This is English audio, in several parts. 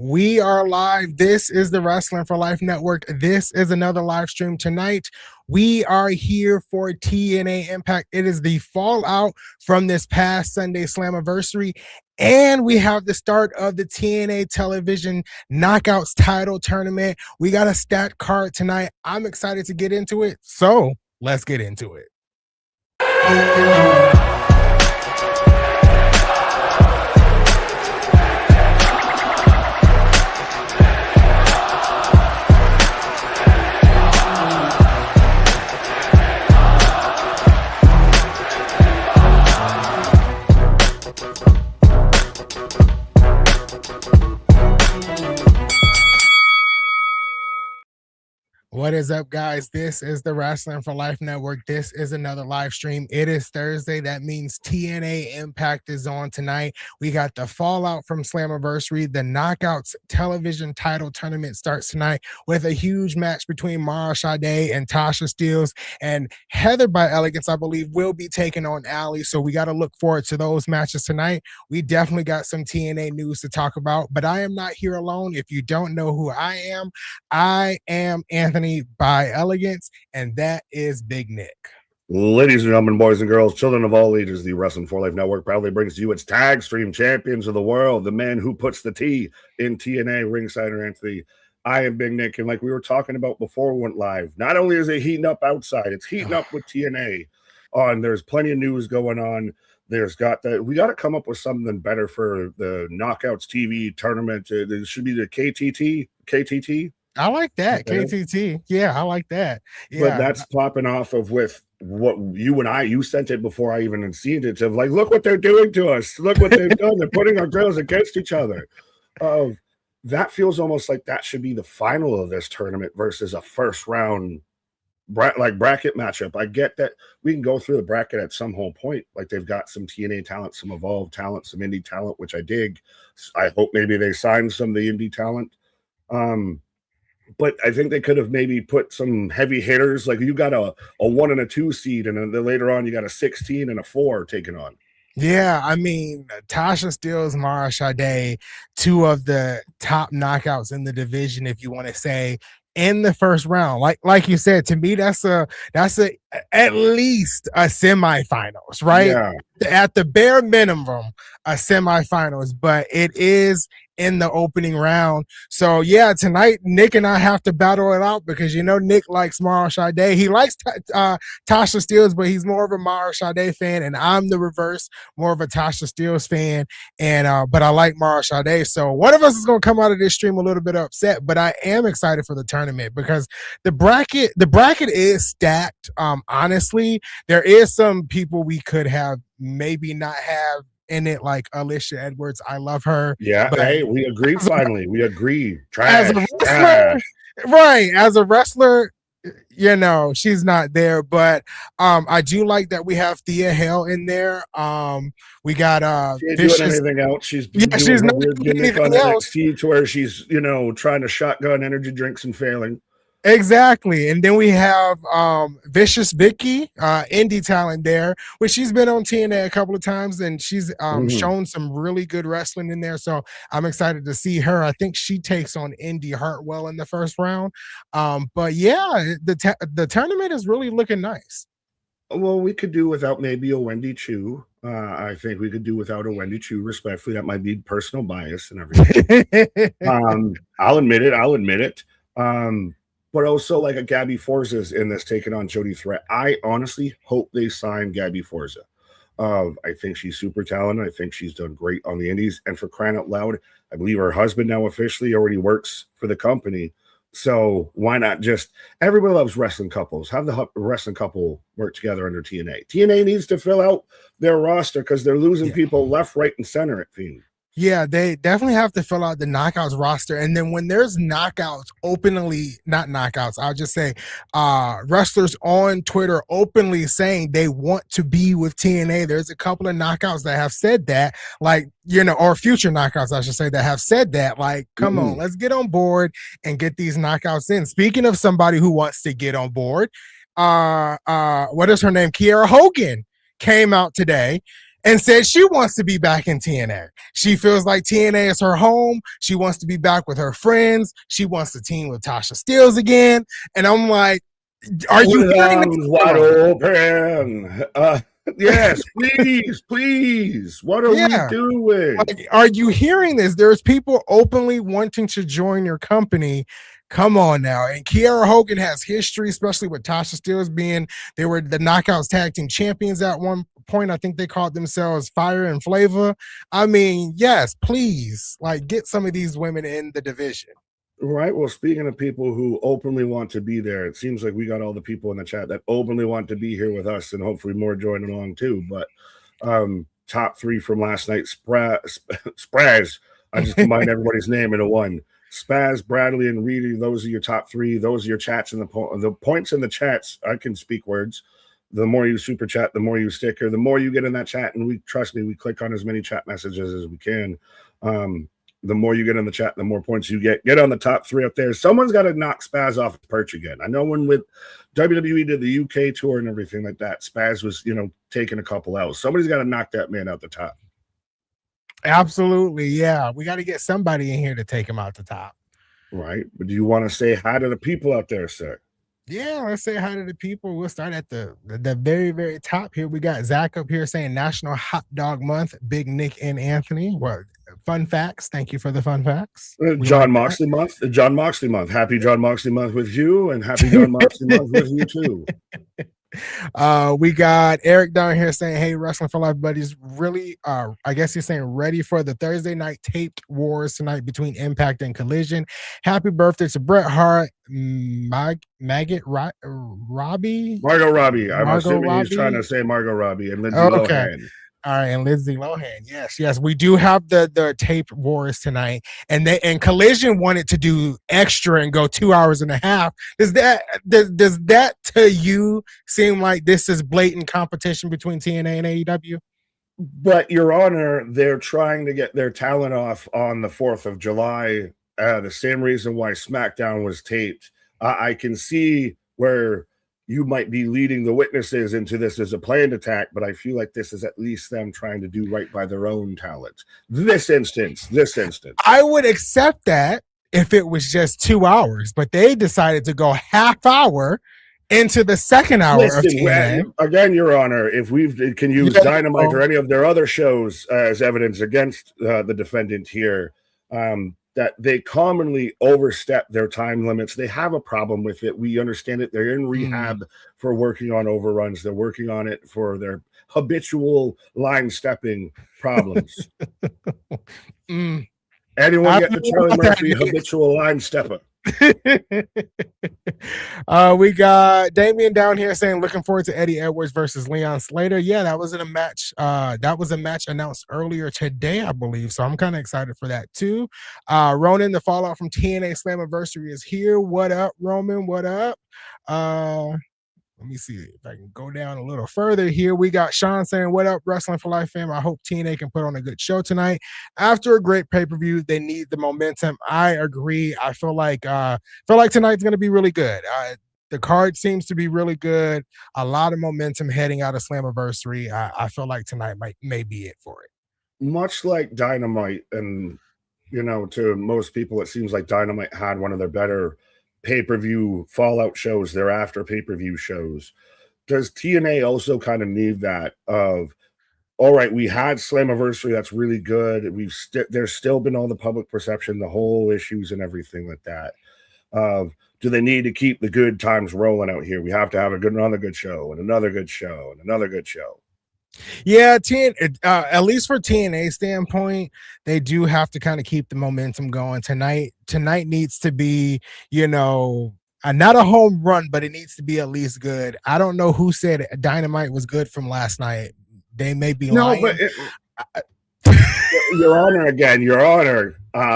We are live. This is the Wrestling for Life Network. This is another live stream tonight. We are here for TNA Impact. It is the fallout from this past Sunday Slammiversary. And we have the start of the TNA Television Knockouts title tournament. We got a stat card tonight. I'm excited to get into it. So let's get into it. What is up, guys? This is the Wrestling for Life Network. This is another live stream. It is Thursday. That means TNA Impact is on tonight. We got the fallout from Slammiversary. The Knockouts television title tournament starts tonight with a huge match between Mara Sade and Tasha Steelz. And Heather by Elegance, I believe, will be taking on Allie. So we got to look forward to those matches tonight. We definitely got some TNA news to talk about, but I am not here alone. If you don't know who I am Anthony by Elegance, and that is Big Nick. Ladies and gentlemen, boys and girls, children of all ages, the Wrestling for Life Network proudly brings to you its tag stream champions of the world, the man who puts the T in TNA, Ringsider Anthony. I am Big Nick, and like we were talking about before we went live, not only is it heating up outside, it's heating up with TNA. And there's plenty of news going on. We got to come up with something better for the Knockouts TV tournament. There should be the KTT. I like that. Okay. KTT. Yeah, I like that. Yeah. But that's popping off of with what you sent it before I even had seen it. Of like, look what they're doing to us. Look what they've done. They're putting our girls against each other. That feels almost like that should be the final of this tournament versus a first round bracket matchup. I get that we can go through the bracket at some whole point. Like they've got some TNA talent, some Evolve talent, some indie talent, which I dig. I hope maybe they signed some of the indie talent. But I think they could have maybe put some heavy hitters. Like you got a 1 and a 2 seed, and then later on you got a 16 and a 4 taking on. Yeah, I mean, Tasha Steelz, Mara Sade, two of the top knockouts in the division, if you want to say, in the first round. Like you said, to me, that's at least a semifinals, right? Yeah. At the bare minimum, a semifinals, but it is in the opening round. So yeah, tonight Nick and I have to battle it out because Nick likes Mara Sade. He likes Tasha Steelz, but he's more of a Mara Sade fan, and I'm the reverse, more of a Tasha Steelz fan. And but I like Mara Sade. So one of us is gonna come out of this stream a little bit upset, but I am excited for the tournament because the bracket is stacked. Honestly, there is some people we could have maybe not have in it, like Alicia Edwards. I love her. Yeah, hey, we agree. Finally, we agree. Trash. Right? As a wrestler, she's not there. But I do like that we have Thea Hale in there. We got she ain't doing anything else. She's not doing anything else. To where she's trying to shotgun energy drinks and failing. Exactly. And then we have Vicious Vicky, indie talent there, which she's been on TNA a couple of times, and she's shown some really good wrestling in there. So I'm excited to see her. I think she takes on Indy Hartwell in the first round. But yeah, the tournament is really looking nice. Well, we could do without maybe a Wendy Chu. I think we could do without a Wendy Chu, respectfully. That might be personal bias and everything. I'll admit it. But also like a Gabby Forza's in this taking on Jody Threat. I honestly hope they sign Gabby Forza. I think she's super talented. I think she's done great on the indies. And for crying out loud, I believe her husband now officially already works for the company. So why not just everybody loves wrestling couples. Have the wrestling couple work together under TNA. TNA needs to fill out their roster because they're losing people left, right, and center, it seems. Yeah, they definitely have to fill out the knockouts roster. And then when there's knockouts openly, not knockouts, I'll just say wrestlers on Twitter openly saying they want to be with TNA. There's a couple of knockouts that have said that, like, or future knockouts, I should say, that have said that, like, come on, let's get on board and get these knockouts in. Speaking of somebody who wants to get on board, what is her name? Kiera Hogan came out today and said she wants to be back in TNA. She feels like TNA is her home. She wants to be back with her friends. She wants to team with Tasha Steelz again. And I'm like, are you With hearing arms this? wide open. Yes, please, please. What are we Yeah. doing? Like, are you hearing this? There's people openly wanting to join your company. Come on now. And Kiera Hogan has history, especially with Tasha Steelz being, they were the Knockouts Tag Team Champions at one point. I think they called themselves Fire and Flavor. I mean, yes, please, like, get some of these women in the division. Right. Well, speaking of people who openly want to be there, it seems like we got all the people in the chat that openly want to be here with us, and hopefully more join along too. But top three from last night, Spraz. I just combined everybody's name into one. Spaz, Bradley, and Reedy. Those are your top three. Those are your chats in the points in the chats. I can speak words. The more you super chat, the more you sticker, the more you get in that chat. And we trust me, we click on as many chat messages as we can. The more you get in the chat, the more points you get. Get on the top three up there. Someone's got to knock Spaz off the perch again. I know when with WWE did the UK tour and everything like that, Spaz was, taking a couple out. Somebody's got to knock that man out the top. Absolutely. Yeah. We got to get somebody in here to take him out the top. Right. But do you want to say hi to the people out there, sir? Yeah, let's say hi to the people. We'll start at the very, very top here. We got Zach up here saying National Hot Dog Month, Big Nick and Anthony. What fun facts? Thank you for the fun facts. John Moxley month. John Moxley month. Happy John Moxley month with you, and happy John Moxley month with you too. We got Eric down here saying, hey, Wrestling for Life buddies, really, I guess he's saying ready for the Thursday night taped wars tonight between Impact and Collision. Happy birthday to Bret Hart, Robbie. Margot Robbie. I'm assuming he's trying to say Margot Robbie and Lindsay Lohan. All right, and Lindsay Lohan. Yes. We do have the taped wars tonight. And Collision wanted to do extra and go 2 hours and a half. Does that to you seem like this is blatant competition between TNA and AEW? But Your Honor, they're trying to get their talent off on the 4th of July. The same reason why SmackDown was taped. I can see where you might be leading the witnesses into this as a planned attack, but I feel like this is at least them trying to do right by their own talent. This instance. I would accept that if it was just 2 hours, but they decided to go half hour into the second hour of TNA. Again, Your Honor, if we can use Dynamite or any of their other shows as evidence against the defendant here, that they commonly overstep their time limits. They have a problem with it. We understand it. They're in rehab for working on overruns. They're working on it for their habitual line stepping problems. Anyone get the Charlie Murphy habitual line stepper? We got Damien down here saying looking forward to Eddie Edwards versus Leon Slater. Yeah, that was a match. That was a match announced earlier today, I believe. So I'm kind of excited for that too. Ronan, the fallout from TNA Slammiversary is here. What up, Roman? What up? Let me see if I can go down a little further here. We got Sean saying, what up, Wrestling for Life fam? I hope TNA can put on a good show tonight. After a great pay-per-view, they need the momentum. I agree. I feel like tonight's going to be really good. The card seems to be really good. A lot of momentum heading out of Slammiversary. I feel like tonight may be it for it. Much like Dynamite, and to most people, it seems like Dynamite had one of their better pay-per-view fallout shows, their after pay-per-view shows. Does TNA also kind of need that of, all right, we had Slammiversary, that's really good. There's still been all the public perception, the whole issues and everything like that. Do they need to keep the good times rolling out here? We have to have another good show and another good show and another good show. Yeah, at least for TNA standpoint, they do have to kind of keep the momentum going. Tonight needs to be, not a home run, but it needs to be at least good. I don't know who said Dynamite was good from last night. They may be lying. But Your Honor,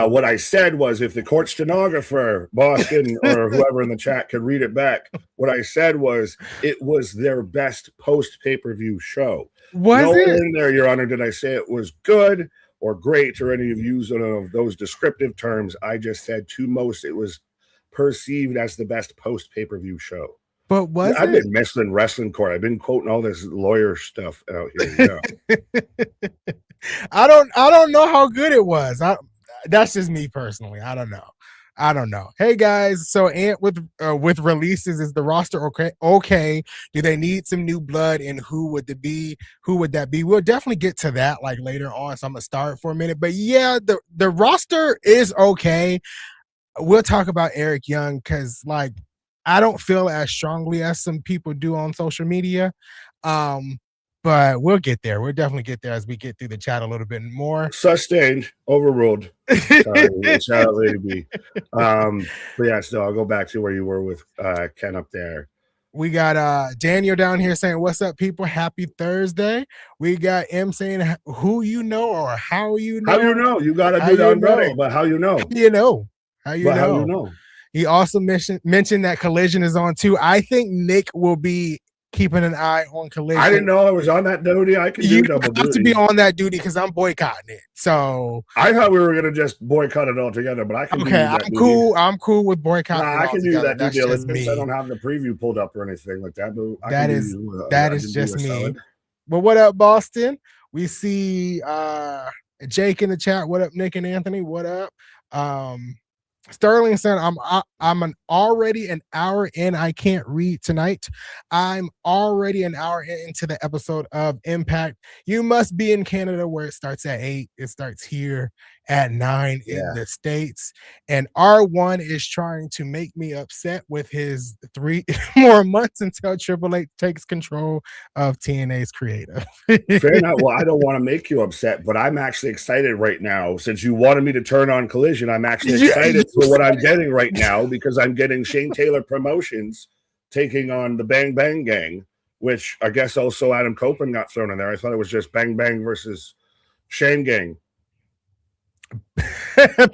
what I said was, if the court stenographer, Boston, or whoever in the chat could read it back, what I said was it was their best post pay-per-view show. Nowhere in there, Your Honor, did I say it was good or great or any of use of those descriptive terms. I just said to most it was perceived as the best post pay-per-view show. But was I've it? been missing wrestling court. I've been quoting all this lawyer stuff out here. Yeah. I don't know how good it was. That's just me personally. I don't know. I don't know. Hey guys, so Ant with releases, is the roster okay? Okay. Do they need some new blood, and who would it be? Who would that be? We'll definitely get to that like later on. So I'm gonna start for a minute. But yeah, the roster is okay. We'll talk about Eric Young because like I don't feel as strongly as some people do on social media. Um, but we'll get there. We'll definitely get there as we get through the chat a little bit more. Sustained, overruled. Sorry, shout out Lady B. But yeah, so I'll go back to where you were with Ken up there. We got Daniel down here saying, "What's up, people? Happy Thursday." We got M saying, "Who you know or how you know? How you know? You got to How do the you Andrade, know? but how you know? How you know? How you But know? how you know? He also mentioned that Collision is on too. I think Nick will be keeping an eye on Collision. I didn't know I was on that duty. I can do double duty. You have to be on that duty because I'm boycotting it. So I thought we were gonna just boycott it all together, but I can. Okay, I'm cool. I'm cool with boycotting. I can do that due That's just diligence. me. I don't have the preview pulled up or anything like that. But That is just me. But what up, Boston? We see Jake in the chat. What up, Nick and Anthony? What up? Sterling said, I'm already an hour in. I can't read tonight. I'm already an hour into the episode of Impact. You must be in Canada where it starts at 8. It starts here at 9 in the States. And R1 is trying to make me upset with his 3 more months until Triple H takes control of TNA's creative. Fair enough. Well, I don't want to make you upset, but I'm actually excited right now. Since you wanted me to turn on Collision, I'm actually excited for what I'm getting right now because I'm getting Shane Taylor Promotions taking on the Bang Bang Gang, which I guess also Adam Copeland got thrown in there. I thought it was just Bang Bang versus Shane Gang.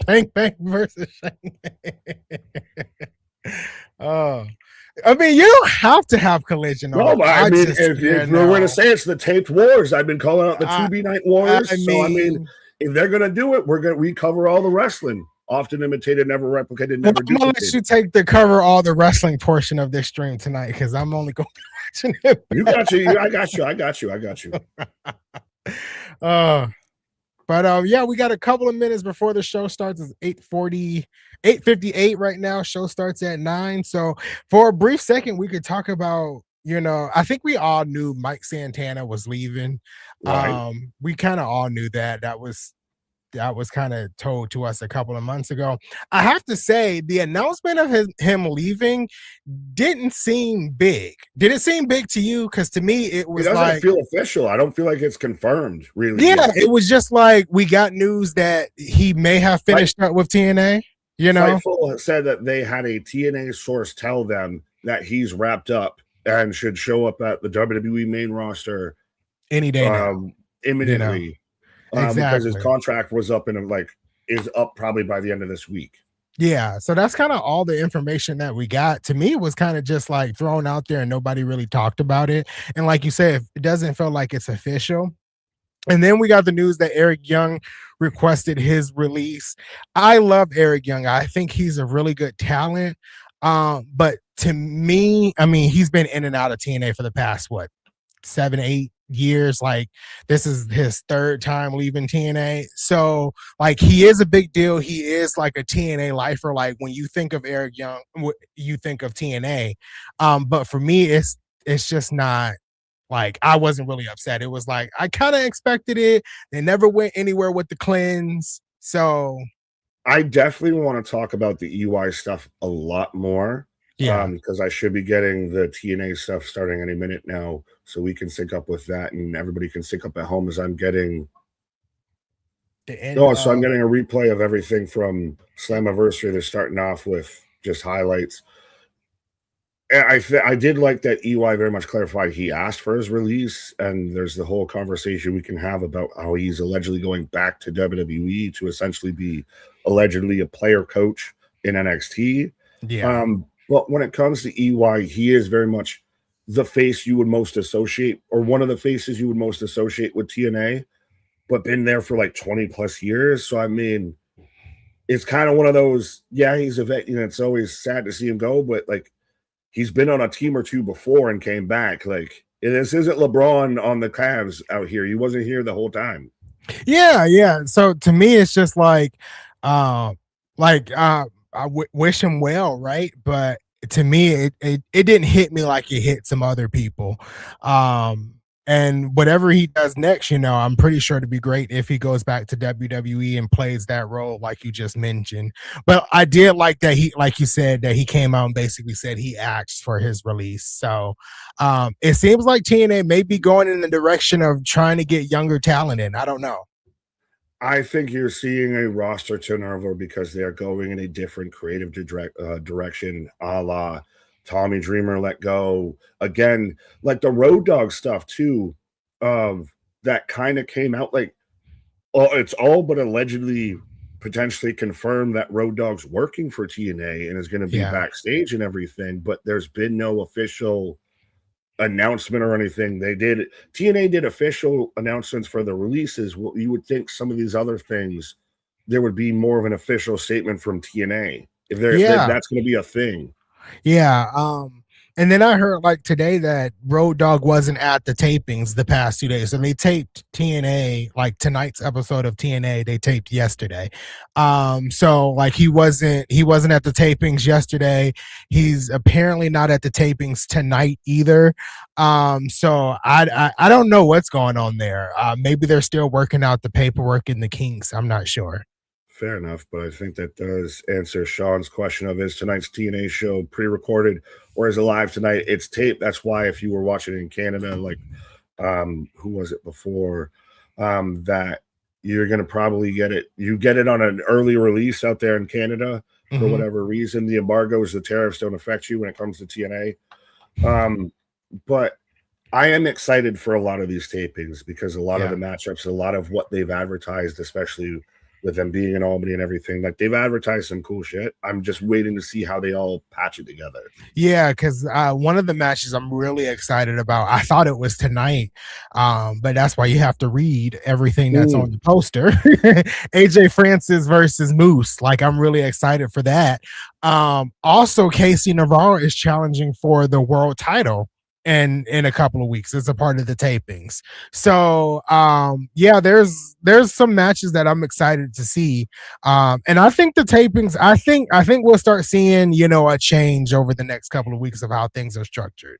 Bang Bang versus Shane. Oh. I mean, you don't have to have Collision. No, but I mean, if we're going to say it's the taped wars, I've been calling out the 2B Night Wars. So, I mean, if they're going to do it, we cover all the wrestling. Often imitated, never replicated, never duplicated. I'm going to let you take the cover all the wrestling portion of this stream tonight because I'm only going to be watching it. You got you. I got you. But yeah, we got a couple of minutes before the show starts. It's 8:58 right now. Show starts at 9. So for a brief second, we could talk about, I think we all knew Mike Santana was leaving. Right. We kind of all knew that. That was kind of told to us a couple of months ago. I have to say, the announcement of him leaving didn't seem big. Did it seem big to you? Because to me, it doesn't feel official. I don't feel like it's confirmed, really. Yeah, it was just like we got news that he may have finished up with TNA. Fightful said that they had a TNA source tell them that he's wrapped up and should show up at the WWE main roster any day now. Imminently. Exactly. Because his contract was up is up probably by the end of this week. Yeah, so that's kind of all the information that we got. To me, it was kind of just like thrown out there and nobody really talked about it. And like you said, it doesn't feel like it's official. And then we got the news that Eric Young requested his release. I love Eric Young. I think he's a really good talent. But to me, I mean, he's been in and out of TNA for the past, 7-8 years. Like, this is his 3rd time leaving TNA. So like, he is a big deal. He is like a TNA lifer. Like, when you think of Eric Young, you think of TNA. But for me, it's just not. Like, I wasn't really upset. It was like, I kind of expected it. They never went anywhere with the cleanse. So I definitely want to talk about the EY stuff a lot more. Yeah. Because I should be getting the TNA stuff starting any minute now. So we can sync up with that and everybody can sync up at home as I'm getting. So I'm getting a replay of everything from Slammiversary. They're starting off with just highlights. And I did like that EY very much clarified he asked for his release, and there's the whole conversation we can have about how he's allegedly going back to WWE to essentially be allegedly a player coach in NXT. Yeah. But when it comes to EY, he is very much the face you would most associate, or one of the faces you would most associate with TNA, but been there for like 20 plus years. So I mean, it's kind of one of those, yeah, he's a vet, it's always sad to see him go, but like, he's been on a team or two before and came back. Like, this isn't LeBron on the Cavs out here. He wasn't here the whole time. Yeah. So to me, it's just uh, wish him well, right? But to me, it didn't hit me like it hit some other people. And whatever he does next, I'm pretty sure to be great if he goes back to WWE and plays that role like you just mentioned. But I did like that like you said, that he came out and basically said he asked for his release. So it seems like TNA may be going in the direction of trying to get younger talent in. I don't know. I think you're seeing a roster turnover because they're going in a different creative direction, a la Tommy Dreamer let go. Again, like the Road Dogg stuff too, that kind of came out like, it's all but allegedly potentially confirmed that Road Dogg's working for TNA and is going to be backstage and everything, but there's been no official announcement or anything. TNA did official announcements for the releases. Well, you would think some of these other things there would be more of an official statement from TNA if that's going to be a thing. And then I heard like today that Road Dogg wasn't at the tapings the past 2 days. And they taped TNA, like tonight's episode of TNA, they taped yesterday. So like he wasn't at the tapings yesterday. He's apparently not at the tapings tonight either. So I don't know what's going on there. Maybe they're still working out the paperwork and the kinks. I'm not sure. Fair enough, but I think that does answer Sean's question of, is tonight's TNA show pre-recorded or is it live tonight? It's taped. That's why if you were watching in Canada, like who was it before, that you're going to probably get it. You get it on an early release out there in Canada for whatever reason. The embargoes, the tariffs don't affect you when it comes to TNA. But I am excited for a lot of these tapings because a lot of the matchups, a lot of what they've advertised, especially with them being in Albany and everything, like they've advertised some cool shit. I'm just waiting to see how they all patch it together. Yeah, because one of the matches I'm really excited about, I thought it was tonight, but that's why you have to read everything that's on the poster. AJ Francis versus Moose. Like, I'm really excited for that. Also, Casey Navarro is challenging for the world title in a couple of weeks. It's a part of the tapings. So there's some matches that I'm excited to see. And I think the tapings, I think we'll start seeing, a change over the next couple of weeks of how things are structured.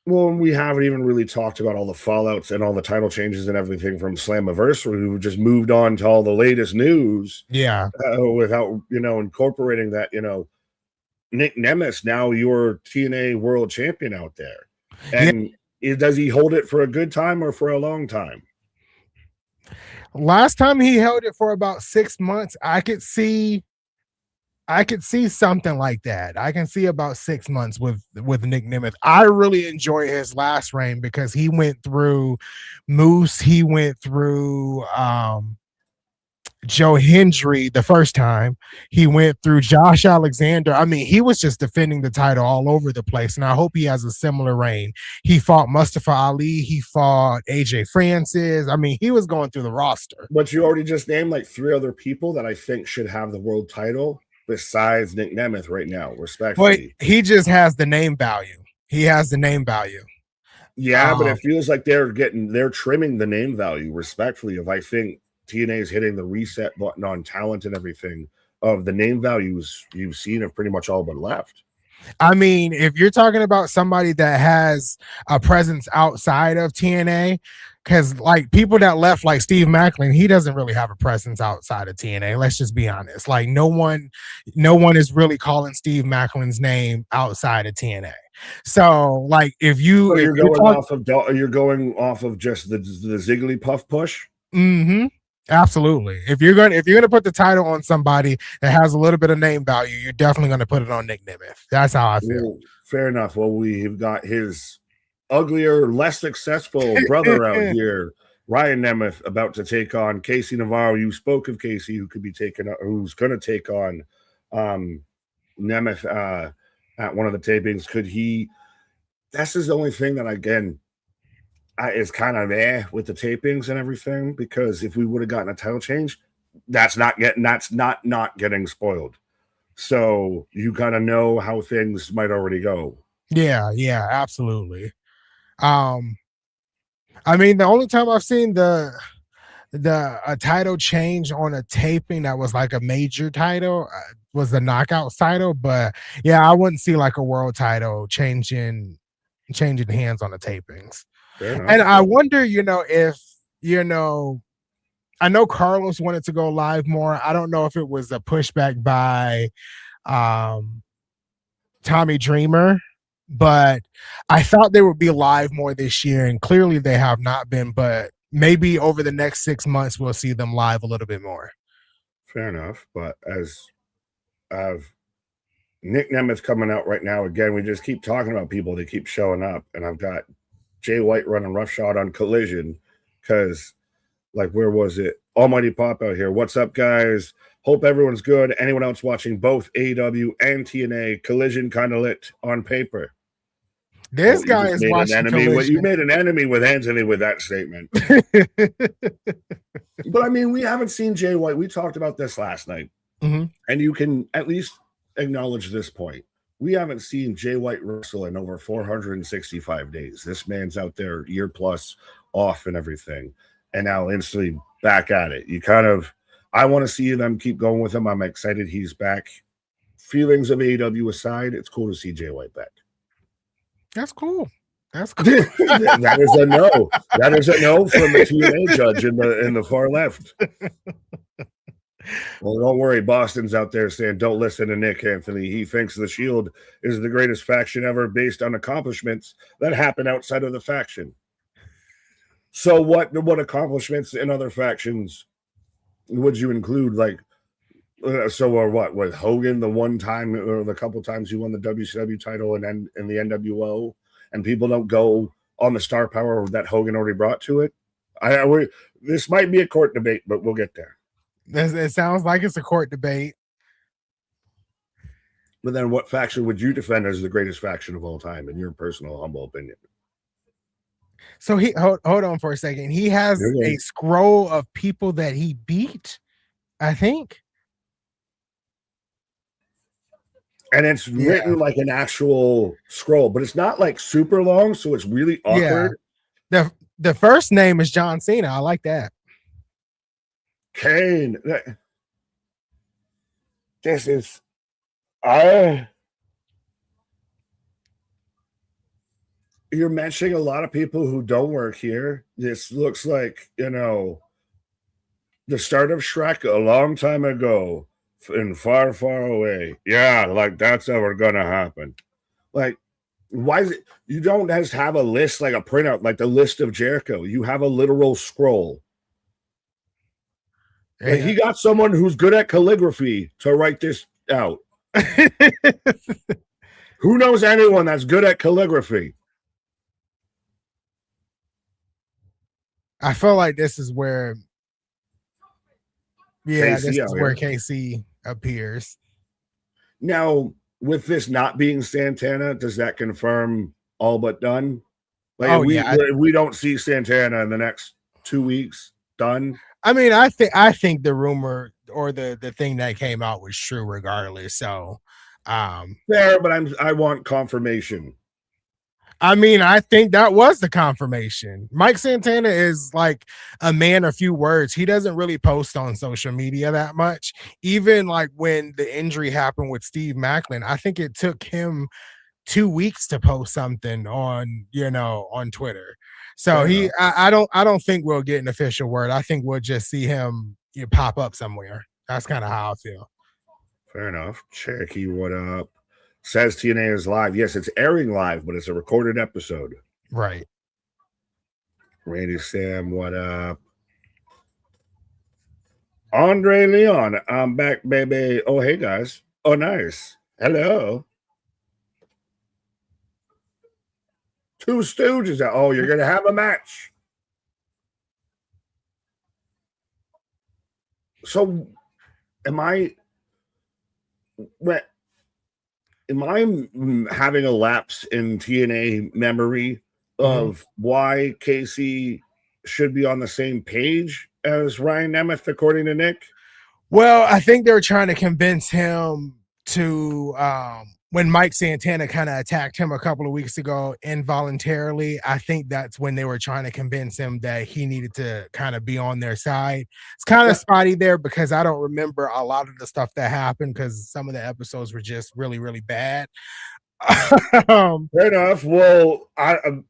Well, we haven't even really talked about all the fallouts and all the title changes and everything from Slammiversary, who just moved on to all the latest news. Yeah. Without, incorporating that, Nick Nemeth, now your TNA world champion out there. And does he hold it for a good time or for a long time? Last time he held it for about 6 months. I could see something like that. I can see about 6 months with Nick Nemeth. I really enjoy his last reign because he went through Moose. He went through Joe Hendry the first time. He went through Josh Alexander. I mean, he was just defending the title all over the place, and I hope he has a similar reign. He fought Mustafa Ali. He fought AJ Francis. I mean, he was going through the roster. But you already just named like 3 other people that I think should have the world title besides Nick Nemeth right now, respectfully. But he just has the name value. He has the name value. Yeah, but it feels like they're trimming the name value, respectfully. If I think TNA is hitting the reset button on talent and everything, of the name values you've seen have pretty much all but left. I mean, if you're talking about somebody that has a presence outside of TNA, because like people that left, like Steve Macklin, he doesn't really have a presence outside of TNA. Let's just be honest. Like no one is really calling Steve Macklin's name outside of TNA. So like you're going off of just the Ziggly push. Absolutely. If you're gonna put the title on somebody that has a little bit of name value, you're definitely gonna put it on Nick Nemeth. That's how I feel. Well, fair enough. Well, we've got his uglier, less successful brother out here, Ryan Nemeth, about to take on Casey Navarro. You spoke of Casey, who's going to take on Nemeth at one of the tapings. Could he? This is the only thing that is kind of with the tapings and everything, because if we would have gotten a title change, that's not getting spoiled. So you gotta know how things might already go. Yeah, absolutely. Um, I mean, the only time I've seen the a title change on a taping that was like a major title was the Knockouts title, but yeah, I wouldn't see like a world title changing hands on the tapings. Fair And enough. I wonder, if you know, I know Carlos wanted to go live more. I don't know if it was a pushback by um Tommy Dreamer, but I thought they would be live more this year, and clearly they have not been. But maybe over the next 6 months, we'll see them live a little bit more. Fair enough. But as I've Nick Nemeth's coming out right now again, we just keep talking about people that keep showing up, and I've got Jay White running roughshod on Collision because, like, where was it? Almighty Pop out here. What's up, guys? Hope everyone's good. Anyone else watching both AEW and TNA? Collision kind of lit on paper. This guy is watching Collision. You made an enemy with Anthony with that statement. But I mean, we haven't seen Jay White. We talked about this last night, and you can at least acknowledge this point. We haven't seen Jay White wrestle in over 465 days. This man's out there year plus off and everything, and now instantly back at it. I want to see them keep going with him. I'm excited he's back. Feelings of AEW aside, it's cool to see Jay White back. That's cool. That's cool. That is a no. That is a no from the TNA judge in the far left. Well, don't worry. Boston's out there saying, don't listen to Nick, Anthony. He thinks the Shield is the greatest faction ever based on accomplishments that happen outside of the faction. So what accomplishments in other factions would you include? Like, or what? With Hogan, the one time or the couple times he won the WCW title and then in the NWO, and people don't go on the star power that Hogan already brought to it? This might be a court debate, but we'll get there. It sounds like it's a court debate. But then what faction would you defend as the greatest faction of all time, in your personal, humble opinion? So hold on for a second. He has a scroll of people that he beat, I think. And it's written like an actual scroll, but it's not like super long, so it's really awkward. Yeah. The first name is John Cena. I like that. Kane. This is you're mentioning a lot of people who don't work here. This looks like, the start of Shrek a long time ago and far, far away. Yeah, like that's ever gonna happen. Like, why is it you don't just have a list like a printout, like the list of Jericho? You have a literal scroll. Like, he got someone who's good at calligraphy to write this out. Who knows anyone that's good at calligraphy? I feel like this is where KC appears. Now, with this not being Santana, does that confirm all but done? Like, we don't see Santana in the next 2 weeks. Done. I mean, I think the rumor or the thing that came out was true regardless. So fair, but I want confirmation. I mean, I think that was the confirmation. Mike Santana is like a man of few words. He doesn't really post on social media that much. Even like when the injury happened with Steve Macklin, I think it took him 2 weeks to post something on Twitter. So I don't think we'll get an official word. I think we'll just see him pop up somewhere. That's kind of how I feel. Fair enough. Cherokee, what up? Says TNA is live. Yes, it's airing live, but it's a recorded episode. Right. Randy Sam, what up? Andre Leon, I'm back, baby. Oh, hey, guys. Oh, nice. Hello. Two Stooges. Oh, you're going to have a match. So, am I having a lapse in TNA memory of why Casey should be on the same page as Ryan Nemeth, according to Nick? Well, I think they were trying to convince him to when Mike Santana kind of attacked him a couple of weeks ago involuntarily, I think that's when they were trying to convince him that he needed to kind of be on their side. It's kind of spotty there because I don't remember a lot of the stuff that happened because some of the episodes were just really, really bad. Fair enough. Well, I'm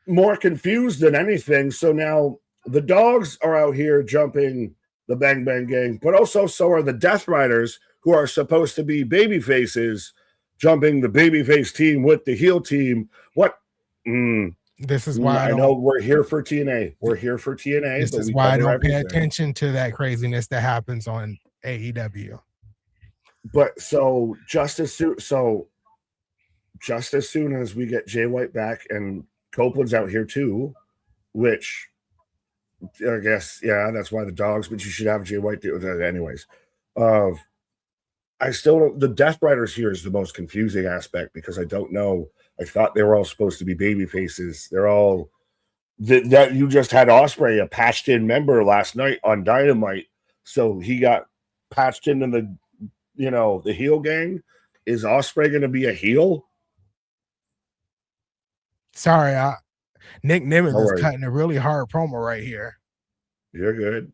more confused than anything. So now the dogs are out here jumping the Bang Bang Gang, but also so are the Death Riders, who are supposed to be baby faces, jumping the babyface team with the heel team. What? This is why I know we're here for TNA. We're here for TNA. This is why I don't pay attention to that craziness that happens on AEW. But so just as soon as we get Jay White back and Copeland's out here too, which I guess, yeah, that's why the dogs, but you should have Jay White do that anyways. I still don't, the Death Riders here is the most confusing aspect because I don't know. I thought they were all supposed to be baby faces. They're all that you just had Ospreay, a patched in member last night on Dynamite. So he got patched into the heel gang. Is Ospreay going to be a heel? Sorry, Nick Nimitz is cutting a really hard promo right here. You're good.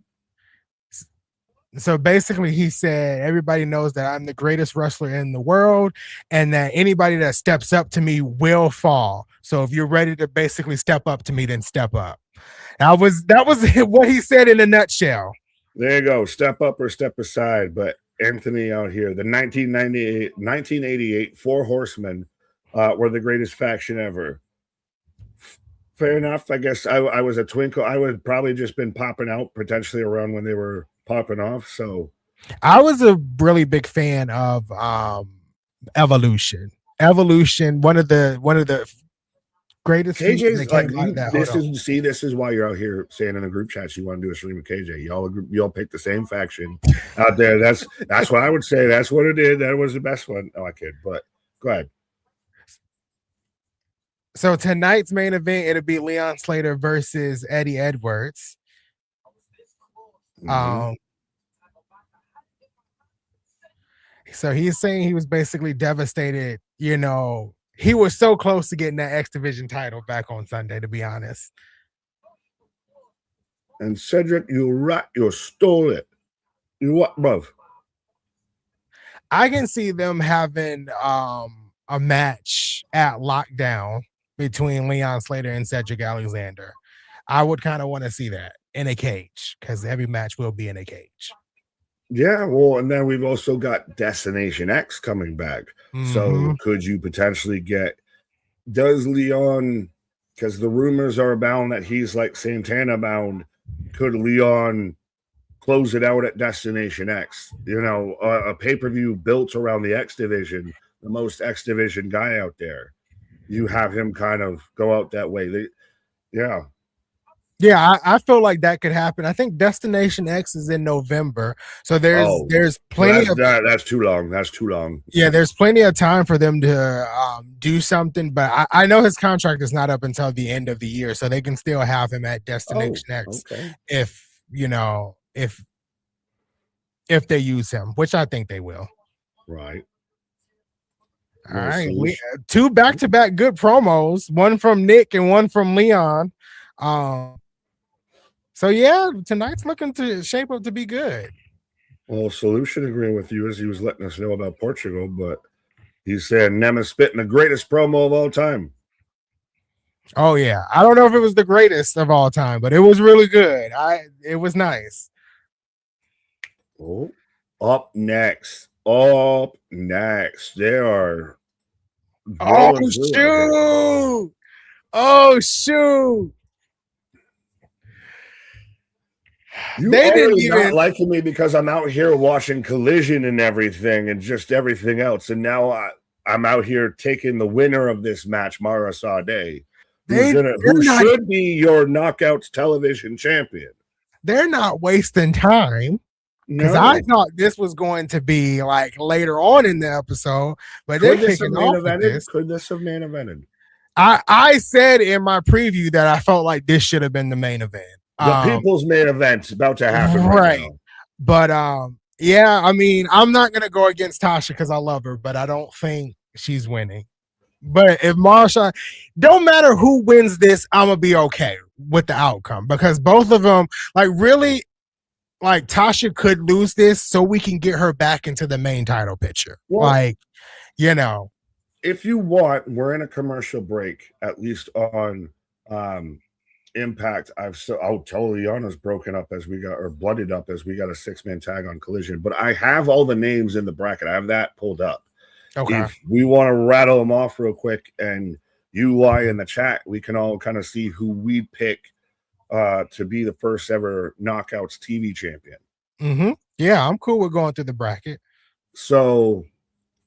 So basically, he said, everybody knows that I'm the greatest wrestler in the world and that anybody that steps up to me will fall. So if you're ready to basically step up to me, then step up. That was what he said in a nutshell. There you go. Step up or step aside. But Anthony out here, the 1988 Four Horsemen were the greatest faction ever. Fair enough. I guess I was a twinkle. I would probably just been popping out potentially around when they were popping off. So I was a really big fan of Evolution. One of the greatest. KJ's like this is why you're out here saying in the group chats you want to do a stream with KJ. Y'all pick the same faction out there. That's what I would say. That's what it is. That was the best one. No, I kid. But go ahead. So tonight's main event, it'll be Leon Slater versus Eddie Edwards. So he's saying he was basically devastated. He was so close to getting that X Division title back on Sunday, to be honest. And Cedric, you stole it. You what, bruv? I can see them having a match at Lockdown between Leon Slater and Cedric Alexander. I would kind of want to see that in a cage because every match will be in a cage. Yeah, well, and then we've also got Destination X coming back. So could you potentially does Leon, because the rumors are abound that he's like Santana bound, could Leon close it out at Destination X? A pay-per-view built around the X Division, the most X Division guy out there. You have him kind of go out that way. Yeah, I feel like that could happen. I think Destination X is in November, so there's plenty of that's too long. That's too long. Yeah, there's plenty of time for them to do something, but I know his contract is not up until the end of the year, so they can still have him at Destination X if they use him, which I think they will. Right. All right, two back-to-back good promos, one from Nick and one from Leon. So yeah, tonight's looking to shape up to be good. Well, Solution agreeing with you as he was letting us know about Portugal, but he's saying Nemesis spitting the greatest promo of all time. Oh yeah, I don't know if it was the greatest of all time, but it was really good. It was nice. Oh, up next, they are. Oh shoot! They didn't even not liking me because I'm out here watching Collision and everything and just everything else. And now I'm out here taking the winner of this match, Mara Sade, who should be your Knockouts television champion. They're not wasting time because I thought this was going to be like later on in the episode, but they're kicking off with this. Could this have main evented? I said in my preview that I felt like this should have been the main event. The people's main event's about to happen. Right. But Yeah, I mean, I'm not gonna go against Tasha because I love her, but I don't think she's winning. But if Marsha, don't matter who wins this, I'm gonna be okay with the outcome because both of them, like, really, like Tasha could lose this so we can get her back into the main title picture. Well, Like, you know, if you want, we're in a commercial break, at least on um, Impact. I'll totally honest broken up as we got or blooded up as we got a 6-man tag on Collision. But I have all the names in the bracket. I have that pulled up. okay. If we want to rattle them off real quick and you lie in the chat, we can all kind of see who we pick to be the first ever Knockouts TV champion. Mm-hmm. Yeah, I'm cool with going through the bracket. So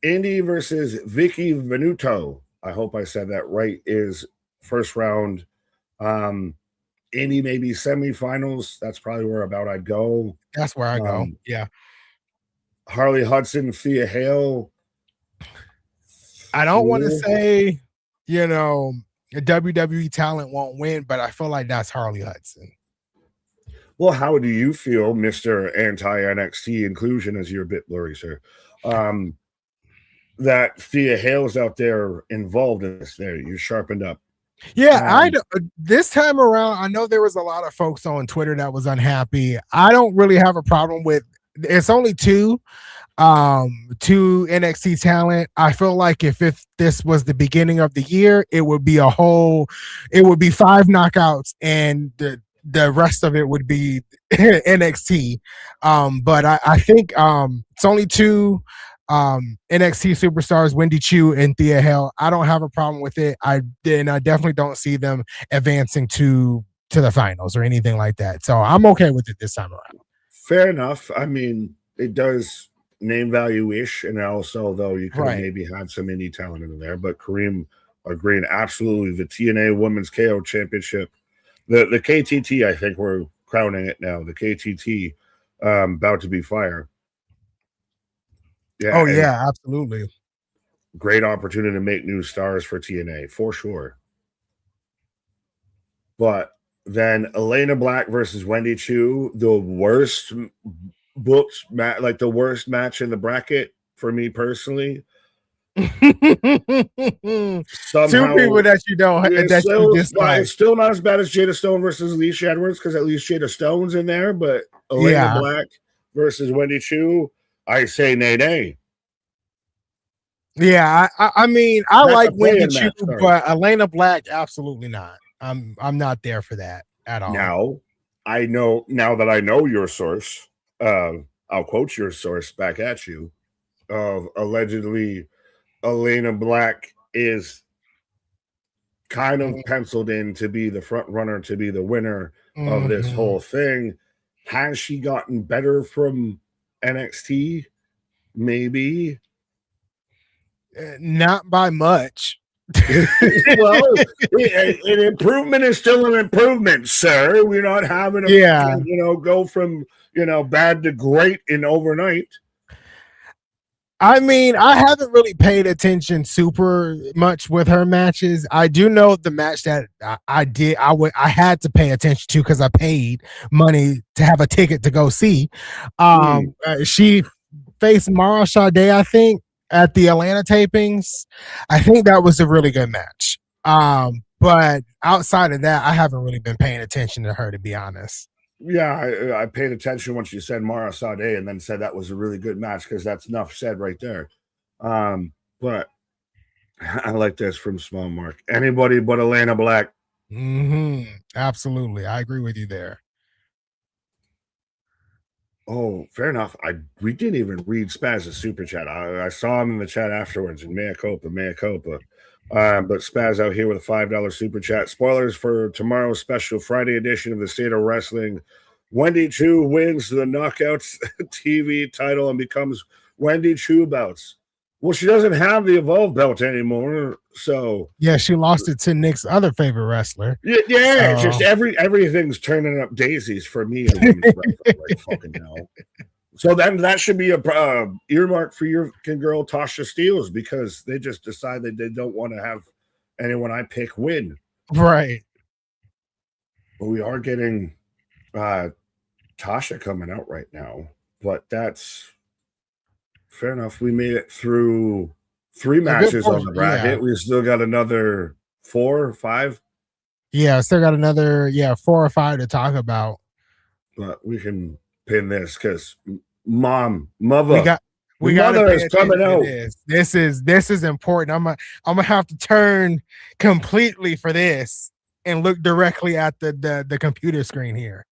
Indy versus Vicky Venuto. I hope I said that right. Is first round. Indy maybe semifinals. That's probably where about I'd go. That's where I go. Yeah. Harley Hudson, Thea Hale. I don't want to say, you know, a WWE talent won't win, but I feel like that's Harley Hudson. Well, how do you feel, Mr. Anti-NXT inclusion, as you're a bit blurry, sir? That Thea Hale's out there involved in this. There, you sharpened up. Yeah, this time around, I know there was a lot of folks on Twitter that was unhappy. I don't really have a problem with it's only two NXT talent. I feel like if this was the beginning of the year, it would be 5 knockouts and the rest of it would be NXT. But I think it's only two NXT superstars, Wendy Chu and Thea Hale. I don't have a problem with it. I definitely don't see them advancing to the finals or anything like that. So I'm okay with it this time around. Fair enough. I mean, it does name value-ish, and also, though, you could have maybe had some indie talent in there, but Kareem agreeing absolutely. The TNA Women's KO Championship, the KTT, I think we're crowning it now. The KTT about to be fire. Yeah. Oh yeah, absolutely. Great opportunity to make new stars for TNA for sure. But then Elena Black versus Wendy Chu, the worst booked like the worst match in the bracket for me personally. Somehow, two people that you don't you dislike. It's still not as bad as Jada Stone versus Alicia Edwards because at least Jada Stone's in there, but Elena Black versus Wendy Chu, I say nay. Yeah, I mean, I like Wendy Chu, but Elena Black, absolutely not. I'm not there for that at all. Now that I know your source, I'll quote your source back at you of allegedly Elena Black is kind of penciled in to be the front runner, to be the winner of this whole thing. Has she gotten better from NXT? Maybe. Not by much. Well, an improvement is still an improvement, sir. We're not having go from bad to great in overnight. I mean, I haven't really paid attention super much with her matches. I do know the match that I had to pay attention to because I paid money to have a ticket to go see. She faced Mara Sade, I think, at the Atlanta tapings. I think that was a really good match. But outside of that, I haven't really been paying attention to her, to be honest. Yeah, I paid attention once you said Mara Sade and then said that was a really good match because that's enough said right there. But I like this from Small Mark. Anybody but Elena Black. Absolutely. I agree with you there. Oh, fair enough. We didn't even read Spaz's super chat. I saw him in the chat afterwards, and mea culpa. But Spaz out here with a $5 super chat. Spoilers for tomorrow's special Friday edition of the State of Wrestling. Wendy Chu wins the Knockouts TV title and becomes Wendy Chu Bouts. Well, she doesn't have the Evolve belt anymore, so yeah, she lost it to Nick's other favorite wrestler. Yeah, so. Just everything's turning up daisies for me. Right fucking hell. So then that should be a earmark for your girl Tasha Steelz because they just decided they don't want to have anyone I pick win. Right. But we are getting Tasha coming out right now. but that's fair enough. We made it through 3 matches on the bracket. Yeah. We still got another 4 or 5. Yeah, still got another 4 or 5 to talk about. But we can pin this because mother we got is coming out. This is important. I'm gonna have to turn completely for this and look directly at the computer screen here.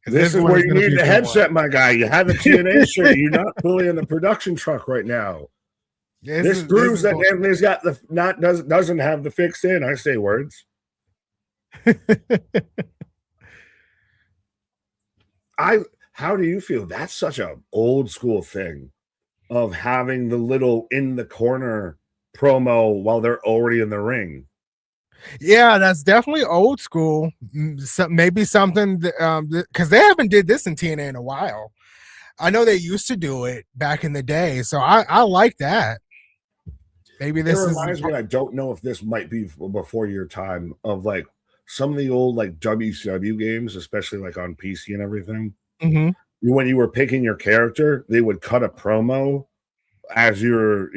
This is where you need the headset, my guy. You have a TNA shirt. You're not fully in the production truck right now. This proves that Anthony's got doesn't have the fixed in. I say words. How do you feel? That's such an old school thing of having the little in the corner promo while they're already in the ring. Yeah, that's definitely old school. Maybe something because they haven't did this in TNA in a while. I know they used to do it back in the day, so I like that. Maybe this reminds me. I don't know if this might be before your time of like some of the old like WCW games, especially like on PC and everything. Mm-hmm. When you were picking your character, they would cut a promo as you're,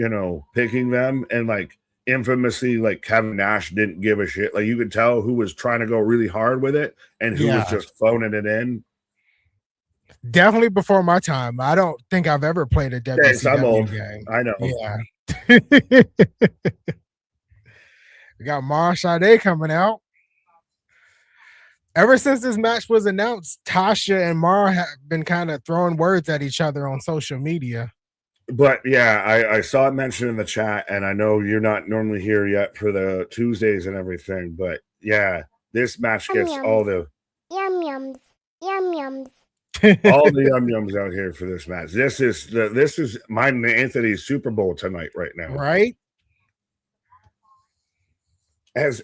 picking them, and like infamously, like Kevin Nash didn't give a shit. Like you could tell who was trying to go really hard with it and who was just phoning it in. Definitely before my time. I don't think I've ever played a WCW game. I know. Yeah. We got Mara Sade coming out. Ever since this match was announced, Tasha and Mara have been kind of throwing words at each other on social media. But yeah, I saw it mentioned in the chat, and I know you're not normally here yet for the Tuesdays and everything, but yeah, this match gets all the yums, all the yums out here for this match. This is mine and Anthony's Super Bowl tonight right now, right? As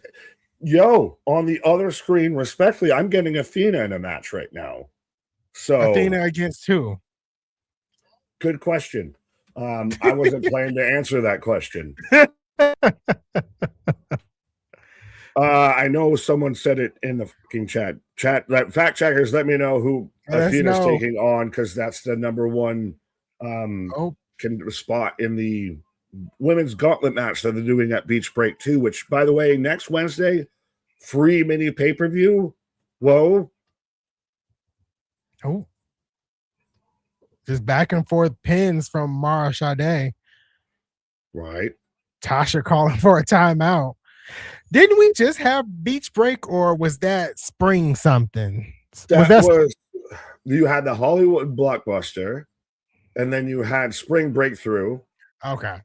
on the other screen, respectfully, I'm getting Athena in a match right now. So Athena against who? Good question. I wasn't planning to answer that question. I know someone said it in the fucking chat. That fact checkers, let me know who Athena's taking on, because that's the number one spot in the women's gauntlet match that they're doing at Beach Break 2, which, by the way, next Wednesday, free mini pay-per-view. Whoa. Oh. Just back and forth pins from Mara Sade. Right. Tasha calling for a timeout. Didn't we just have Beach Break, or was that spring something? You had the Hollywood Blockbuster, and then you had Spring Breakthrough. Okay.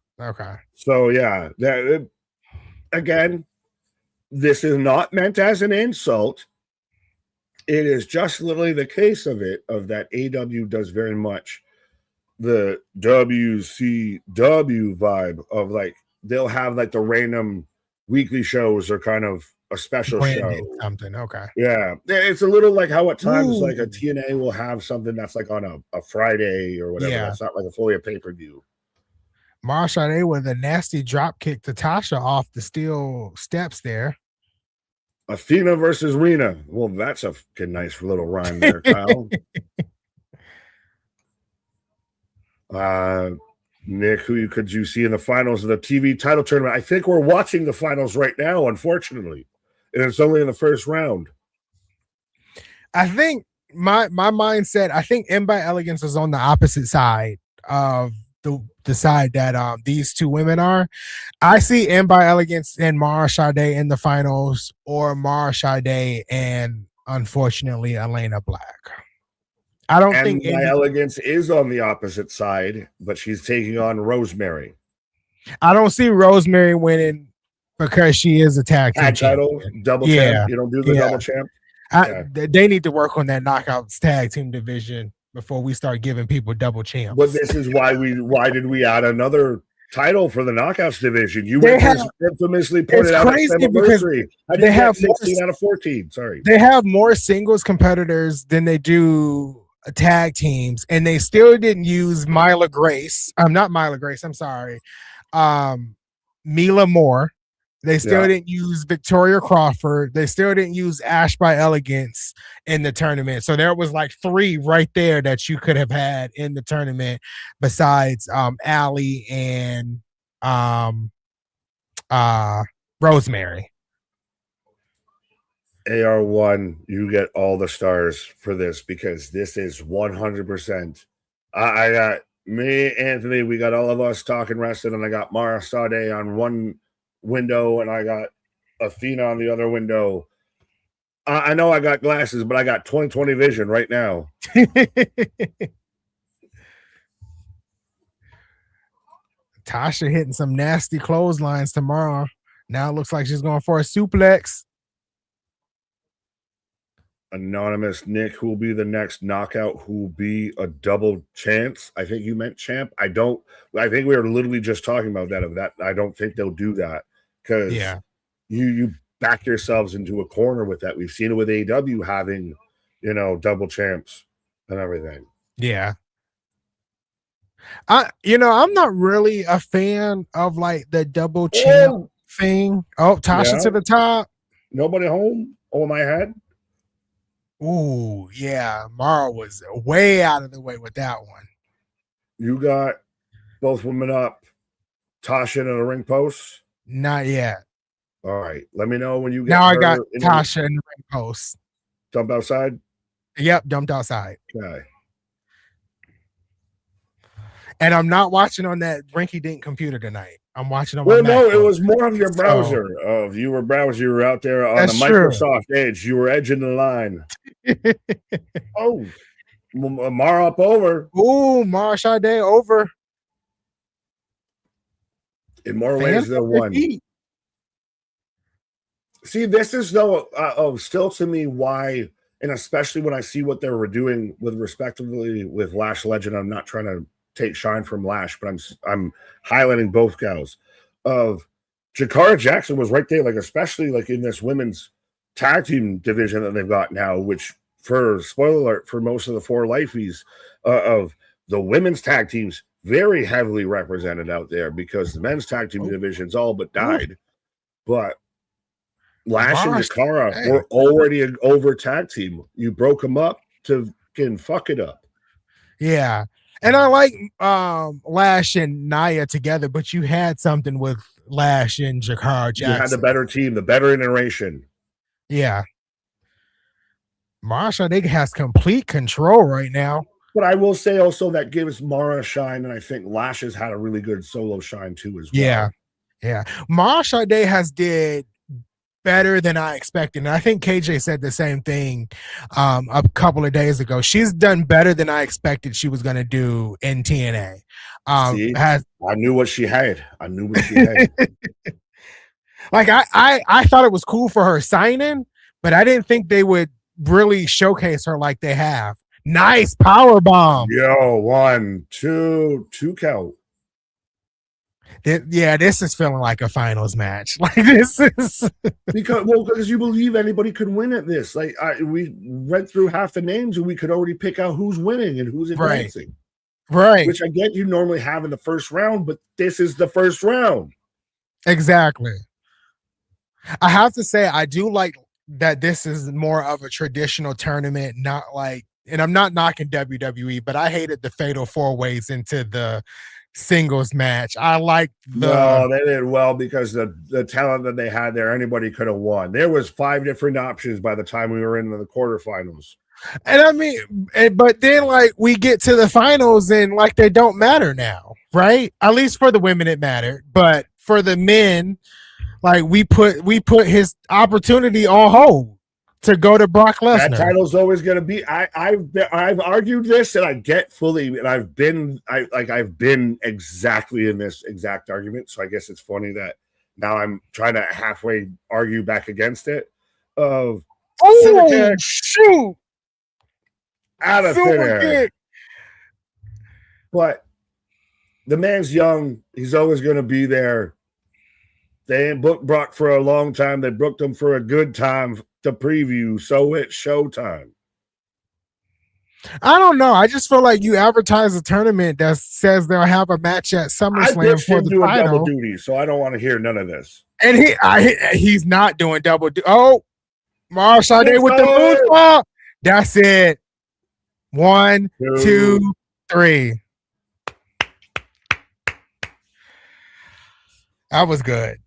So yeah, again, this is not meant as an insult. It is just literally the case of that AW does very much the WCW vibe of like, they'll have like the random weekly shows or kind of a special show. Something, okay. Yeah. It's a little like how at times like a TNA will have something that's like on a Friday or whatever. Yeah. That's not like a fully a pay-per-view. Mara Sade with a nasty drop kick to Tasha off the steel steps there. Athena versus Rena. Well, that's a nice little rhyme there, Kyle. Nick, who could you see in the finals of the TV title tournament? I think we're watching the finals right now, unfortunately. And it's only in the first round. I think my mindset, I think M by Elegance is on the opposite side of the side that these two women are. I see M by Elegance and Mara Sade in the finals, or Mara Sade and, unfortunately, Elena Black. I don't think M by Elegance is on the opposite side, but she's taking on Rosemary. I don't see Rosemary winning because she is a tag title, double champ. You don't do the double champ. They need to work on that Knockouts tag team division before we start giving people double champs. But this is why did we add another title for the Knockouts division? You infamously pointed out crazy because they have 16 out of 14. Sorry. They have more singles competitors than they do tag teams, and they still didn't use Mila Grace. I'm not Mila Grace, I'm sorry. Mila Moore. They still didn't use Victoria Crawford. They still didn't use Ash by Elegance in the tournament. So there was like 3 right there that you could have had in the tournament besides Allie and um, Rosemary. AR1, you get all the stars for this because this is 100%. I got me, Anthony, we got all of us talking wrestling, and I got Mara Sade on one window, and I got Athena on the other window. I know I got glasses, but I got 20/20 vision right now. Tasha hitting some nasty clotheslines tomorrow. Now it looks like she's going for a suplex. Anonymous Nick, who will be the next knockout, who will be a double chance. I think you meant champ. I think we were literally just talking about that. I don't think they'll do that because you back yourselves into a corner with that. We've seen it with AEW having, double champs and everything. Yeah. I'm not really a fan of like the double champ thing. Oh, Tasha to the top. Nobody home. Oh, my head. Ooh, yeah. Mara was way out of the way with that one. You got both women up. Tasha in a ring post? Not yet. All right. Let me know when you get now I got Tasha in the ring post. Dump outside? Yep, dumped outside. Okay. And I'm not watching on that rinky-dink computer tonight. I'm watching on my Mac. It was more of your browser. You were out there on the Microsoft Edge. You were edging the line. Oh, Mara up over. Ooh, Mara Sade over. In more ways than one. See, this is still to me why, and especially when I see what they were doing with respectively with Lash Legend. I'm not trying to take shine from Lash, but I'm highlighting both gals. Of Jakara Jackson was right there, like especially like in this women's tag team division that they've got now, which for spoiler alert for most of the 4 lifeys of the women's tag teams very heavily represented out there because the men's tag team divisions all but died. But Lash and Jakara were already an over tag team. You broke them up to fuck it up. Yeah. And I like Lash and Nia together, but you had something with Lash and Jakara Jackson. You had the better team, the better iteration. Yeah. Mara Sade has complete control right now. But I will say also that gives Mara a shine, and I think Lash has had a really good solo shine too as well. Yeah. Yeah. Mara Sade has did better than I expected. And I think KJ said the same thing a couple of days ago. She's done better than I expected she was going to do in TNA. I knew what she had. Like I thought it was cool for her signing, but I didn't think they would really showcase her like they have. Nice power bomb. Yo, 1, 2 count. This is feeling like a finals match. Like this is because you believe anybody could win at this. Like we read through half the names and we could already pick out who's winning and who's advancing. Right. Which I get you normally have in the first round, but this is the first round. Exactly. I have to say I do like that this is more of a traditional tournament, not like, and I'm not knocking WWE, but I hated the fatal 4-ways into the singles match. I like no, they did well because the talent that they had there, anybody could have won. There was 5 different options by the time we were in the quarterfinals. And I mean, but then like we get to the finals and like they don't matter now, right? At least for the women it mattered, but for the men, like we put his opportunity on hold to go to Brock Lesnar. That title's always going to be. I've argued this, and I get fully, and I've been exactly in this exact argument. So I guess it's funny that now I'm trying to halfway argue back against it. Shoot! Out of thin air. But the man's young. He's always going to be there. They ain't booked Brock for a long time. They booked him for a good time to preview. So it's showtime. I don't know. I just feel like you advertise a tournament that says they'll have a match at I SummerSlam pitched for him the doing double title, duty, so I don't want to hear none of this. and he's not doing double. Oh, Mara Sade with the Moonsault! moonsault. That's it. 1, 2, 3. That was good.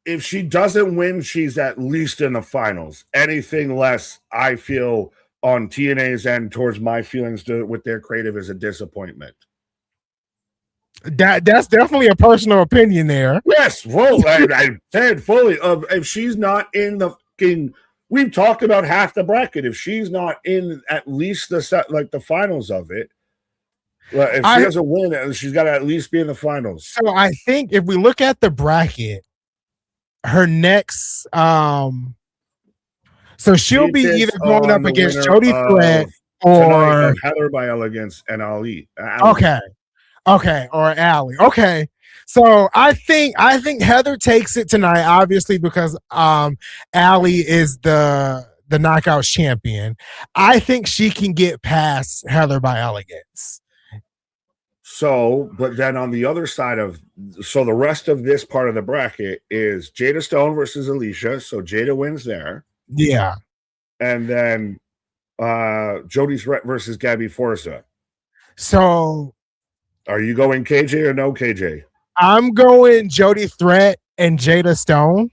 If she doesn't win, she's at least in the finals. Anything less, I feel on TNA's end towards my feelings with their creative is a disappointment. That's definitely a personal opinion there. Yes, well, I said fully. If she's not in the fucking, we've talked about half the bracket. If she's not in at least the set, like the finals of it, if she doesn't win, she's got to at least be in the finals. So I think if we look at the bracket, her next, so she'll be either going up against Jody Threat or Heather by Elegance and Ali. Okay, or Allie. Okay. So I think Heather takes it tonight, obviously, because Allie is the Knockouts champion. I think she can get past Heather by Elegance. So, but then on the other side of, so the rest of this part of the bracket is Jada Stone versus Alicia. So Jada wins there. Yeah. And then Jody Threat versus Gabby Forza. So are you going KJ or no KJ? I'm going Jody Threat and Jada Stone.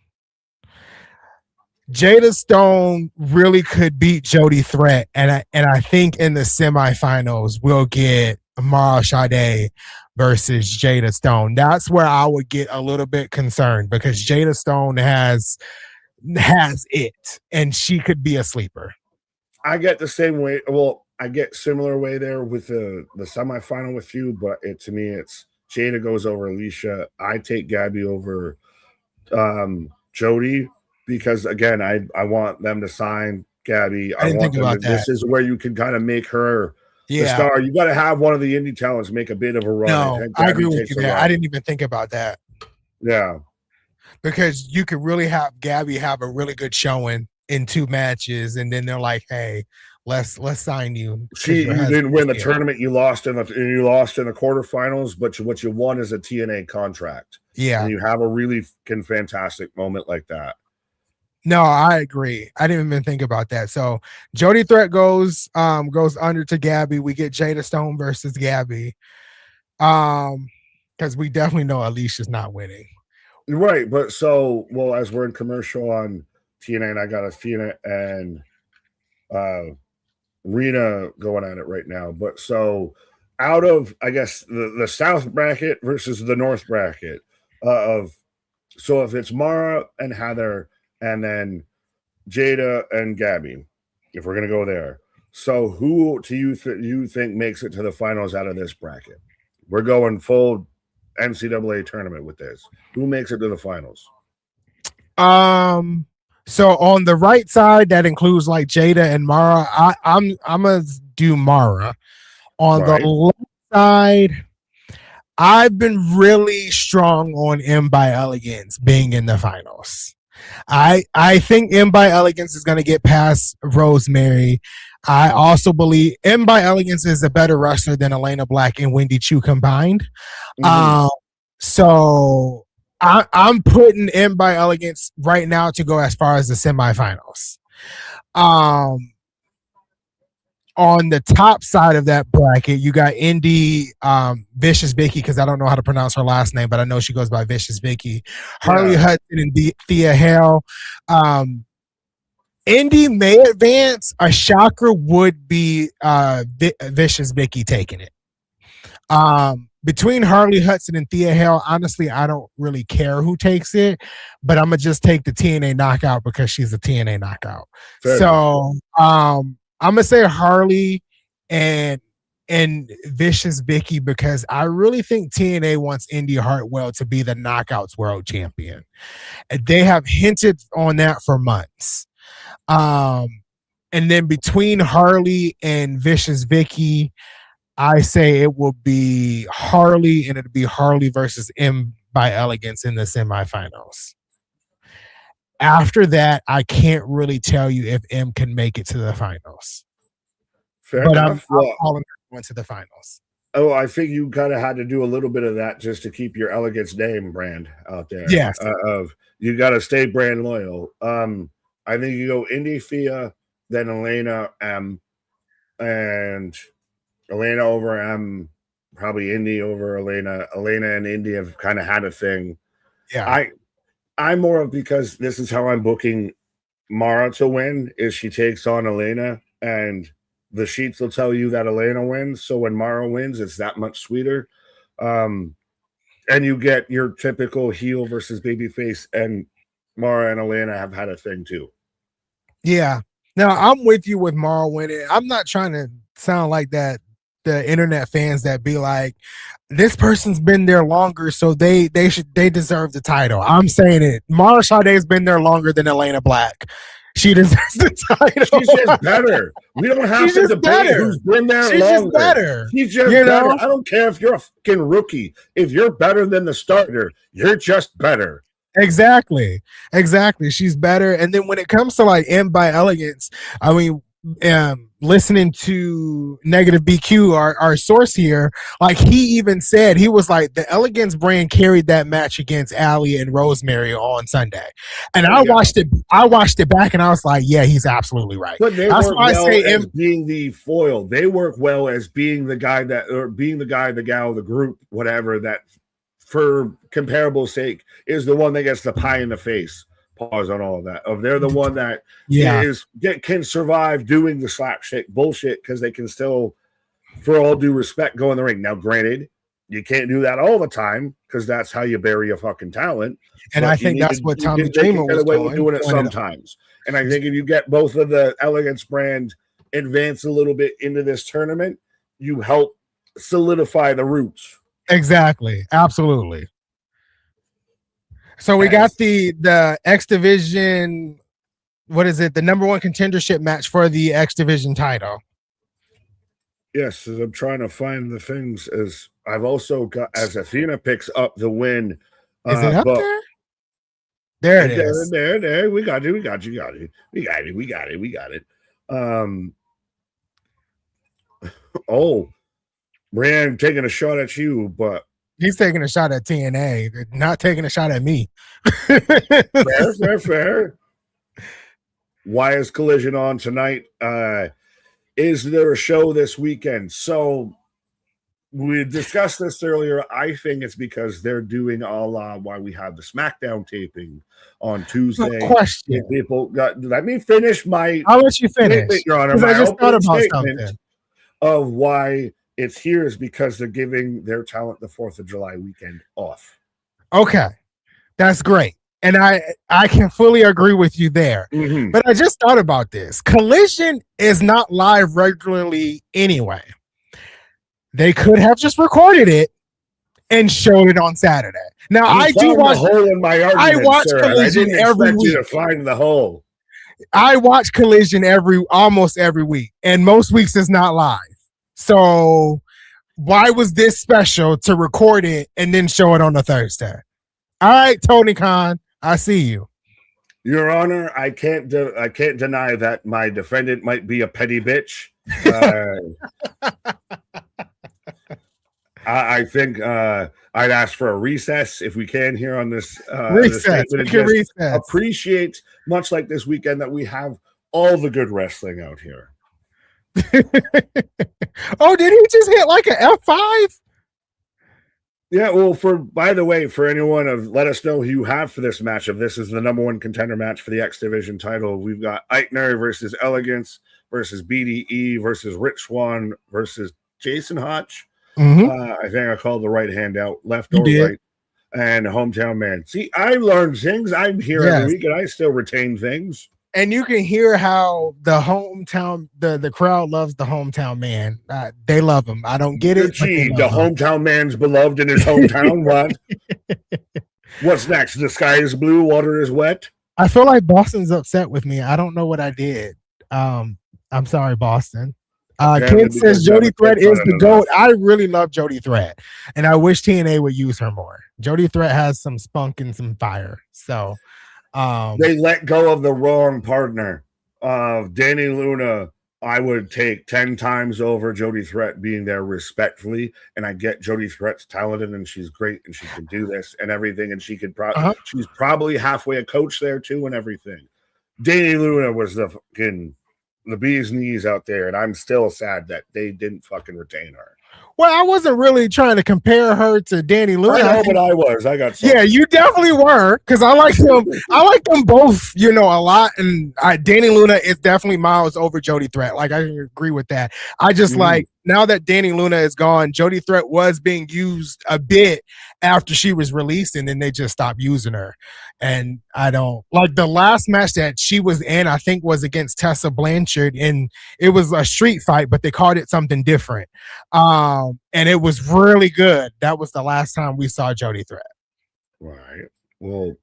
Jada Stone really could beat Jody Threat, and I think in the semifinals we'll get Mara Sade versus Jada Stone. That's where I would get a little bit concerned because Jada Stone has it, and she could be a sleeper. I get the same way. Well, I get similar way there with the semifinal with you, but to me, it's Jada goes over Alicia. I take Gabby over Jody because, again, I want them to sign Gabby. I didn't think about that. This is where you can kind of make her the star. You got to have one of the indie talents make a bit of a run. No, I agree with you there. I didn't even think about that. Yeah. Because you could really have Gabby have a really good showing in 2 matches, and then they're like, "Hey, let's sign you." You didn't win the tournament. You lost in the quarterfinals, but what you won is a TNA contract. Yeah, and you have a really fantastic moment like that. No, I agree. I didn't even think about that. So Jody Threat goes under to Gabby. We get Jada Stone versus Gabby. Because we definitely know Alicia's not winning. Right, but as we're in commercial on TNA, and I got Athena and Rena going at it right now. But so out of, I guess, the South bracket versus the North bracket so if it's Mara and Heather and then Jada and Gabby, if we're going to go there. So who do you think makes it to the finals out of this bracket? We're going full NCAA tournament with this. Who makes it to the finals? So on the right side, that includes like Jada and Mara. I'm gonna do Mara. On the left side, I've been really strong on M by Elegance being in the finals. I think M by Elegance is going to get past Rosemary. I also believe M by Elegance is a better wrestler than Elena Black and Wendy Chu combined. Mm-hmm. So I'm putting M by Elegance right now to go as far as the semifinals. On the top side of that bracket, you got Indy, Vicious Vicky, because I don't know how to pronounce her last name, but I know she goes by Vicious Vicky. Harley Hudson and Thea Hale. Indy may advance. A shocker would be Vicious Vicky taking it. Between Harley Hudson and Thea Hale, honestly, I don't really care who takes it, but I'm going to just take the TNA knockout because she's a TNA knockout. Fair so, I'm gonna say Harley and Vicious Vicky because I really think TNA wants Indy Hartwell to be the Knockouts World Champion. They have hinted on that for months. And then between Harley and Vicious Vicky, I say it will be Harley, and it'll be Harley versus M by Elegance in the semifinals. After that, I can't really tell you if M can make it to the finals. Fair but I'm enough. Well, calling her going to the finals. oh, I think you kind of had to do a little bit of that just to keep your Elegance name brand out there. Yes. Of you got to stay brand loyal. I think you go Indy Fia, then Elena M, and Elena over M, probably Indy over Elena. Elena and Indy have kind of had a thing. Yeah. I'm more of, because this is how I'm booking Mara to win, is she takes on Elena, and the sheets will tell you that Elena wins. So when Mara wins, it's that much sweeter. And you get your typical heel versus babyface, and Mara and Elena have had a thing too. Yeah. Now I'm with you with Mara winning. I'm not trying to sound like that. The internet fans that be like, this person's been there longer, so they deserve the title. I'm saying it. Mara Sade's been there longer than Elena Black. She deserves the title. She's just better. We don't have to debate who's been there longer. Just better. She's just better. I don't care if you're a fucking rookie. If you're better than the starter, you're just better. Exactly. She's better. And then when it comes to like M by Elegance, I mean, listening to Negative BQ, our source here, like he even said, he was like, the Elegance brand carried that match against Allie and Rosemary on Sunday. And I watched it back and I was like, yeah, he's absolutely right. But they work well as being the foil. They work well as being the guy that, or being the guy, the gal, the group, whatever, that for comparable sake is the one that gets the pie in the face. Pause on all of that. They're the one that can survive doing the slapstick bullshit, because they can still, for all due respect, go in the ring. Now, granted, you can't do that all the time, because that's how you bury a fucking talent. And I think that's what Tommy Dreamer was doing it sometimes. And I think if you get both of the Elegance brand advance a little bit into this tournament, you help solidify the roots. Exactly. Absolutely. So we got the X Division, what is it? The number one contendership match for the X Division title. Yes, as I'm trying to find the things, as I've also got, as Athena picks up the win. Is it up there? There it is. There. We got it. Oh, Brian taking a shot at you, but he's taking a shot at TNA, not taking a shot at me. Fair. Why is Collision on tonight? Is there a show this weekend? So we discussed this earlier. I think it's because they're doing a la why we have the SmackDown taping on Tuesday. Question. People let me finish my. I'll let you finish, Your Honor. I just thought about something of why it's here is because they're giving their talent the 4th of July weekend off. Okay, that's great. And I can fully agree with you there. Mm-hmm. But I just thought about this. Collision is not live regularly anyway. They could have just recorded it and showed it on Saturday. Now, I do watch the hole in my argument, I watch sir. Collision every week. You to find the hole. I watch Collision almost every week, and most weeks is not live. So why was this special to record it and then show it on a Thursday? All right, Tony Khan, I see you. Your Honor, I can't deny that my defendant might be a petty bitch. I think I'd ask for a recess if we can here on this. Recess. Appreciate, much like this weekend, that we have all the good wrestling out here. Oh, did he just hit like an F5? Yeah, well, by the way, for anyone, let us know who you have for this matchup. This is the number one contender match for the X Division title. We've got Eichner versus Elegance versus BDE versus Rich Swann versus Jason Hotch. Mm-hmm. I think I called the right hand out, left or right, and Hometown Man. See, I learned things. I'm here every week, and I still retain things. And you can hear how the hometown, the crowd loves the Hometown Man. They love him. I don't get it. Gee, the Hometown Man's beloved in his hometown. What? What's next? The sky is blue, water is wet. I feel like Boston's upset with me. I don't know what I did. I'm sorry, Boston. Ken says Jody Threat is the GOAT. I really love Jody Threat, and I wish TNA would use her more. Jody Threat has some spunk and some fire. So they let go of the wrong partner of Danny Luna I would take 10 times over Jody Threat being there respectfully. And I get Jody Threat's talented and she's great and she can do this and everything. And she could she's probably halfway a coach there too and everything. Danny Luna was the bee's knees out there. And I'm still sad that they didn't fucking retain her. Well, I wasn't really trying to compare her to Danny Luna. I know, but I was. I got something. Yeah, you definitely were, because I like them. I like them both, a lot. And Danny Luna is definitely miles over Jody Threat. Like, I agree with that. I just like, now that Danny Luna is gone, Jody Threat was being used a bit after she was released, and then they just stopped using her. And I don't like the last match that she was in, I think was against Tessa Blanchard, and it was a street fight, but they called it something different. And it was really good. That was the last time we saw Jody Threat. Right. Well,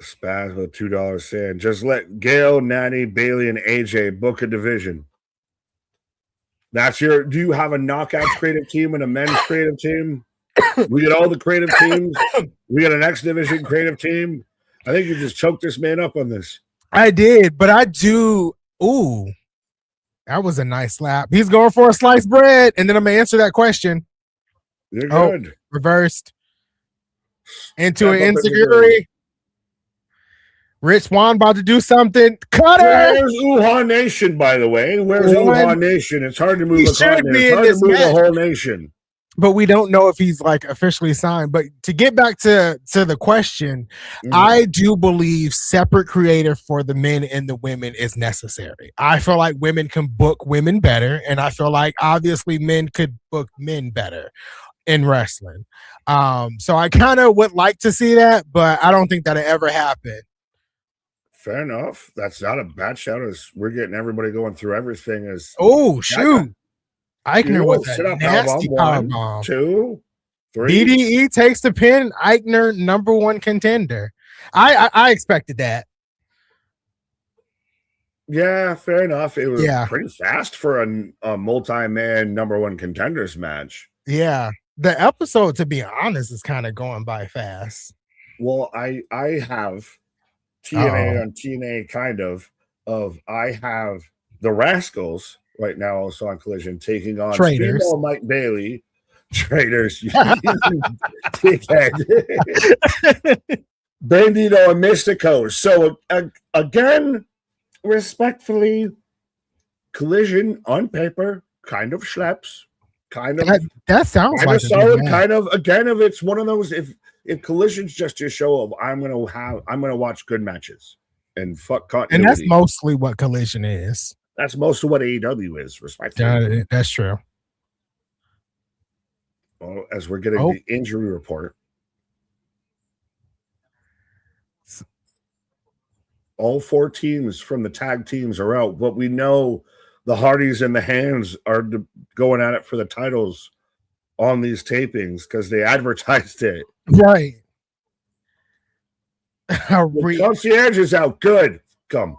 Spaz with $2 saying, just let Gail, Natty, Bailey, and AJ book a division. That's do you have a knockouts creative team and a men's creative team? We get all the creative teams. We got an X division creative team. I think you just choked this man up on this. I did, but I do. Ooh, that was a nice slap. He's going for a sliced bread, and then I'm going to answer that question. You're good. Reversed. Into an insecurity. Rich Swan about to do something. Cut it. Where's Wuhan Nation, by the way? Where's Wuhan Nation? It's hard to move a continent. It's hard to move a whole nation. But we don't know if he's like officially signed. But to get back to the question, I do believe separate creative for the men and the women is necessary. I feel like women can book women better, and I feel like obviously men could book men better in wrestling. So I kind of would like to see that, but I don't think that'll ever happen. Fair enough. That's not a bad shout. As we're getting everybody going through everything. As shoot. Eichner was a nasty powerbomb. 1, 2, 3. BDE takes the pin. Eichner, number one contender. I expected that. Yeah, fair enough. It was pretty fast for a multi-man number one contenders match. Yeah. The episode, to be honest, is kind of going by fast. Well, I have TNA on TNA kind of I have the Rascals right now also on Collision taking on Traitors. Mike Bailey. Traitors. Bandito and Mystico. So again, respectfully, Collision on paper kind of schleps. Kind of that sounds like solid. Kind of again, if it's one of those, if Collision's just a show of I'm gonna watch good matches and fuck continuity. And that's mostly what Collision is. That's most of what AEW is, respectfully. That's true. Well, as we're getting the injury report, all 4 teams from the tag teams are out, but we know the Hardys and the Hands are going at it for the titles on these tapings because they advertised it. Right. The concierge is out. Good. Come.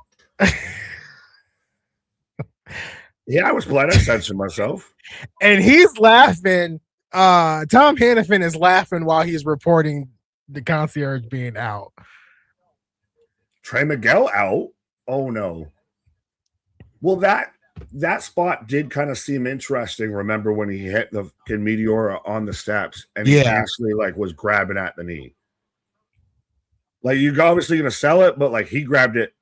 Yeah, I was glad I censored myself. And he's laughing. Tom Hannafin is laughing while he's reporting the concierge being out. Trey Miguel out? Oh, no. Well, that spot did kind of seem interesting. Remember when he hit the Meteora on the steps and he actually was grabbing at the knee. Like, you're obviously going to sell it, but he grabbed it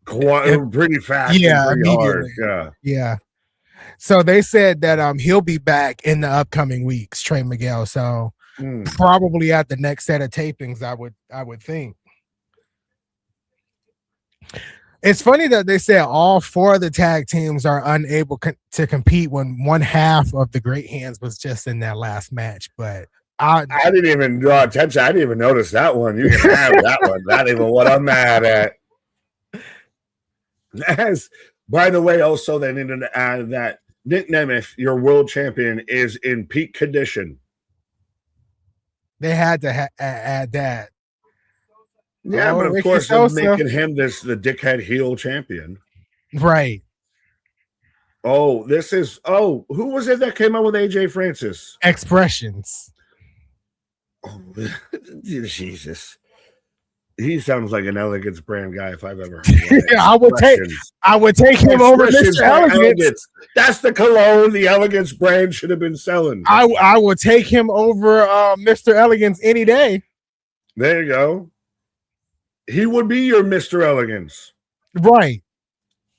pretty fast. Yeah, and pretty hard. Yeah. So they said that he'll be back in the upcoming weeks, Trey Miguel. So probably at the next set of tapings, I would think. It's funny that they said all 4 of the tag teams are unable to compete when one half of the Great Hands was just in that last match. But I didn't even draw attention. I didn't even notice that one. You can have that one. Not even what I'm mad at. As, by the way, also they needed to add that Nick Nemeth, your world champion, is in peak condition. They had to add that. Yeah, but of course they're making him the dickhead heel champion. Right. Oh, who was it that came out with AJ Francis? Expressions. Oh, Jesus. He sounds like an Elegance brand guy if I've ever heard one. I would take him over Expressions Mr. by Elegance. Elegance. That's the cologne the Elegance brand should have been selling. I will take him over Mr. Elegance any day. There you go. He would be your Mr. Elegance. Right.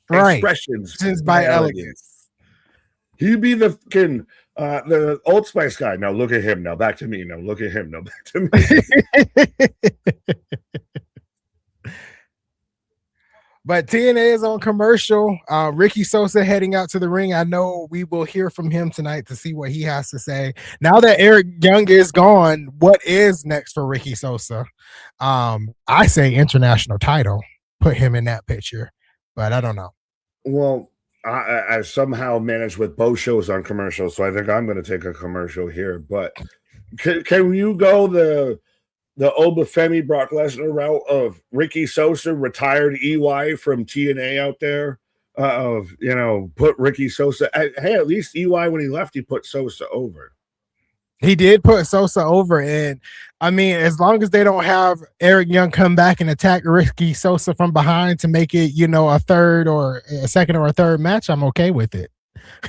Expressions by Elegance. He'd be the fucking the Old Spice guy. Now look at him. Now back to me. Now look at him. Now back to me. But TNA is on commercial. Ricky Sosa heading out to the ring. I know we will hear from him tonight to see what he has to say. Now that Eric Young is gone, what is next for Ricky Sosa? I say international title. Put him in that picture, but I don't know. Well, I somehow managed with both shows on commercial, so I think I'm going to take a commercial here. But can you go the Obafemi Brock Lesnar route of Ricky Sosa, retired EY from TNA out there? Put Ricky Sosa. Hey, at least EY when he left, he put Sosa over. He did put Sosa over, and I mean, as long as they don't have Eric Young come back and attack Ricky Sosa from behind to make it, a third or a second or a third match, I'm okay with it.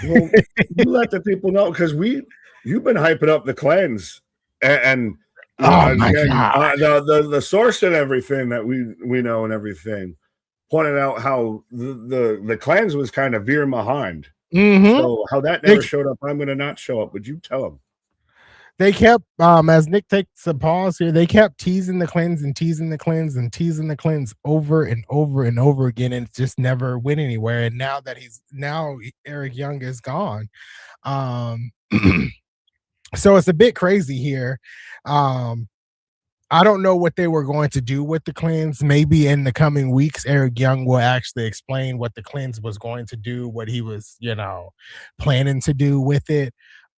Well, you let the people know because you've been hyping up the Clans and the source and everything that we know and everything pointed out how the Clans was kind of veering behind. Mm-hmm. So how that never showed up, I'm going to not show up. Would you tell them? They kept, as Nick takes a pause here, they kept teasing the Clans and teasing the Clans and teasing the Clans over and over and over again, and it just never went anywhere. And now that Eric Young is gone, so it's a bit crazy here. I don't know what they were going to do with the Clans. Maybe in the coming weeks, Eric Young will actually explain what the Clans was going to do, what he was, planning to do with it.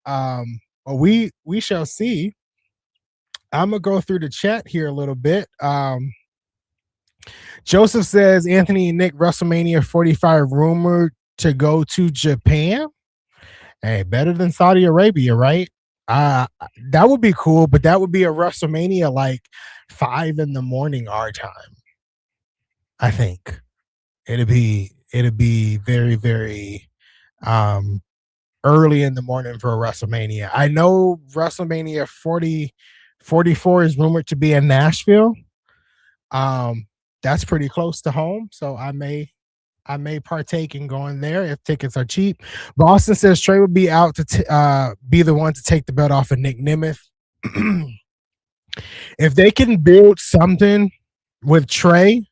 But we shall see. I'm gonna go through the chat here a little bit. Joseph says Anthony and Nick WrestleMania 45 rumored to go to Japan. Hey, better than Saudi Arabia, right? That would be cool, but that would be a WrestleMania like 5 a.m. our time. I think it'd be very, very early in the morning for a WrestleMania. I know WrestleMania 44 is rumored to be in Nashville. That's pretty close to home, so I may partake in going there if tickets are cheap. Boston says Trey would be out to be the one to take the belt off of Nick Nemeth. If they can build something with Trey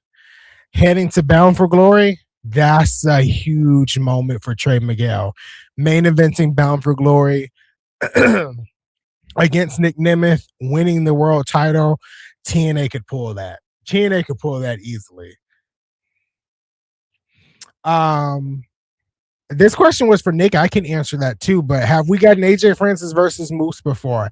heading to Bound for Glory, that's a huge moment for Trey Miguel. Main eventing Bound for Glory against Nick Nemeth, winning the world title. TNA could pull that. TNA could pull that easily. This question was for Nick. I can answer that too, but have we gotten AJ Francis versus Moose before?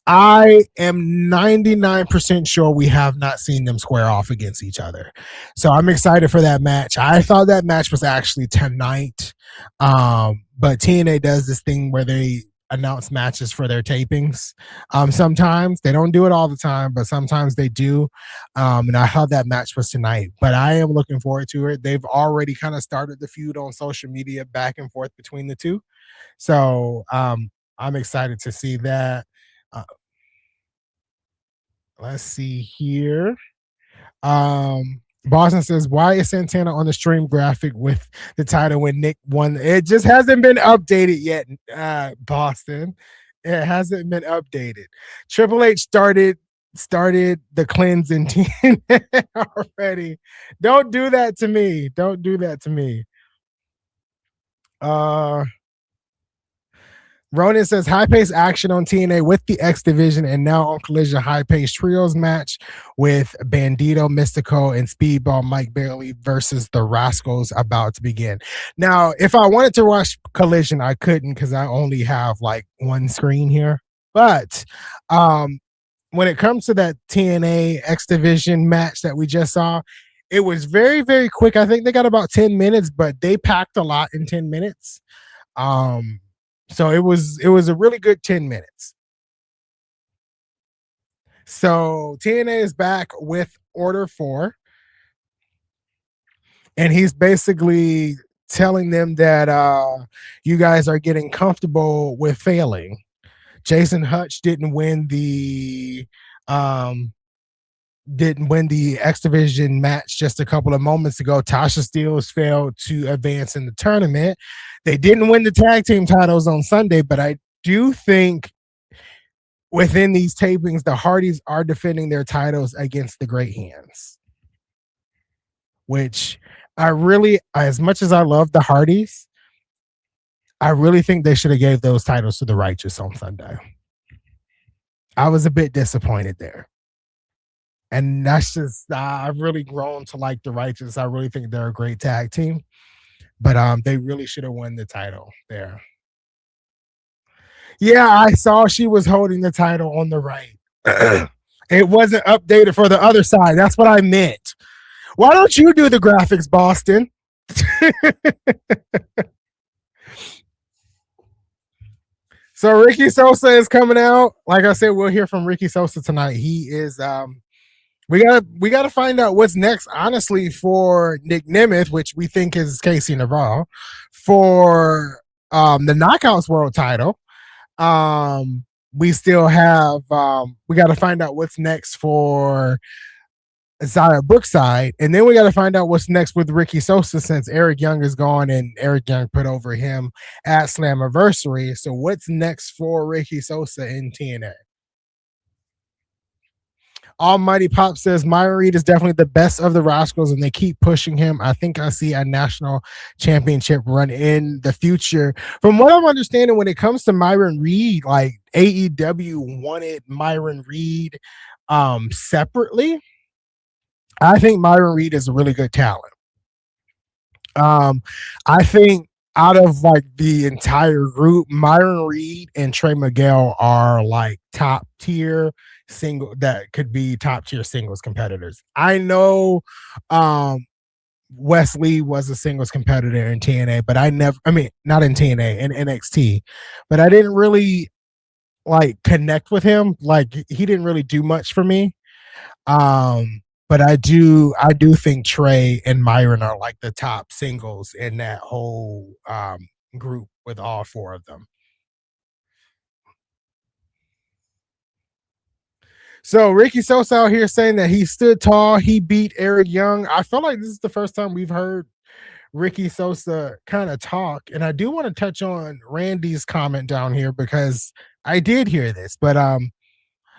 I am 99% sure we have not seen them square off against each other. So I'm excited for that match. I thought that match was actually tonight. But TNA does this thing where they announce matches for their tapings. Sometimes they don't do it all the time, but sometimes they do. And I thought that match was tonight, but I am looking forward to it. They've already kind of started the feud on social media back and forth between the two. So I'm excited to see that. Let's see here. Boston says, why is Santana on the stream graphic with the title when Nick won? It just hasn't been updated yet, Boston. It hasn't been updated. Triple H started the cleansing team already. Don't do that to me. Don't do that to me. Ronan says high-paced action on TNA with the X Division, and now on Collision high-paced trios match with Bandito, Mystico, and Speedball Mike Bailey versus the Rascals about to begin. Now, if I wanted to watch Collision, I couldn't because I only have like one screen here. But when it comes to that TNA X Division match that we just saw, it was very, very quick. I think they got about 10 minutes, but they packed a lot in 10 minutes. So it was a really good 10 minutes. So TNA is back with order 4, and he's basically telling them that you guys are getting comfortable with failing. Jason Hutch um, didn't win the X Division match just a couple of moments ago. Tasha Steelz failed to advance in the tournament. They didn't win the tag team titles on Sunday, but I do think within these tapings, the Hardys are defending their titles against the Great Hands, which I really, as much as I love the Hardys, I really think they should have gave those titles to the Righteous on Sunday. I was a bit disappointed there. And that's just I've really grown to like the Righteous. I really think they're a great tag team, but they really should have won the title there. Yeah, I saw she was holding the title on the right. It wasn't updated for the other side. That's what I meant. Why don't you do the graphics, Boston? So Ricky Sosa is coming out. Like I said, we'll hear from Ricky Sosa tonight. He is we gotta find out what's next, honestly, for Nick Nemeth, which we think is Casey Navarro, for the Knockouts World title. We still have we got to find out what's next for Zaya Brookside, and then we got to find out what's next with Ricky Sosa since Eric Young is gone and Eric Young put over him at Slammiversary. So what's next for Ricky Sosa in TNA? Almighty Pop says Myron Reed is definitely the best of the Rascals, and they keep pushing him. I think I see a national championship run in the future. From what I'm understanding, when it comes to Myron Reed, like AEW wanted Myron Reed separately. I think Myron Reed is a really good talent. I think out of like the entire group, Myron Reed and Trey Miguel are like top tier single that could be top tier singles competitors. I know Wesley was a singles competitor in TNA, but not in TNA, in NXT, but I didn't really like connect with him. Like he didn't really do much for me. But I do think Trey and Myron are like the top singles in that whole group with all 4 of them. So Ricky Sosa out here saying that he stood tall. He beat Eric Young. I feel like this is the first time we've heard Ricky Sosa kind of talk. And I do want to touch on Randy's comment down here because I did hear this. But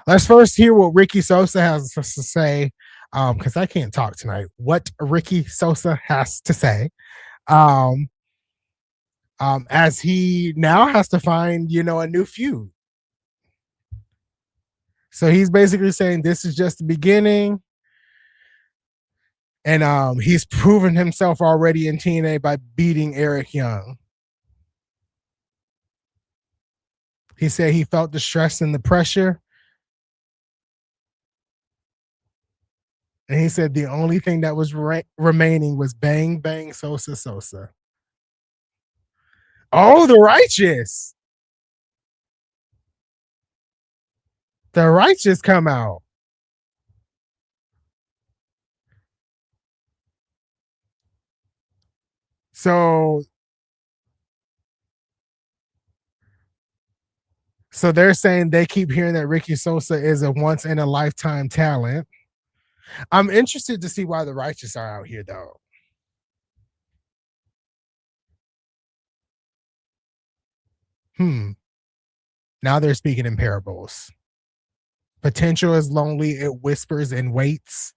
let's first hear what Ricky Sosa has to say, because I can't talk tonight. What Ricky Sosa has to say. As he now has to find, a new feud. So he's basically saying this is just the beginning. And he's proven himself already in TNA by beating Eric Young. He said he felt the stress and the pressure. And he said the only thing that was remaining was bang, bang, Sosa, Sosa. Oh, the Righteous. The Righteous come out. So they're saying they keep hearing that Ricky Sosa is a once in a lifetime talent. I'm interested to see why the Righteous are out here, though. Now they're speaking in parables. Potential is lonely, it whispers and waits.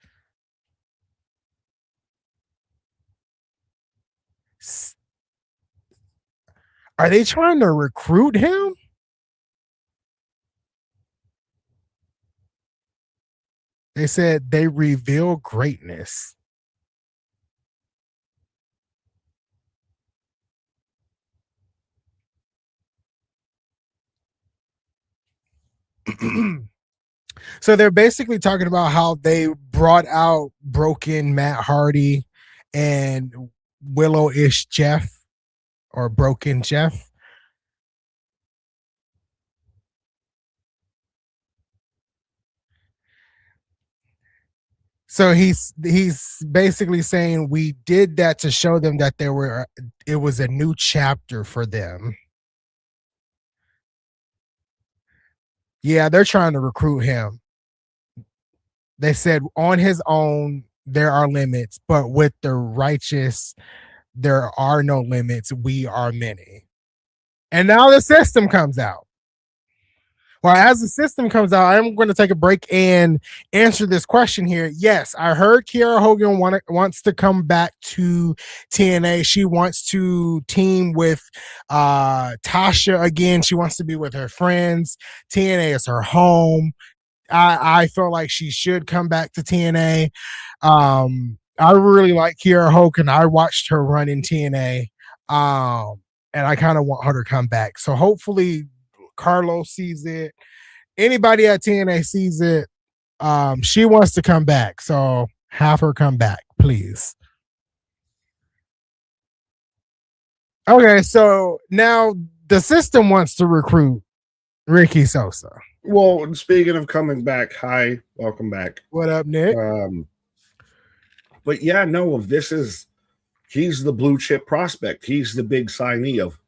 Are they trying to recruit him? They said they reveal greatness. So they're basically talking about how they brought out broken Matt Hardy and Willow-ish Jeff, or broken Jeff. So he's basically saying we did that to show them that it was a new chapter for them. Yeah, they're trying to recruit him. They said on his own there are limits, but with the righteous there are no limits. We are many. And now the system comes out. Well, as the system comes out, I'm going to take a break and answer this question here. Yes, I heard Kiera Hogan wants to come back to TNA. She wants to team with Tasha again. She wants to be with her friends. TNA is her home. I feel like she should come back to TNA. I really like Kiera Hogan. I watched her run in TNA. And I kind of want her to come back. So hopefully Carlos sees it. Anybody at TNA sees it. She wants to come back. So have her come back, please. Okay, so now the system wants to recruit Ricky Sosa. Well, speaking of coming back, hi, welcome back. What up, Nick? But yeah, no, he's the blue chip prospect. He's the big signee of.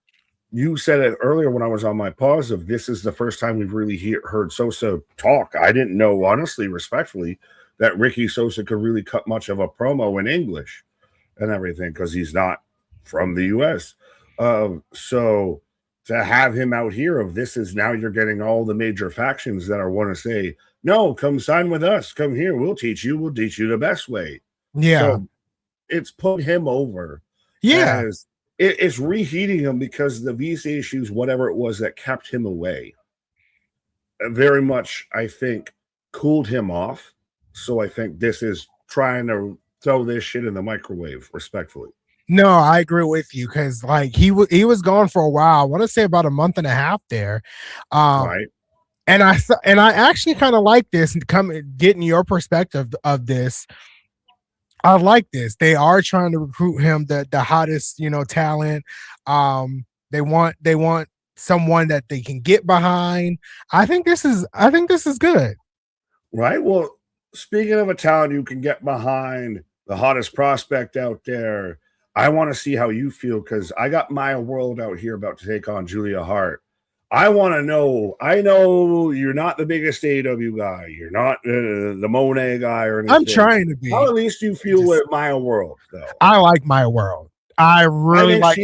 You said it earlier when I was on my pause of this is the first time we've really heard Sosa talk. I didn't know, honestly, respectfully, that Ricky Sosa could really cut much of a promo in English and everything because he's not from the U.S. So to have him out here of this is now you're getting all the major factions that are want to say, no, come sign with us. Come here. We'll teach you the best way. Yeah. So it's put him over. Yeah. It's reheating him because the visa issues, whatever it was that kept him away, very much, I think, cooled him off. So I think this is trying to throw this shit in the microwave, respectfully. No, I agree with you because like he was gone for a while. I want to say about a month and a half there. Right. And I actually kind of like this and getting your perspective of this. I like this. They are trying to recruit him, the hottest, talent. They want someone that they can get behind. I think this is good. Right. Well, speaking of a talent you can get behind, the hottest prospect out there, I want to see how you feel because I got Maya World out here about to take on Julia Hart. I want to know. I know you're not the biggest AEW guy. You're not the Monet guy or anything. I'm trying to be. How at least you feel with Maya World, though. I like Maya World. I really like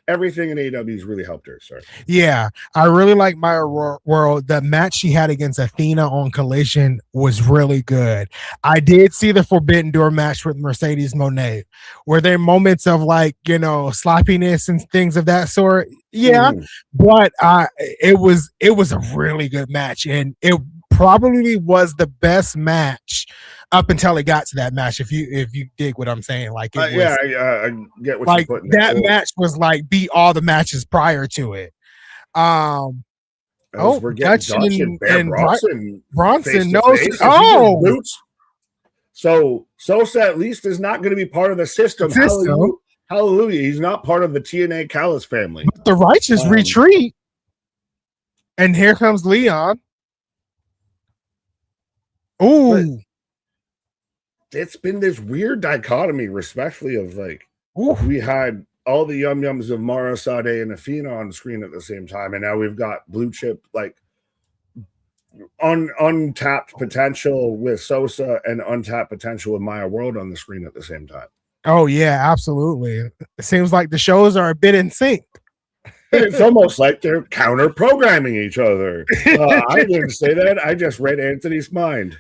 everything in AEW has really helped her, sir. Yeah, I really like Maya World. The match she had against Athena on Collision was really good. I did see the Forbidden Door match with Mercedes Moné. Were there moments of sloppiness and things of that sort? Yeah, but it was a really good match, and it probably was the best match up until it got to that match. If you dig what I'm saying, like it was, I get what like you're putting. That match was like beat all the matches prior to it. We're getting Dutch and Bronson knows. Boots. So Sosa at least is not going to be part of the system. Hallelujah. He's not part of the TNA Callis family. But the righteous retreat. And here comes Leon. Ooh. It's been this weird dichotomy, respectfully, of we had all the yum-yums of Mara Sade and Athena on the screen at the same time, and now we've got blue chip, untapped potential with Sosa and untapped potential with Maya World on the screen at the same time. Oh, yeah, absolutely. It seems like the shows are a bit in sync. It's almost like they're counter-programming each other. I didn't say that. I just read Anthony's mind.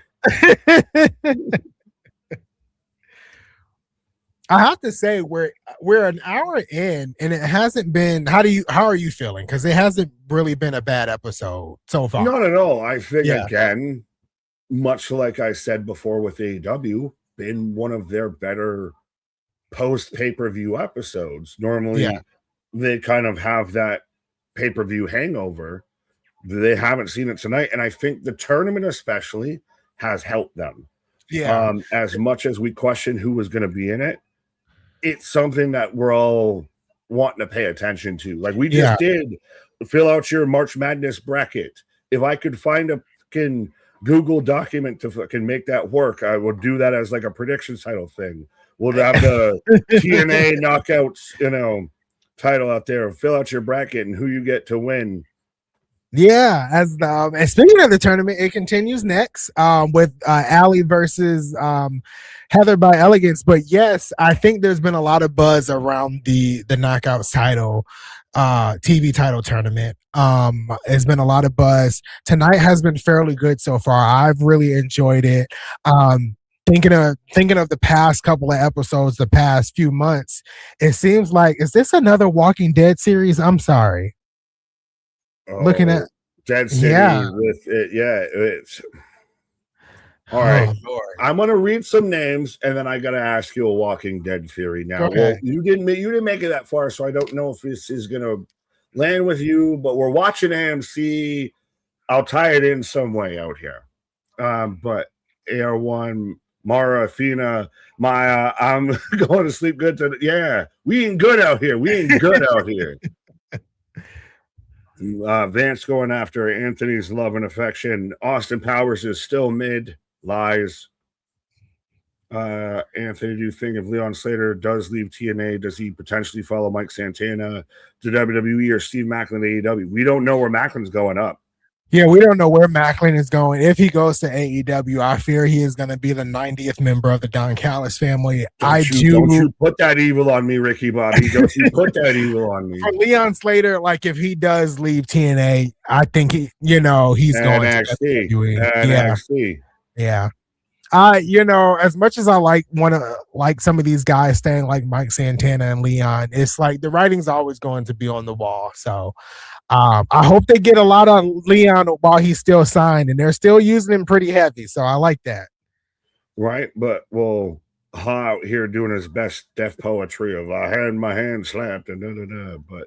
I have to say we're an hour in and it hasn't been. How are you feeling? Because it hasn't really been a bad episode so far. Not at all. I think again, much like I said before with AEW, been one of their better post pay-per-view episodes. Normally, they kind of have that pay-per-view hangover. They haven't seen it tonight, and I think the tournament especially has helped them. Yeah. As much as we question who was going to be in it, it's something that we're all wanting to pay attention to. Like we just did fill out your March Madness bracket. If I could find Google document to fucking make that work. I will do that as like a prediction title thing. We'll have the TNA knockouts, title out there. Fill out your bracket and who you get to win. Yeah, as the and speaking of the tournament, it continues next with Allie versus Heather by Elegance. But yes, I think there's been a lot of buzz around the Knockouts title, TV title tournament. There's been a lot of buzz. Tonight has been fairly good so far. I've really enjoyed it. Thinking of the past couple of episodes, the past few months, it seems like, is this another Walking Dead series? I'm sorry. Looking at Dead City with it, it's all right. I'm gonna read some names and then I gotta ask you a Walking Dead theory now. Well, you didn't make it that far, so I don't know if this is gonna land with you, but we're watching AMC. I'll tie it in some way out here. But AR1, Mara, Athena, Maya, I'm going to sleep good we ain't good out here. We ain't good out here. Vance going after Anthony's love and affection. Austin Powers is still mid. Lies. Anthony, do you think if Leon Slater does leave TNA, does he potentially follow Mike Santana to WWE or Steve Macklin to AEW? We don't know where Macklin's going up. Yeah, we don't know where Macklin is going. If he goes to AEW, I fear he is going to be the 90th member of the Don Callis family. Don't you put that evil on me, Ricky Bobby. Don't you put that evil on me. For Leon Slater, like if he does leave TNA, I think he's going to NXT. Yeah. As much as I want to like some of these guys staying like Mike Santana and Leon, it's like the writing's always going to be on the wall. So I hope they get a lot of Leon while he's still signed, and they're still using him pretty heavy. So I like that. Right, but out here doing his best death poetry of I had my hand slapped and but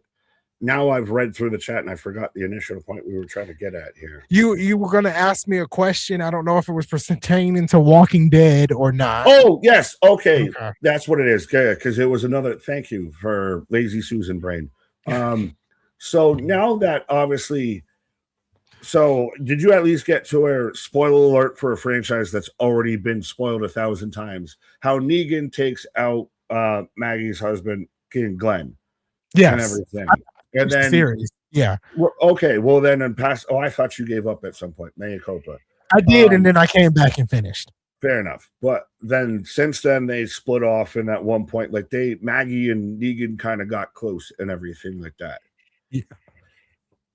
now I've read through the chat and I forgot the initial point we were trying to get at here. You were going to ask me a question. I don't know if it was pertaining to Walking Dead or not. Oh, yes. Okay. That's what it is. Because it was another. Thank you for Lazy Susan Brain. So now that obviously, did you at least get to a spoiler alert for a franchise that's already been spoiled 1,000 times? How Negan takes out Maggie's husband, King Glenn. Yes. And everything. And then series. Yeah. Okay. Well, then in past. Oh, I thought you gave up at some point. Mea culpa. I did, and then I came back and finished. Fair enough. But then since then they split off, and at one point, like Maggie and Negan kind of got close and everything like that. Yeah.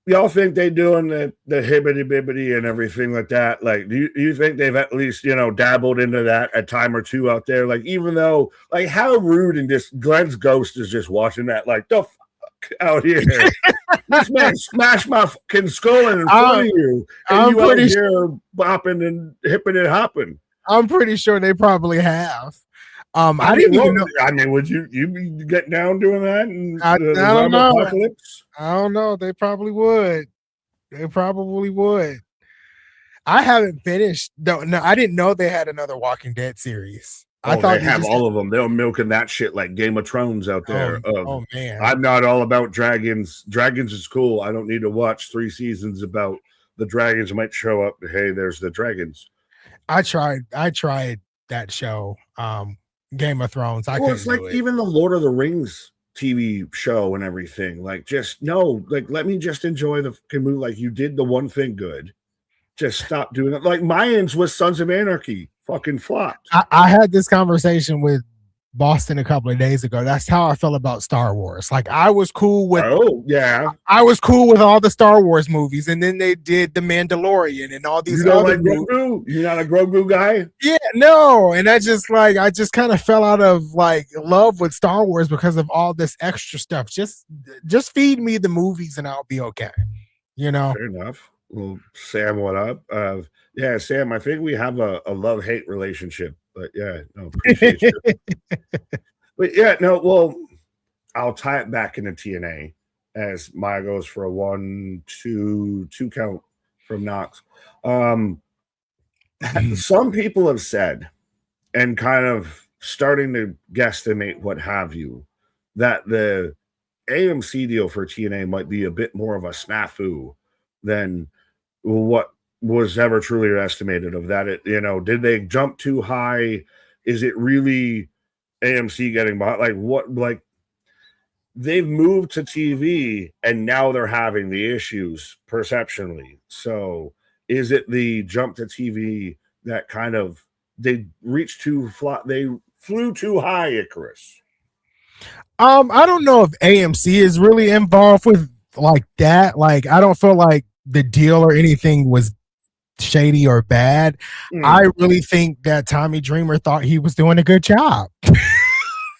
Y'all think they doing the hibbity bibbity and everything like that? Like, do you think they've at least dabbled into that a time or two out there? Like, even though, like, how rude and just Glenn's ghost is just watching that, like, the fuck out here. This man smashed my fucking skull in front of you, and I'm you out here bopping and hipping and hopping. I'm pretty sure they probably have. I didn't even know. I mean, would you be getting down doing that? And I don't know. Apocalypse? I don't know. They probably would. I haven't finished. No, I didn't know they had another Walking Dead series. I thought they have all of them. They're milking that shit like Game of Thrones out there. Oh man, I'm not all about dragons. Dragons is cool. I don't need to watch 3 seasons about the dragons might show up. Hey, there's the dragons. I tried that show. Game of Thrones. It's like even the Lord of the Rings TV show and everything. Like, let me just enjoy the fucking movie. Like, you did the one thing good. Just stop doing it. Like, Mayans with Sons of Anarchy fucking flopped. I had this conversation with Boston a couple of days ago. That's how I felt about Star Wars. Like, I was cool with I was cool with all the Star Wars movies, and then they did The Mandalorian and all these other movies. Grogu? You're not a Grogu guy? Yeah, no. And I just kind of fell out of like love with Star Wars because of all this extra stuff. Just feed me the movies and I'll be okay. Fair enough. Well, Sam, what up? Sam, I think we have a love-hate relationship. But appreciate you. But I'll tie it back into TNA as Maya goes for a 1-2 count from Knox. Some people have said, and kind of starting to guesstimate what have you, that the AMC deal for TNA might be a bit more of a snafu than what was ever truly estimated of that. Did they jump too high? Is it really AMC getting behind? Like what? Like they've moved to TV and now they're having the issues perceptionally. So is it the jump to TV that kind of they reached too flat? They flew too high, Icarus. I don't know if AMC is really involved with like that. Like, I don't feel like the deal or anything was shady or bad. I really think that Tommy Dreamer thought he was doing a good job.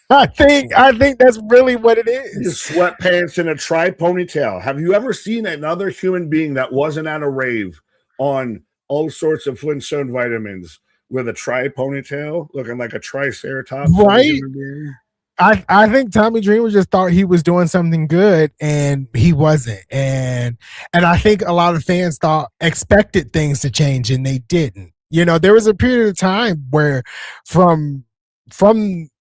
I think that's really what it is. His sweatpants and a tri-ponytail. Have you ever seen another human being that wasn't at a rave on all sorts of Flintstone vitamins with a tri-ponytail looking like a triceratops? Right. I think Tommy Dreamer just thought he was doing something good and he wasn't. And I think a lot of fans expected things to change and they didn't. There was a period of time where from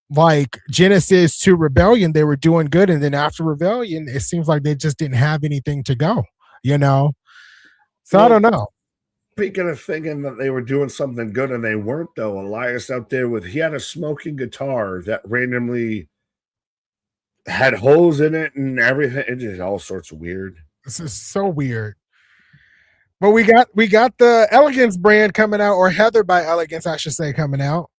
like Genesis to Rebellion, they were doing good. And then after Rebellion, it seems like they just didn't have anything to go, So I don't know. Speaking of thinking that they were doing something good and they weren't, though, Elias out there he had a smoking guitar that randomly had holes in it and everything. It just all sorts of weird. This is so weird. But we got the Elegance brand coming out, or Heather by Elegance, I should say, coming out.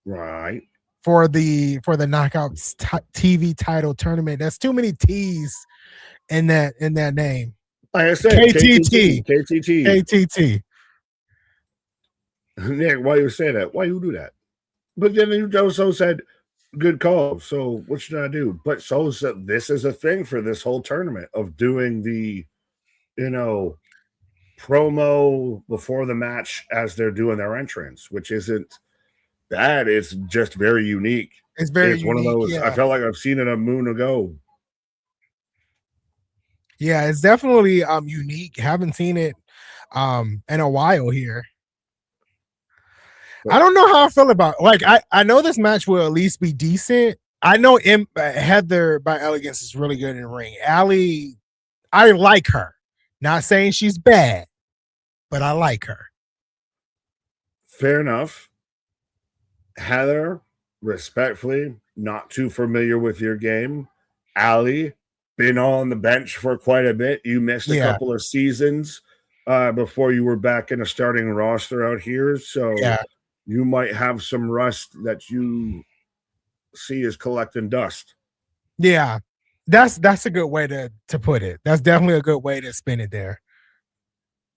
Right. For the Knockouts TV title tournament. That's too many T's in that name. Like I said, KTT. Nick, why you say that? Why you do that? But then you also said, good call. So what should I do? But so this is a thing for this whole tournament of doing the, promo before the match as they're doing their entrance, which isn't bad. It's just very unique. It's unique, one of those. Yeah. I felt like I've seen it a moon ago. Yeah, it's definitely unique. Haven't seen it in a while here. I don't know how I feel about it. Like I know this match will at least be decent. I know Heather by Elegance is really good in the ring. Allie, I like her. Not saying she's bad, but I like her. Fair enough. Heather, respectfully, not too familiar with your game. Allie, been on the bench for quite a bit. You missed a couple of seasons before you were back in a starting roster out here. So you might have some rust that you see as collecting dust. Yeah, that's a good way to put it. That's definitely a good way to spin it there.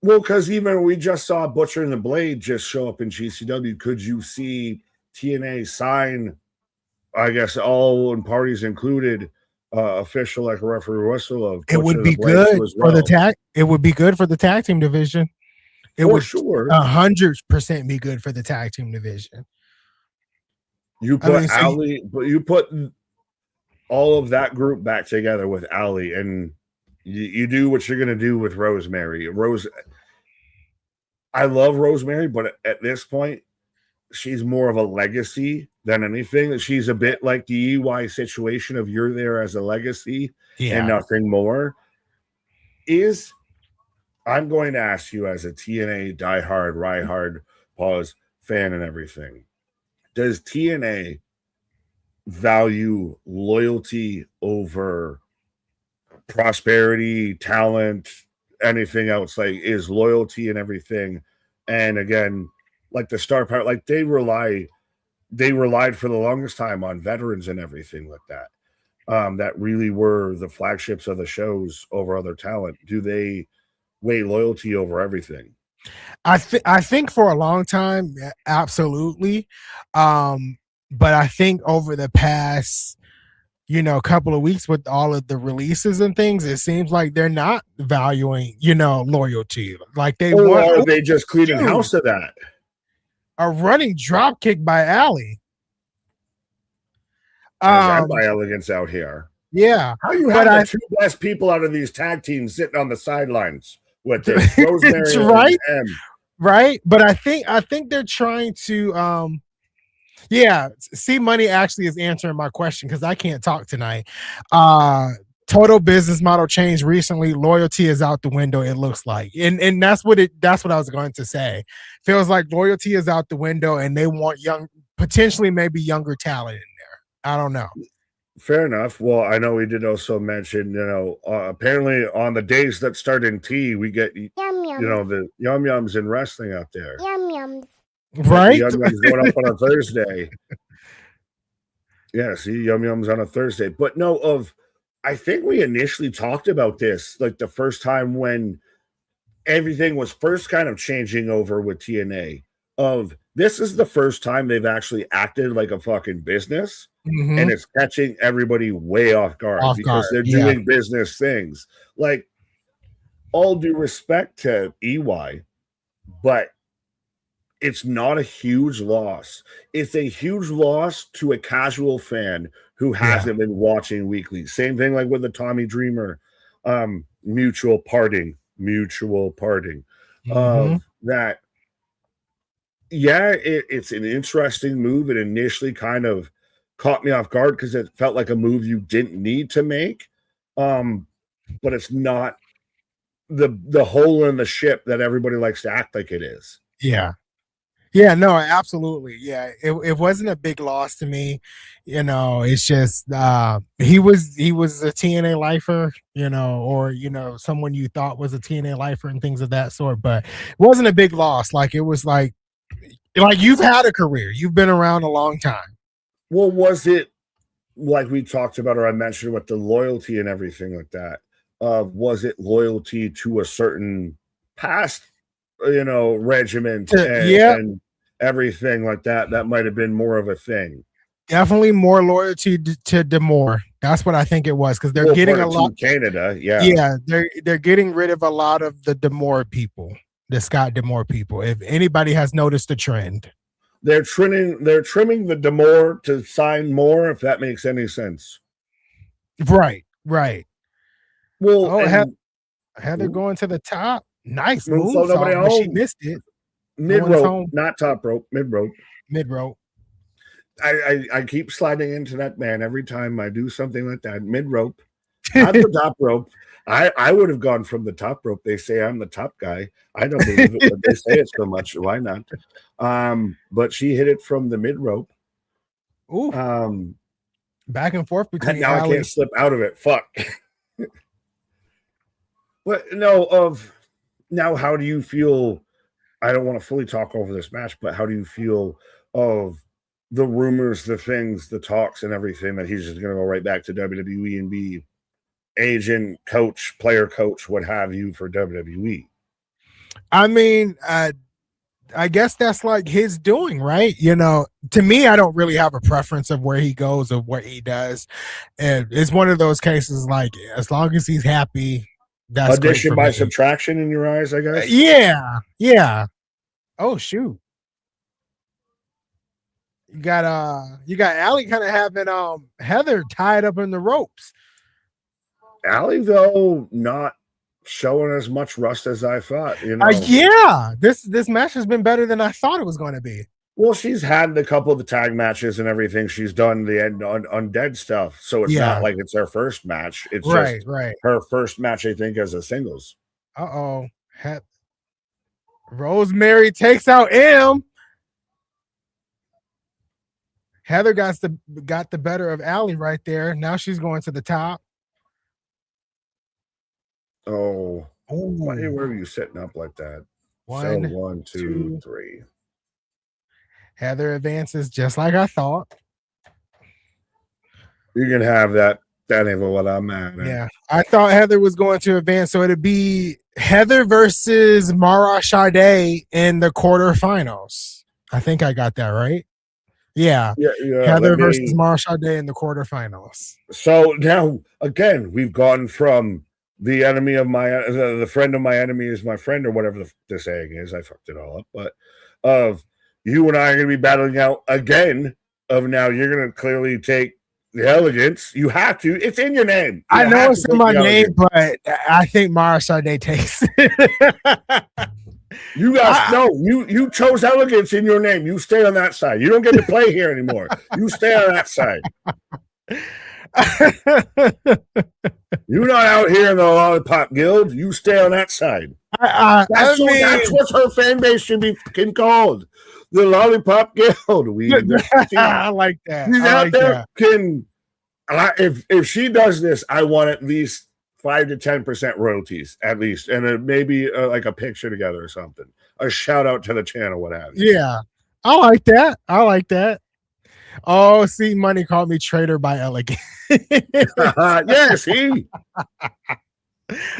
Well, because even we just saw Butcher and the Blade just show up in GCW. Could you see TNA sign, I guess, all and parties included, official like a referee whistle of Butcher? It would be good for the tag. It would be good for the tag team division. It would 100% be good for the tag team division. You put Allie, but you put all of that group back together with Allie, and you do what you're going to do with Rosemary. I love Rosemary, but at this point, she's more of a legacy than anything. She's a bit like the EY situation of you're there as a legacy and nothing more. I'm going to ask you as a TNA diehard, Ryhard, pause fan and everything. Does TNA value loyalty over prosperity, talent, anything else? Like, is loyalty and everything? And again, like the star power, like they relied for the longest time on veterans and everything like that. That really were the flagships of the shows over other talent. Do they weigh loyalty over everything? I think for a long time, absolutely. But I think over the past, couple of weeks with all of the releases and things, it seems like they're not valuing, loyalty. Like are they just cleaning house of that? A running drop kick by Allie. By Elegance out here. Yeah. How you have the two best people out of these tag teams sitting on the sidelines with this Rosemary right? and M. Right. But I think they're trying to C Money actually is answering my question because I can't talk tonight. total business model change recently. Loyalty is out the window, it looks like. And that's what I was going to say. Feels like loyalty is out the window and they want potentially maybe younger talent in there. I don't know. Fair enough. Well, I know we did also mention, apparently on the days that start in T, we get, the yum yums in wrestling out there. Yum yums. Right? Yum yums going up on a Thursday. Yeah, see, yum yums on a Thursday. But no, I think we initially talked about this like the first time when everything was first kind of changing over with TNA. This is the first time they've actually acted like a fucking business. Mm-hmm. And it's catching everybody way off guard because they're doing business things. Like, all due respect to EY, but it's not a huge loss. It's a huge loss to a casual fan who hasn't been watching weekly. Same thing like with the Tommy Dreamer mutual parting. That, it's an interesting move. It initially kind of caught me off guard because it felt like a move you didn't need to make. But it's not the hole in the ship that everybody likes to act like it is. Yeah. Yeah, no, absolutely. Yeah, it wasn't a big loss to me. It's just he was a TNA lifer, or someone you thought was a TNA lifer and things of that sort, but it wasn't a big loss. Like, it was like you've had a career, you've been around a long time. Well, was it like we talked about, or I mentioned with the loyalty and everything like that? Was it loyalty to a certain past, regiment and everything like that? That might have been more of a thing. Definitely more loyalty to D'Amore. That's what I think it was, because they're getting a lot. Canada, they're getting rid of a lot of the D'Amore people, the Scott D'Amore people. If anybody has noticed the trend. They're trimming the D'Amore to sign more, if that makes any sense. Right. Well, Heather going to the top. Nice move, move, but she missed it. Mid rope, not top rope. Mid rope. I keep sliding into that, man, every time I do something like that. Mid rope, not the top rope. I would have gone from the top rope. They say I'm the top guy. I don't believe it, but they say it so much. Why not? But she hit it from the mid rope. Ooh. Back and forth between. And now I can't slip out of it. Fuck. But no, now how do you feel? I don't want to fully talk over this match, but how do you feel of the rumors, the things, the talks, and everything that he's just going to go right back to WWE and be agent, coach, player coach, what have you, for WWE? I mean, I guess that's like his doing, right? To me, I don't really have a preference of where he goes or what he does. And it's one of those cases, like, as long as he's happy, that's addition by subtraction in your eyes, I guess. Yeah. Oh shoot. You got Allie kind of having Heather tied up in the ropes. Allie, though, not showing as much rust as I thought. This match has been better than I thought it was going to be. Well, she's had a couple of the tag matches and everything. She's done the undead stuff, so it's not like it's her first match. It's just her first match, I think, as a singles. Rosemary takes out M. Heather got the better of Allie right there. Now she's going to the top. Oh, why were you setting up like that? One, two, three. Heather advances just like I thought. You can have that. That ain't what I'm at. Yeah, I thought Heather was going to advance, so it'd be Heather versus Mara Sade in the quarterfinals. I think I got that right. Yeah. Heather versus Mara Sade in the quarterfinals. So now again, we've gone from the enemy of the friend of my enemy is my friend, or whatever the saying is. I fucked it all up, but of you and I are going to be battling out again. Of now, you're going to clearly take the Elegance. You have to. It's in your name. I know it's in my name, but I think Mara Sade takes it. You guys know you chose Elegance in your name. You stay on that side. You don't get to play here anymore. You stay on that side. You're not out here in the Lollipop Guild. You stay on that side. I That's mean, what her fan base should be fucking called. The Lollipop Guild. I like that. She's I out like there that. if she does this, I want at least 5 to 10% royalties, at least, and maybe like a picture together or something. A shout out to the channel, what have you. Yeah, I like that. I like that. Oh, see, money called me traitor by elegance. Yes,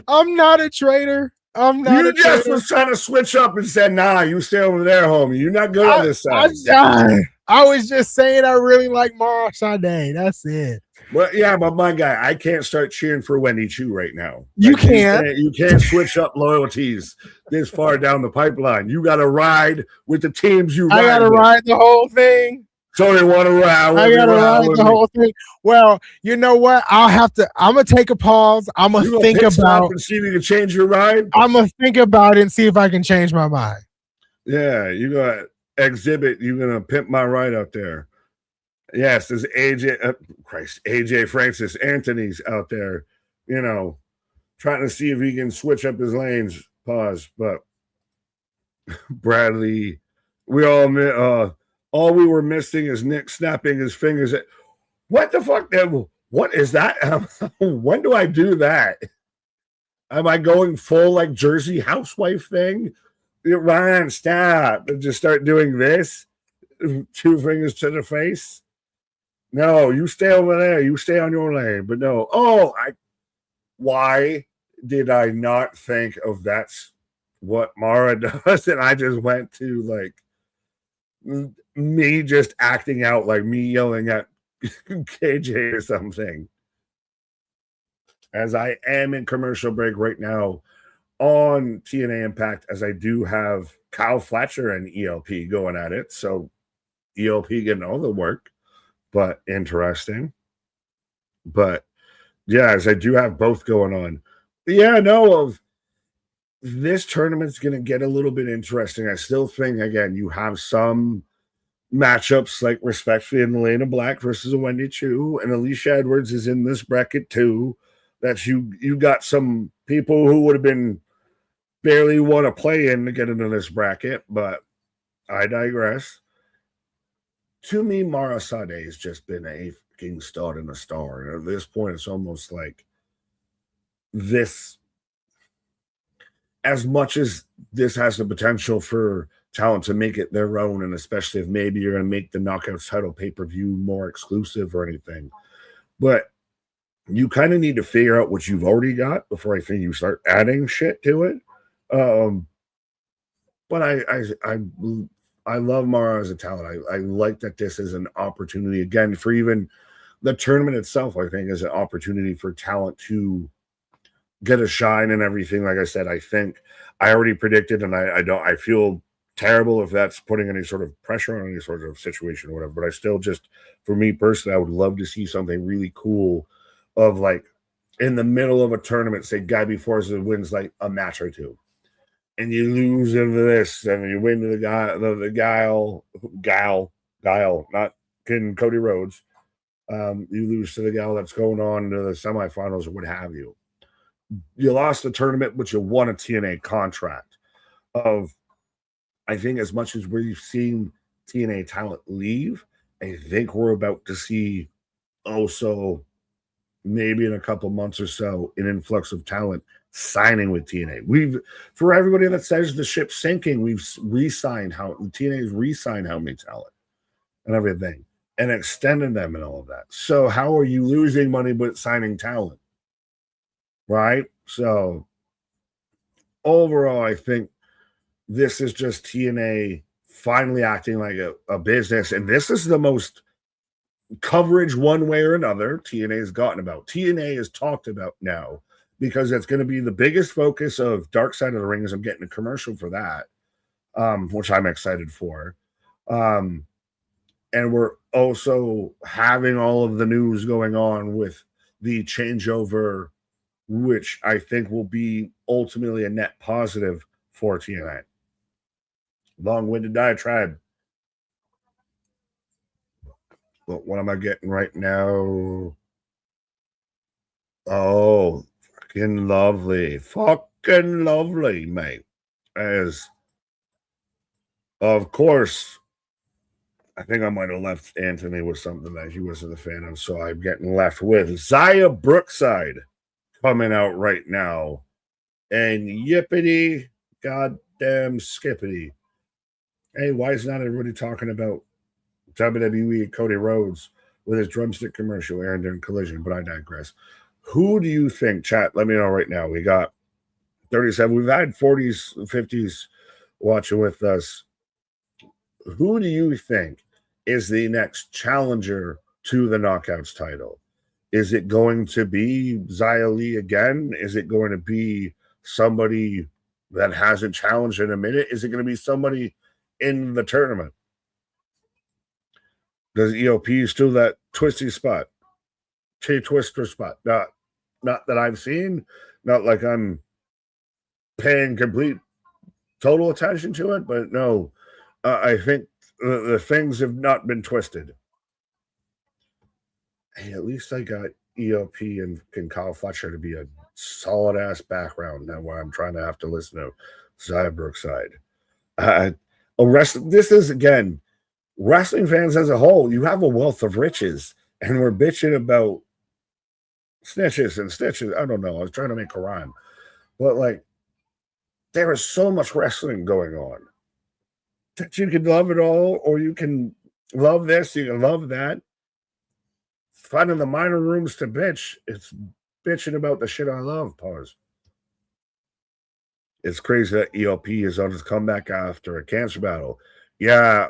I'm not a traitor. I'm not you a just traitor. was trying to switch up and said, nah, you stay over there, homie. You're not good on this side. I was just saying I really like Mara Sade. That's it. Well, yeah, but my guy, I can't start cheering for Wendy Chu right now. You can't. You can't switch up loyalties this far down the pipeline. You got to ride with the teams you ride. I got to ride the whole thing. So they want to ride. I got to ride the whole thing. Well, you know what? I'm going to take a pause. I'm going to think about and see if you can change your ride. I'm going to think about it and see if I can change my mind. Yeah, you got exhibit. You're going to pimp my ride out there. Yes, there's AJ Francis Anthony's out there, trying to see if he can switch up his lanes. Pause. But Bradley, we all we were missing is Nick snapping his fingers. What the fuck? What is that? When do I do that? Am I going full like Jersey housewife thing? Ryan, stop and just start doing this. 2 fingers to the face. No, you stay over there. You stay on your lane. But no. Why did I not think of that's what Mara does? And I just went to like me just acting out, like me yelling at KJ or something. As I am in commercial break right now on TNA Impact, as I do have Kyle Fletcher and ELP going at it. So ELP getting all the work. But interesting. But yeah, as I do have both going on. But yeah, this tournament's going to get a little bit interesting. I still think, again, you have some matchups like respectfully in Elena Black versus a Wendy Chu, and Alicia Edwards is in this bracket too. That you got some people who would have been barely want to play in to get into this bracket, but I digress. To me, Mara Sade has just been a fucking stud and a star. And at this point, it's almost like this, as much as this has the potential for talent to make it their own, and especially if maybe you're going to make the Knockouts title pay-per-view more exclusive or anything. But you kind of need to figure out what you've already got before I think you start adding shit to it. But I love Mara as a talent. I like that this is an opportunity, again, for even the tournament itself, I think, is an opportunity for talent to get a shine and everything. Like I said, I think I already predicted, and I feel terrible if that's putting any sort of pressure on any sort of situation or whatever. But I still just, for me personally, I would love to see something really cool of like in the middle of a tournament, say Gabby Forza wins like a match or two. And you lose into this, and you win to the Guile, not kidding, Cody Rhodes. You lose to the gal that's going on to the semifinals or what have you. You lost the tournament, but you won a TNA contract. I think as much as we've seen TNA talent leave, I think we're about to see also maybe in a couple months or so an influx of talent signing with TNA. For everybody that says the ship's sinking, we've re-signed TNA's re-signed how many talent and everything and extended them and all of that. So how are you losing money but signing talent? Right? So overall, I think this is just TNA finally acting like a business. And this is the most coverage one way or another TNA has gotten about. TNA is talked about now because it's going to be the biggest focus of Dark Side of the Ring as I'm getting a commercial for that, which I'm excited for. And we're also having all of the news going on with the changeover, which I think will be ultimately a net positive for TNA. Long-winded diatribe. But what am I getting right now? Oh, fucking lovely, mate. As of course, I think I might have left Anthony with something that he wasn't a fan of, so I'm getting left with Zaya Brookside coming out right now, and yippity goddamn skippity. Hey, why is not everybody talking about WWE Cody Rhodes with his drumstick commercial airing during Collision? But I digress. Who do you think, chat? Let me know right now. We got 37. We've had 40s, 50s watching with us. Who do you think is the next challenger to the Knockouts title? Is it going to be Xia Li again? Is it going to be somebody that hasn't challenged in a minute? Is it going to be somebody in the tournament? Does EOP still that twisty spot? Twister spot? Not that I've seen. Not like I'm paying complete total attention to it, but no, I think the things have not been twisted. Hey, at least I got EOP and Kyle Fletcher to be a solid ass background now where I'm trying to have to listen to Xia Brookside. This is again wrestling fans as a whole. You have a wealth of riches, and we're bitching about snitches and stitches. I don't know. I was trying to make a rhyme, but like there is so much wrestling going on that you can love it all, or you can love this, you can love that. Finding the minor rooms to bitch. It's bitching about the shit I love. Pause. It's crazy that ELP is on his comeback after a cancer battle. Yeah,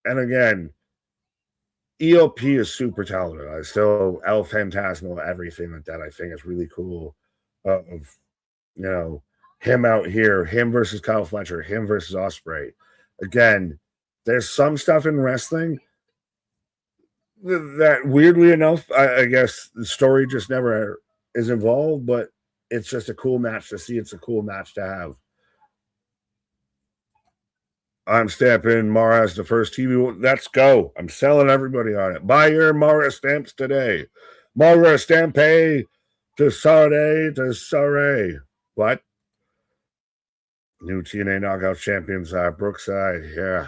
and again, ELP is super talented. I still El Phantasmal, everything like that. I think is really cool. Him out here, him versus Kyle Fletcher, him versus Ospreay. Again, there's some stuff in wrestling that weirdly enough, I guess the story just never is involved, but it's just a cool match to see. It's a cool match to have. I'm stamping Mara as the first TV. Let's go. I'm selling everybody on it. Buy your Mara stamps today. Mara Stampe to Sare. What? New TNA Knockout Champions, Brookside. Yeah.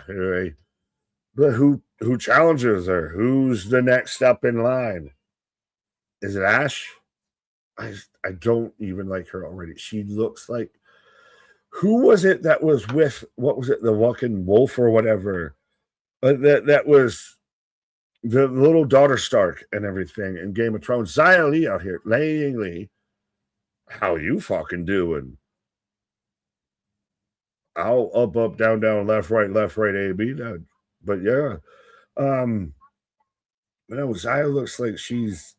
But who challenges her? Who's the next up in line? Is it Ash? I don't even like her already. She looks like, who was it that was with, what was it, the fucking wolf or whatever? That was the little daughter Stark and everything in Game of Thrones. Xia Li out here, Laying Lee. How you fucking doing? I'll up, down, left, right, A, B. But yeah. Xia looks like she's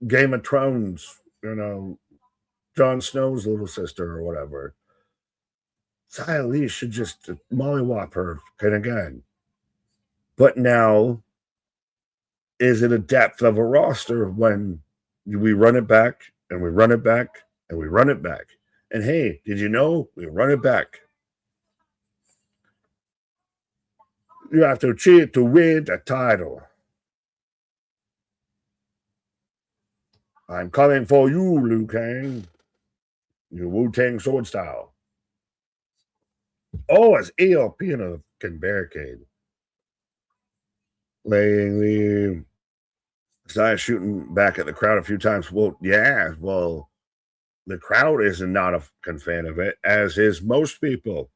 Game of Thrones, Jon Snow's little sister or whatever. Xia Li should just mollywop her again. But now, is it a depth of a roster when we run it back and we run it back and we run it back? And hey, did you know we run it back? You have to cheat to win the title. I'm coming for you, Liu Kang. You Wu-Tang sword style. Oh, it's ELP in a barricade. Laying the Xia shooting back at the crowd a few times. Well, yeah, the crowd is not a fan of it, as is most people.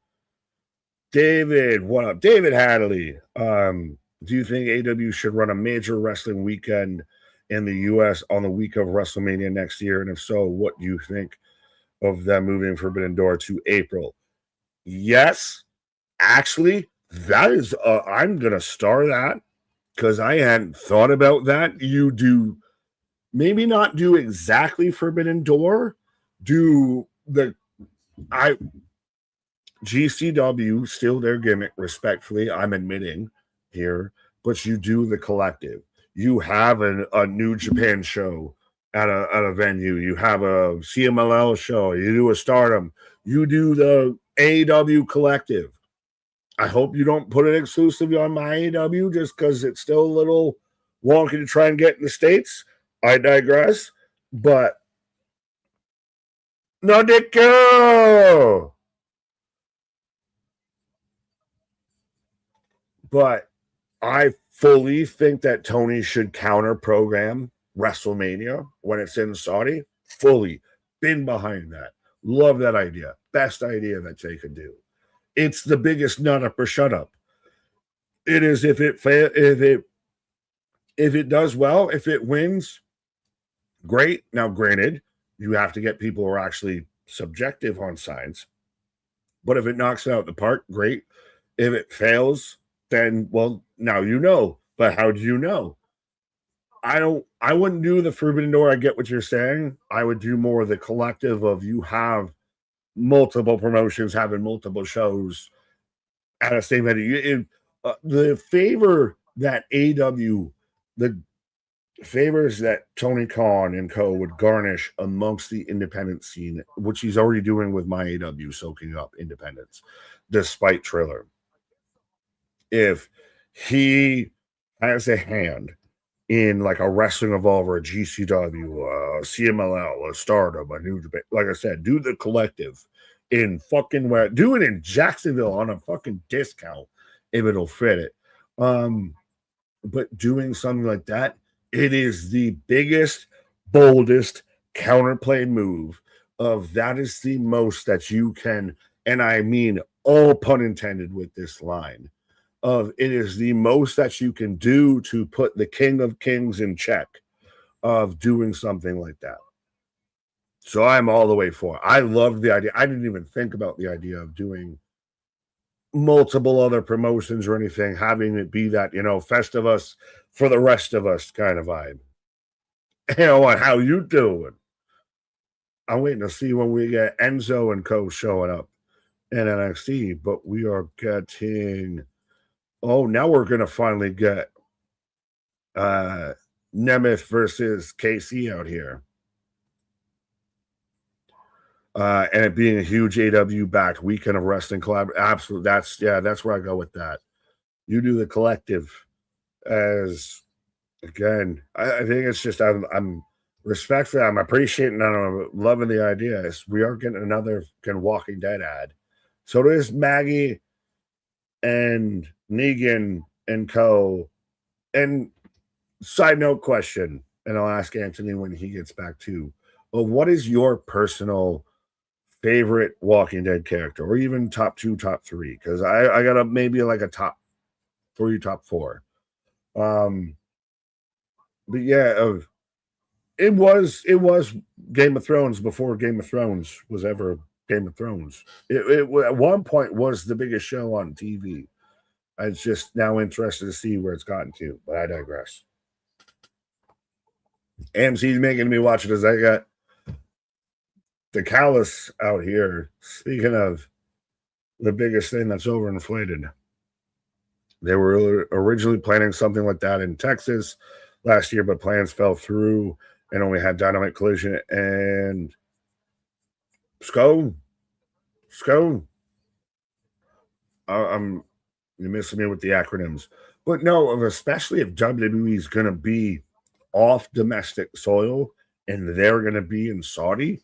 David, what up? David Hadley. Do you think AW should run a major wrestling weekend in the U.S. on the week of WrestleMania next year? And if so, what do you think of them moving Forbidden Door to April? Yes, actually, that is, I'm going to star that because I hadn't thought about that. You do, maybe not do exactly Forbidden Door, do GCW, still their gimmick, respectfully, I'm admitting here, but you do the collective. You have a New Japan show at a venue. You have a CMLL show. You do a Stardom. You do the AEW collective. I hope you don't put it exclusively on my AEW just because it's still a little wonky to try and get in the States. I digress. But no, Nico. But I fully think that Tony should counter program WrestleMania when it's in Saudi. Fully been behind that. Love that idea. Best idea that they could do. It's the biggest nut up or shut up. It is if it does well, if it wins, great. Now, granted, you have to get people who are actually subjective on signs. But if it knocks it out the park, great. If it fails, then well, now you know. But how do you know? I wouldn't do the forbidden door. I get what you're saying. I would do more of the collective of you have multiple promotions having multiple shows at a same venue. The favor that AW, the favors that Tony Khan and co would garnish amongst the independent scene, which he's already doing with my AW, soaking up independence, despite Triller. If he has a hand in like a Wrestling Evolver, a GCW, a CMLL, a Stardom, a New Japan, like I said, do the collective in fucking where, do it in Jacksonville on a fucking discount if it'll fit it. But doing something like that, it is the biggest, boldest counterplay move of that is the most that you can, and I mean all pun intended with this line, of it is the most that you can do to put the King of Kings in check of doing something like that. So I'm all the way for it. I loved the idea. I didn't even think about the idea of doing multiple other promotions or anything, having it be that, you know, Festivus for the rest of us kind of vibe. You know what? How you doing? I'm waiting to see when we get Enzo and co showing up in NXT, but we are getting. Oh, now we're gonna finally get Nemeth versus KC out here. And it being a huge AW backed weekend of wrestling collab. Absolutely. That's where I go with that. You do the collective as again. I think it's just I'm respectful. I'm appreciating and I'm loving the idea. We are getting another kind of Walking Dead ad. So there's Maggie and Negan and co. And side note question, and I'll ask Anthony when he gets back too. Well, what is your personal favorite Walking Dead character, or even top 2, top 3? Because I got maybe like a top 3, top 4. But yeah, it was Game of Thrones before Game of Thrones was ever Game of Thrones. It at one point was the biggest show on TV. I'm just now interested to see where it's gotten to, but I digress. AMC's making me watch it as I got the callus out here. Speaking of the biggest thing that's overinflated, they were originally planning something like that in Texas last year, but plans fell through and only had Dynamite Collision and You're missing me with the acronyms. But no, especially if WWE is going to be off domestic soil and they're going to be in Saudi.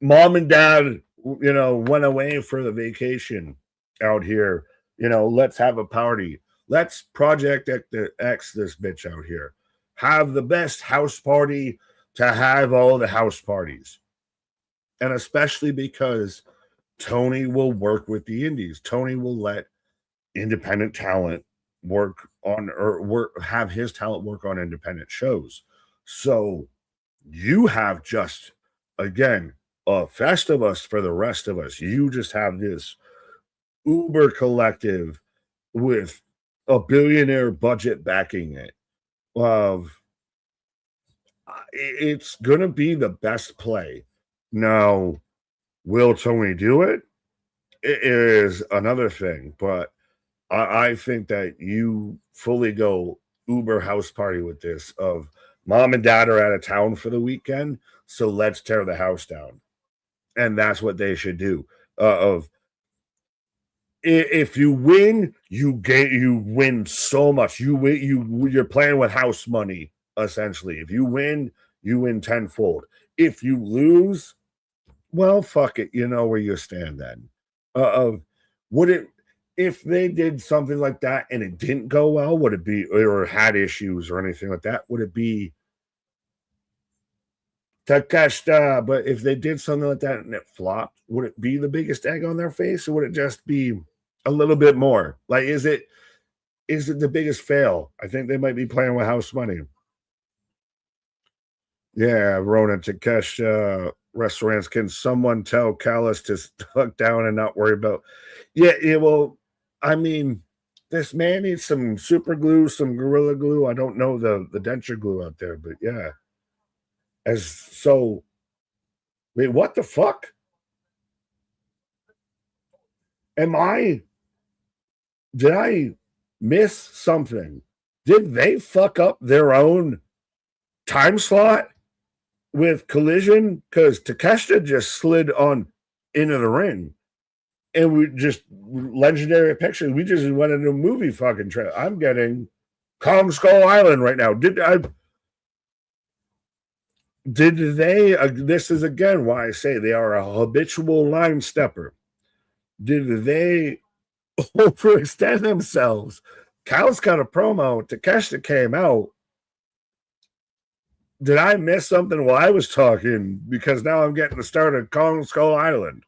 Mom and dad, you know, went away for the vacation out here. You know, let's have a party. Let's Project X this bitch out here. Have the best house party to have all the house parties. And especially because Tony will work with the indies. Tony will let independent talent work on have his talent work on independent shows. So you have just, again, a Festivus for the rest of us. You just have this uber collective with a billionaire budget backing it. It's going to be the best play. Now, will Tony do it? It is another thing, but I think that you fully go Uber house party with this of mom and dad are out of town for the weekend, so let's tear the house down. And that's what they should do. If you win, you win so much. You're playing with house money, essentially. If you win, you win tenfold. If you lose, well, fuck it. You know where you stand then. Would it, if they did something like that and it didn't go well, would it be, or had issues or anything like that, would it be Takeshita? But if they did something like that and it flopped, would it be the biggest egg on their face, or would it just be a little bit more? Like, is it the biggest fail? I think they might be playing with house money. Yeah, Ronan Takeshita restaurants. Can someone tell Callis to tuck down and not worry about? Yeah. Well, I mean, this man needs some super glue, some gorilla glue. I don't know the denture glue out there, but yeah. As so, wait, what the fuck? Did I miss something? Did they fuck up their own time slot with Collision? Because Takeshita just slid on into the ring. And we just legendary pictures. We just went into a movie fucking trailer. I'm getting Kong Skull Island right now. Did they, this is again why I say they are a habitual line stepper. Did they overextend themselves? Cal's got a promo. Takeshita came out. Did I miss something while I was talking? Because now I'm getting the start of Kong Skull Island.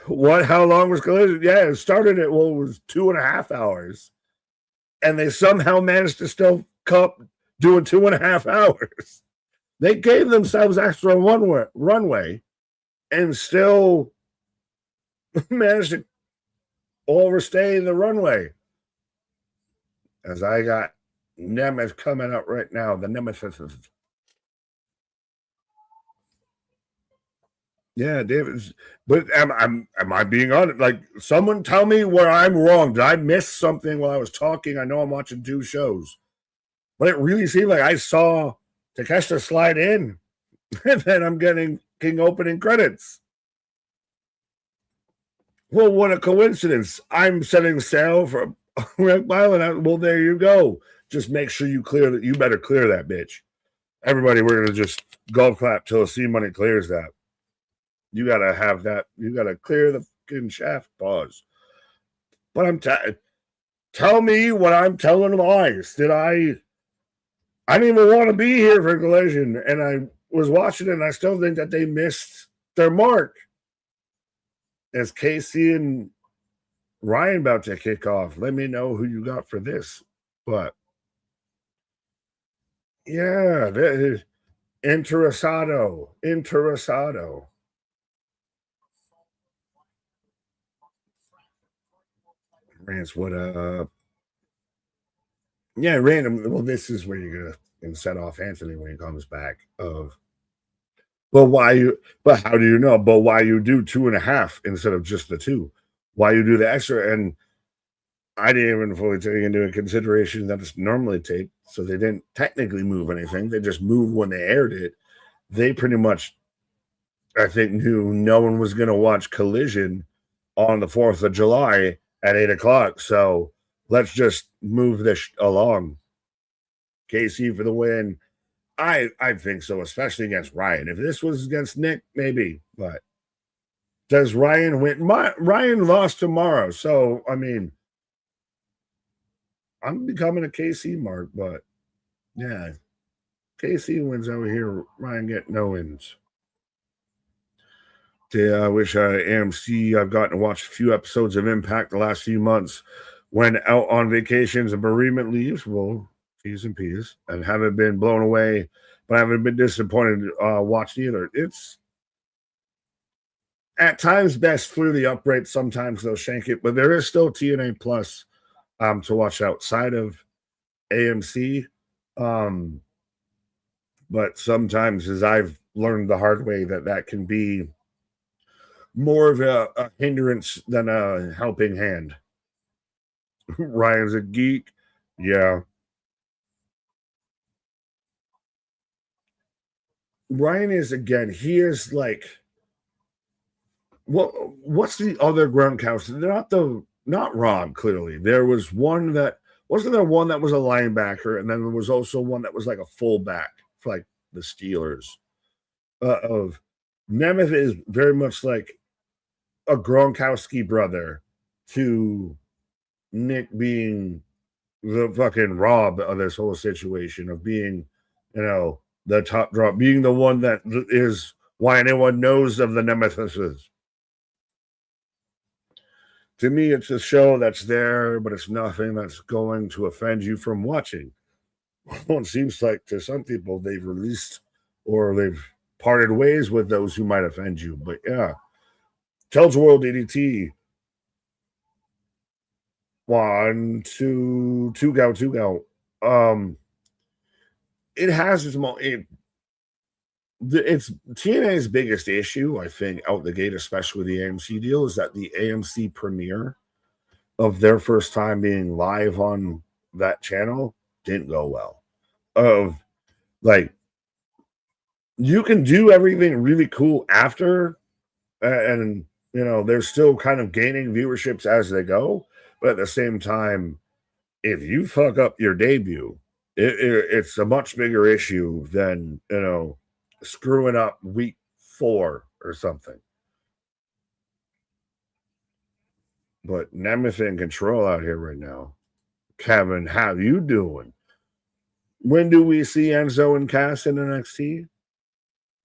What? How long was Collision? Yeah, it started at, well, it was 2.5 hours. And they somehow managed to still cup doing 2.5 hours. They gave themselves extra runway and still managed to overstay the runway. As I got Nemeth coming up right now. The Nemesis. Yeah, David. But am I being honest? Like, someone tell me where I'm wrong. Did I miss something while I was talking? I know I'm watching 2 shows, but it really seemed like I saw Takeshita slide in, and then I'm getting King opening credits. Well, what a coincidence! I'm setting sail for Wreck Island. Well, there you go. Just make sure you clear that. You better clear that bitch. Everybody, we're gonna just golf clap till C Money clears that. You gotta have that. You gotta clear the fucking shaft. Pause. But tell me what I'm telling lies. I didn't even want to be here for Collision, and I was watching it, and I still think that they missed their mark. As Casey and Ryan about to kick off, let me know who you got for this. But yeah, that is Interessado. Rance, what yeah, random. Well, this is where you're gonna set off Anthony when he comes back. But how do you know? But why you do 2.5 instead of just the 2? Why you do the extra? And I didn't even fully take into consideration that it's normally taped, so they didn't technically move anything. They just moved when they aired it. They pretty much, I think, knew no one was going to watch Collision on the 4th of July at 8 o'clock. So let's just move this along. KC for the win. I think so, especially against Ryan. If this was against Nick, maybe. But does Ryan win? Ryan lost tomorrow. So, I mean, I'm becoming a KC mark. But, yeah. KC wins over here. Ryan get no wins. I wish AMC, I've gotten to watch a few episodes of Impact the last few months when out on vacations and bereavement leaves. Well, P's and P's, and haven't been blown away, but I haven't been disappointed watching either. It's at times best through the upright. Sometimes they'll shank it, but there is still TNA Plus to watch outside of AMC. But sometimes, as I've learned the hard way, that can be more of a hindrance than a helping hand. Ryan's a geek. Yeah. Ryan is, again, he is like, what's the other ground counselor? They're not Ron, clearly. There was one that wasn't there one that was a linebacker, and then there was also one that was like a fullback for like the Steelers? Of Nemeth is very much like a Gronkowski brother to Nick being the fucking Rob of this whole situation of being, the top drop, being the one that is why anyone knows of the Nemesis. To me, it's a show that's there, but it's nothing that's going to offend you from watching. Well, it seems like to some people they've released or they've parted ways with those who might offend you. But yeah, Tells World DDT. 1, 2, two go. It has it's TNA's biggest issue, I think, out the gate, especially with the AMC deal, is that the AMC premiere of their first time being live on that channel didn't go well. Of like, you can do everything really cool after, and they're still kind of gaining viewerships as they go, but at the same time, if you fuck up your debut, it's a much bigger issue than screwing up week 4 or something. But Nemeth in control out here right now. Kevin, how you doing? When do we see Enzo and Cass in NXT?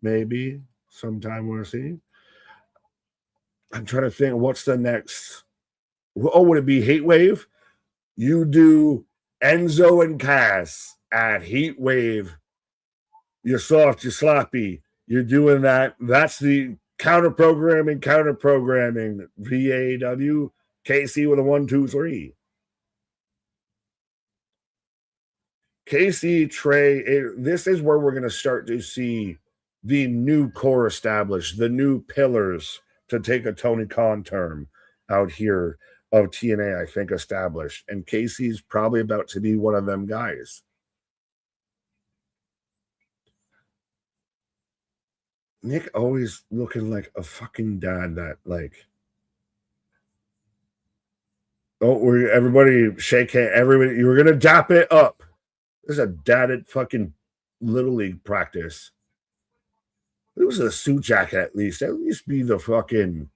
Maybe sometime we'll see. I'm trying to think what's the next. Oh, would it be Heat Wave? You do Enzo and Cass at Heat Wave. You're soft, you're sloppy. You're doing that. That's the counter programming. VAW. KC with a 1, 2, 3. KC, Trey, this is where we're going to start to see the new core established, the new pillars, to take a Tony Khan term out here, of TNA, I think, established. And KC's probably about to be one of them guys. Nick always looking like a fucking dad that, like, everybody shake hand. Everybody, you were going to dap it up. This is a dadded fucking Little League practice. It was a suit jacket, at least. At least be the fucking,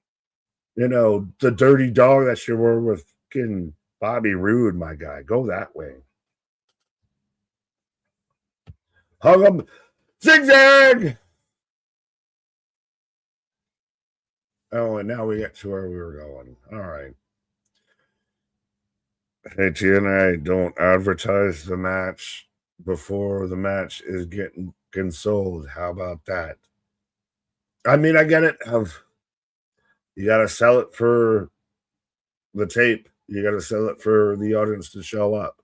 the dirty dog that you were with fucking Bobby Roode, my guy. Go that way. Hug him. Zigzag! Oh, and now we get to where we were going. All right. Hey, TNA, don't advertise the match before the match is getting sold. How about that? I mean, I get it. You got to sell it for the tape. You got to sell it for the audience to show up.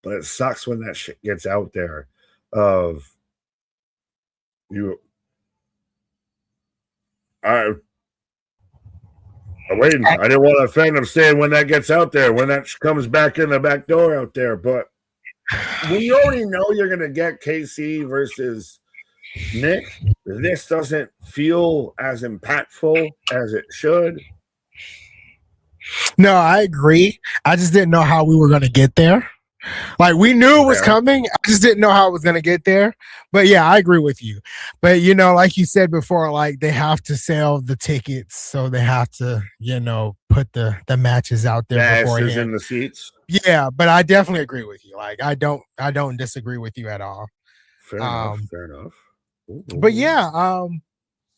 But it sucks when that shit gets out there. I'm waiting. I didn't want to offend him saying when that gets out there, when that comes back in the back door out there. But when you already know you're going to get KC versus Nick, this doesn't feel as impactful as it should. No, I agree. I just didn't know how we were going to get there. Like, we knew it was coming. I just didn't know how it was going to get there. But yeah, I agree with you. But, like you said before, like, they have to sell the tickets. So they have to, put the matches out there beforehand. In the seats. Yeah, but I definitely agree with you. Like, I don't disagree with you at all. Fair enough. Ooh. But yeah,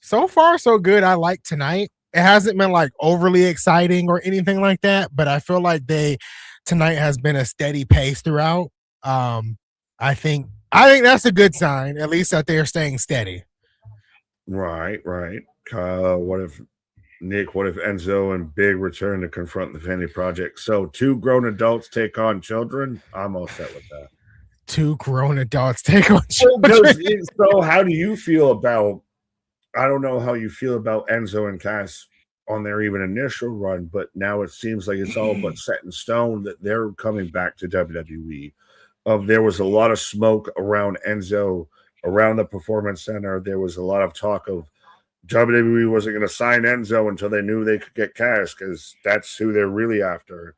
so far so good. I like tonight. It hasn't been like overly exciting or anything like that, but I feel like tonight has been a steady pace throughout. I think that's a good sign, at least that they're staying steady. Right. What if Enzo and Big return to confront the Fanny Project? So 2 grown adults take on children. I'm all set with that. 2 grown adults take on children. So how do you feel about, I don't know how you feel about Enzo and Cass on their even initial run, but now it seems like it's all but set in stone that they're coming back to WWE. There was a lot of smoke around Enzo, around the Performance Center. There was a lot of talk of WWE wasn't going to sign Enzo until they knew they could get Cass, because that's who they're really after.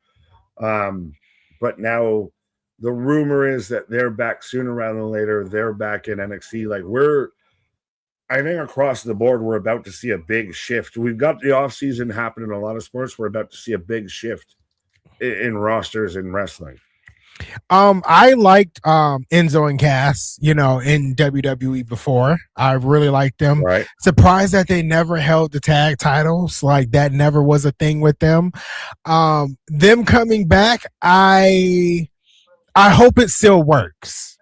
but now the rumor is that they're back sooner rather than later. They're back in NXT. Like I think across the board, we're about to see a big shift. We've got the offseason happening in a lot of sports. We're about to see a big shift in rosters in wrestling. I liked Enzo and Cass, in WWE before. I really liked them. Right. Surprised that they never held the tag titles. Like that never was a thing with them. Them coming back, I hope it still works.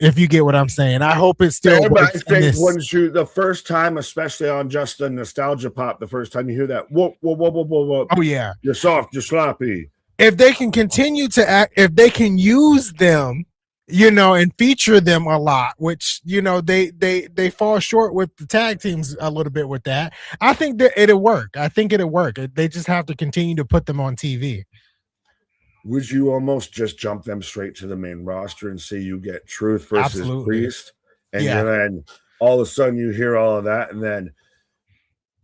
If you get what I'm saying, I hope it still works. I think once the first time, especially on just the nostalgia pop, the first time you hear that, whoa, whoa, whoa, whoa, whoa, whoa. Oh yeah, you're soft, you're sloppy. If they can continue to act, if they can use them, and feature them a lot, which they fall short with the tag teams a little bit with that. I think that it'll work. They just have to continue to put them on TV. Would you almost just jump them straight to the main roster and say you get Truth versus Priest? And then all of a sudden you hear all of that, and then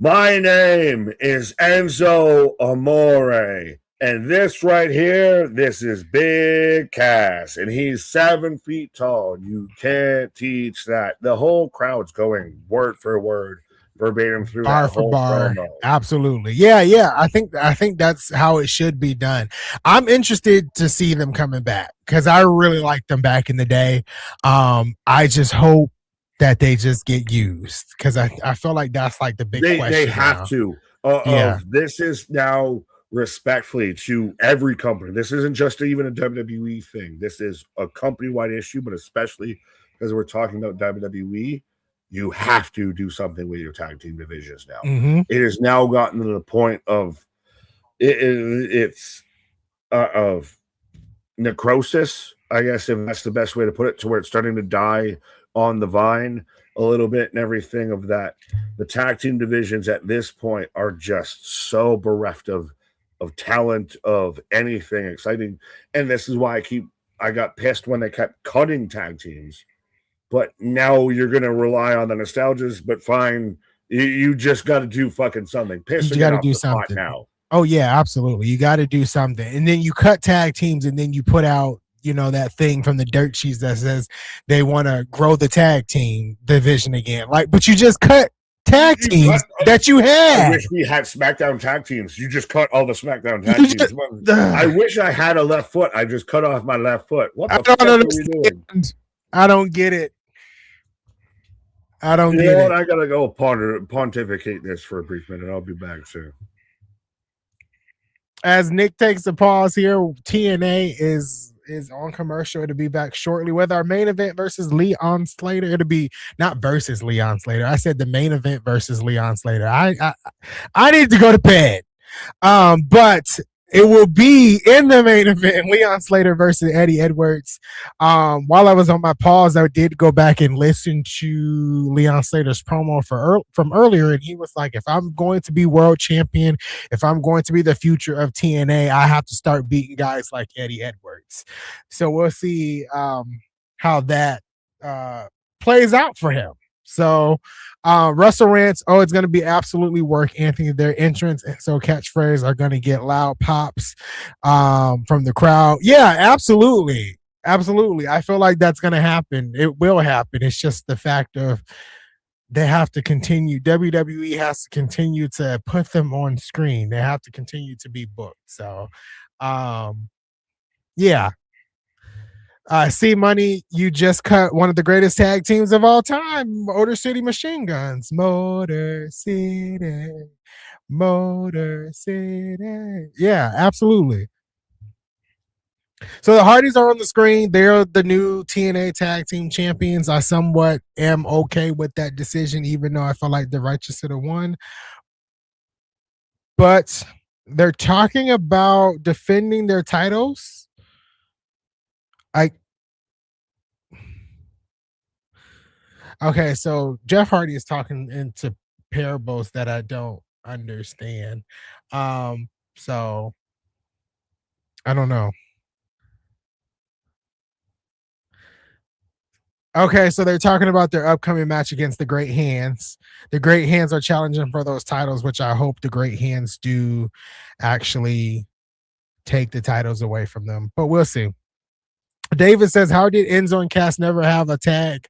my name is Enzo Amore. And this right here, this is Big Cass, and he's 7 feet tall. You can't teach that. The whole crowd's going word for word, verbatim through bar for bar. Promo. Absolutely, yeah. I think that's how it should be done. I'm interested to see them coming back because I really liked them back in the day. I just hope that they just get used because I feel like that's like the big question. They have to. This is now. Respectfully to every company. This isn't just even a WWE thing. This is a company-wide issue, but especially because we're talking about WWE, you have to do something with your tag team divisions now. Mm-hmm. It has now gotten to the point of it's of necrosis, I guess, if that's the best way to put it, to where it's starting to die on the vine a little bit and everything of that. The tag team divisions at this point are just so bereft of talent, of anything exciting. And this is why I got pissed when they kept cutting tag teams. But now you're going to rely on the nostalgias, but fine. You just got to do fucking something. You got to do something now. Oh yeah, absolutely. You got to do something. And then you cut tag teams and then you put out, that thing from the dirt sheets that says they want to grow the tag team division again. But you just cut tag teams that you had. I wish we had SmackDown tag teams. You just cut all the SmackDown tag teams. I wish I had a left foot. I just cut off my left foot. What the fuck are we doing? I don't get it. I don't get it. I gotta go pontificate this for a brief minute. I'll be back soon. As Nick takes a pause here, TNA is on commercial. It'll be back shortly with our main event versus Leon Slater. It'll be not versus Leon Slater. I said the main event versus Leon Slater. I need to go to bed. But it will be in the main event, Leon Slater versus Eddie Edwards. While I was on my pause, I did go back and listen to Leon Slater's promo from earlier, and he was like, if I'm going to be world champion, if I'm going to be the future of TNA, I have to start beating guys like Eddie Edwards. So we'll see how that plays out for him. So Russell Rants, it's going to be absolutely work, Anthony. Their entrance and so catchphrase are going to get loud pops from the crowd. Yeah, absolutely. I feel like that's going to happen. It will happen. It's just the fact of they have to continue. WWE has to continue to put them on screen. They have to continue to be booked. So, yeah. C Money, you just cut one of the greatest tag teams of all time, Motor City Machine Guns. Motor City. Yeah, absolutely. So the Hardys are on the screen. They're the new TNA Tag Team Champions. I somewhat am okay with that decision, even though I feel like the Righteous should have won. But they're talking about defending their titles. Okay, so Jeff Hardy is talking into parables that I don't understand. So I don't know. Okay, so they're talking about their upcoming match against the Great Hands. The Great Hands are challenging for those titles, which I hope the Great Hands do actually take the titles away from them, but we'll see. David says, how did Enzo and Cass never have a tag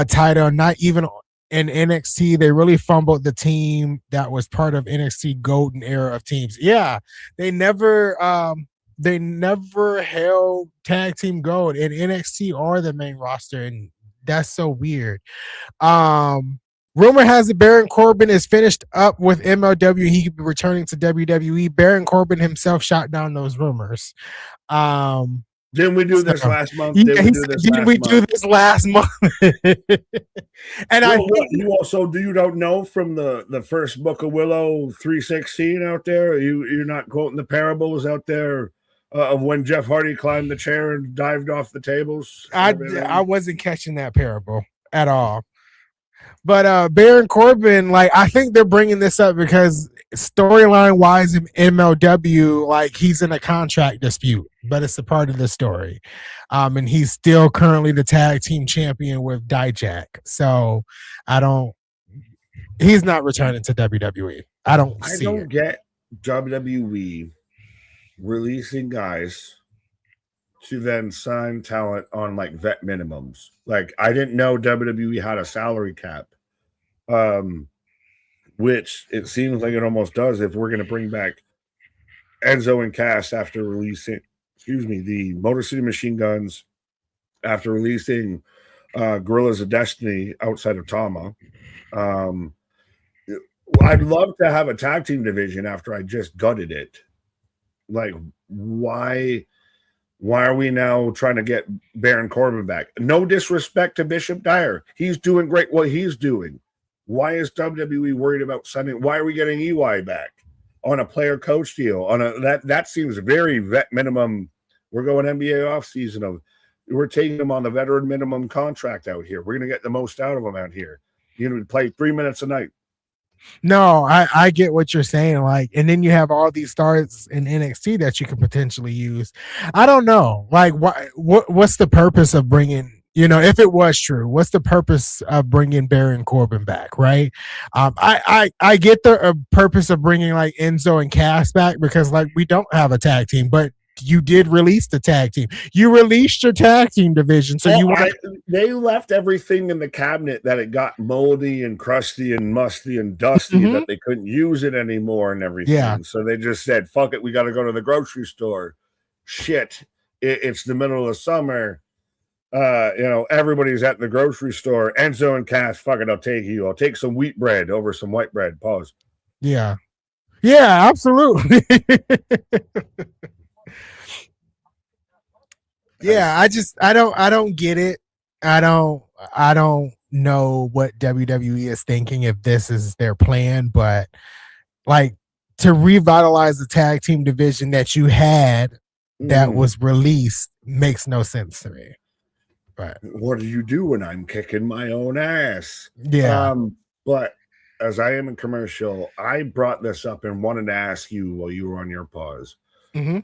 title? Not even in NXT. They really fumbled the team that was part of NXT golden era of teams. Yeah, they never held tag team gold in NXT or the main roster, and that's so weird. Rumor has it Baron Corbin is finished up with MLW. He could be returning to WWE. Baron Corbin himself shot down those rumors. Didn't we do this last month? Yeah, did we do this last month? And well, you don't know from the first Book of Willow 316 out there? You're not quoting the parables out there of when Jeff Hardy climbed the chair and dived off the tables? I wasn't catching that parable at all. But Baron Corbin, like, I think they're bringing this up because storyline wise in MLW, like, he's in a contract dispute, but it's a part of the story. And he's still currently the tag team champion with Dijak. So he's not returning to WWE. I don't get WWE releasing guys to then sign talent on like vet minimums. Like, I didn't know WWE had a salary cap. Which it seems like it almost does if we're going to bring back Enzo and Cass after releasing, the Motor City Machine Guns, after releasing Guerrillas of Destiny outside of Tama. I'd love to have a tag team division after I just gutted it. Like, why are we now trying to get Baron Corbin back? No disrespect to Bishop Dyer. He's doing great what he's doing. Why is WWE worried about sending? Why are we getting EY back on a player coach deal? That seems very vet minimum. We're going NBA off season we're taking them on the veteran minimum contract out here. We're going to get the most out of them out here. You're going to play 3 minutes a night. No, I get what you're saying. Like, and then you have all these stars in NXT that you could potentially use. I don't know. Like, what's the purpose of bringing? If it was true, what's the purpose of bringing Baron Corbin back, right? I get the purpose of bringing like Enzo and Cass back because like we don't have a tag team, but you did release the tag team. You released your tag team division, so they left everything in the cabinet that it got moldy and crusty and musty and dusty that they couldn't use it anymore and everything. Yeah. So they just said, "Fuck it, we got to go to the grocery store." Shit, it's the middle of the summer. Everybody's at the grocery store. Enzo and Cass, fuck it, I'll take you. I'll take some wheat bread over some white bread. Pause. Yeah. Yeah, absolutely. Yeah, I don't get it. I don't know what WWE is thinking if this is their plan, but like to revitalize the tag team division that you had that was released makes no sense to me. But what do you do when I'm kicking my own ass? Yeah. But as I am in commercial, I brought this up and wanted to ask you while you were on your pause. Mm-hmm.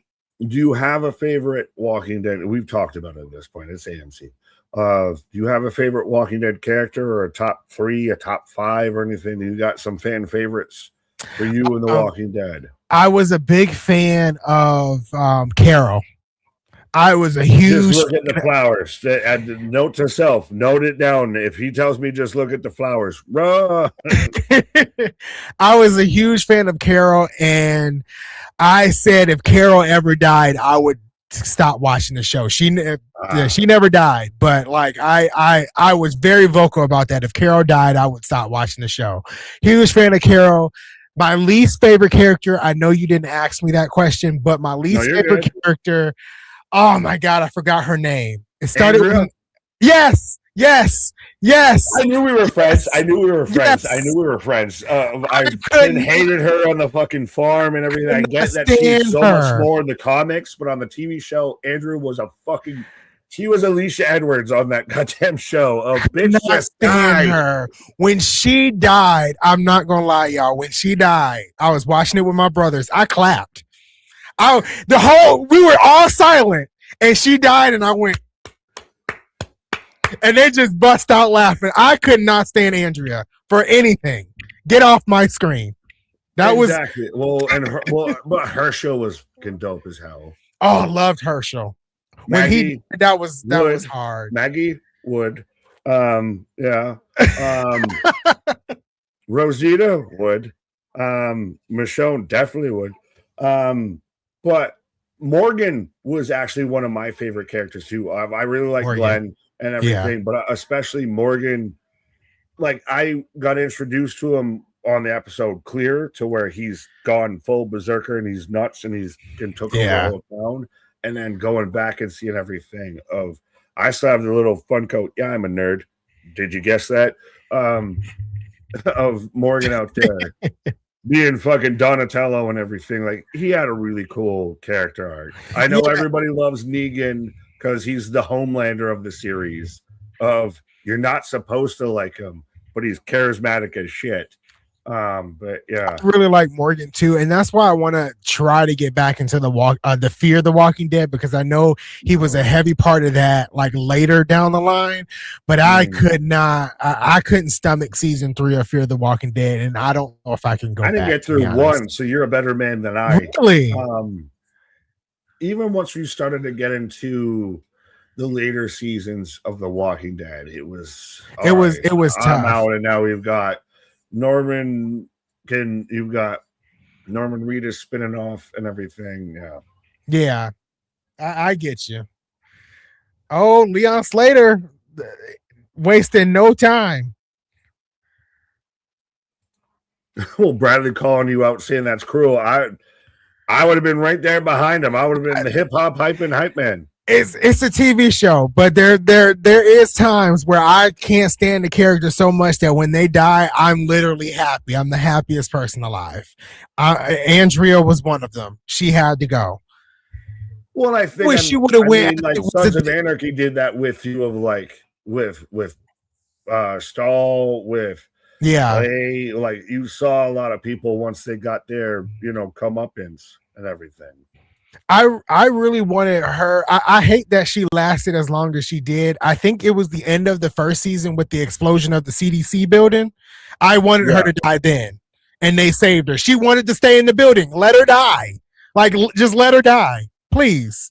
Do you have a favorite Walking Dead? We've talked about it at this point. It's AMC. Do you have a favorite Walking Dead character or a top 3, a top 5 or anything? You got some fan favorites for you in The Walking Dead? I was a big fan of Carol. I was a huge. Just look at the flowers. Note to self. Note it down. If he tells me just look at the flowers, run. I was a huge fan of Carol, and I said if Carol ever died, I would stop watching the show. She never died, but like I was very vocal about that. If Carol died, I would stop watching the show. Huge fan of Carol. My least favorite character. I know you didn't ask me that question, but my least favorite character. Oh my God, I forgot her name. It started with yes. I knew we were friends. Yes. I knew we were friends. I hated her on the fucking farm and everything. I get that she's so much more in the comics, but on the TV show, Andrew was she was Alicia Edwards on that goddamn show. Oh, bitch, just died. Her. When she died, I'm not gonna lie, y'all. When she died, I was watching it with my brothers. I clapped. We were all silent, and she died, and I went, and they just bust out laughing. I could not stand Andrea for anything. Get off my screen. That was exactly. But her show was fucking dope as hell. I loved Herschel. When Maggie that was Wood, hard. Maggie Wood, yeah, Rosita Wood, Michonne definitely would, but Morgan was actually one of my favorite characters too. I really like Glenn and everything, but especially Morgan. Like I got introduced to him on the episode Clear, to where he's gone full berserker and he's nuts and he's took over the whole town, and then going back and seeing everything of I still have the little fun coat. Yeah, I'm a nerd. Did you guess that? Of Morgan out there being fucking Donatello and everything. Like he had a really cool character arc. I know everybody loves Negan because he's the Homelander of the series. Of you're not supposed to like him, but he's charismatic as shit. But yeah, I really like Morgan too, and that's why I want to try to get back into the Fear the Walking Dead, because I know he was a heavy part of that like later down the line, but I couldn't stomach season 3 of Fear the Walking Dead, and I don't know if I can go. I didn't get through 1, so you're a better man than I. Really? Even once we started to get into the later seasons of The Walking Dead, it was tough. I'm out, and now we've got Norman Reedus spinning off and everything. Yeah, I get you. Oh, Leon Slater wasting no time. Well, Bradley calling you out saying that's cruel. I would have been right there behind him. I would have been the hip hop hype man. It's a TV show, but there is times where I can't stand the character so much that when they die, I'm literally happy. I'm the happiest person alive. Andrea was one of them. She had to go. Well, I think she would have went. Like Sons of Anarchy did that with you, of like with Stahl, with Clay. Like you saw a lot of people once they got their comeuppance and everything. I really wanted her. I hate that she lasted as long as she did. I think it was the end of the first season with the explosion of the CDC building. I wanted her to die then, and they saved her. She wanted to stay in the building. Let her die. Like, just let her die, please.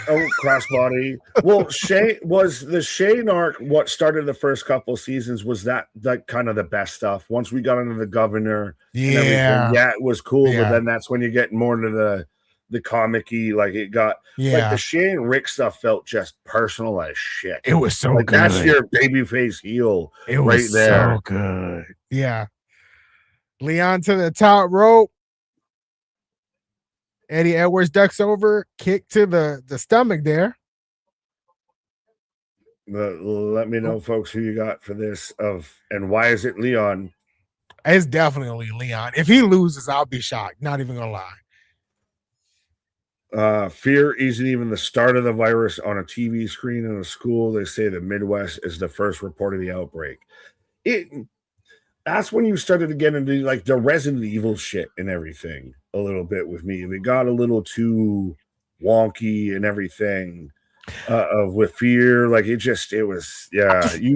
Oh, crossbody. Well, the Shane arc. What started the first couple of seasons was that kind of the best stuff. Once we got into the governor, and everything, it was cool. But then that's when you get more into the comic-y, like it got like the Shane Rick stuff felt just personal as shit. It was so like good. That's your babyface heel. It was right there. So good. Yeah. Leon to the top rope. Eddie Edwards ducks over, kick to the stomach there. Let me know, folks, who you got for this and why is it Leon? It's definitely Leon. If he loses, I'll be shocked. Not even gonna lie. Fear isn't even the start of the virus on a TV screen in a school. They say the Midwest is the first report of the outbreak. That's when you started to get into like the Resident Evil shit and everything a little bit with me. It got a little too wonky and everything with Fear. Like you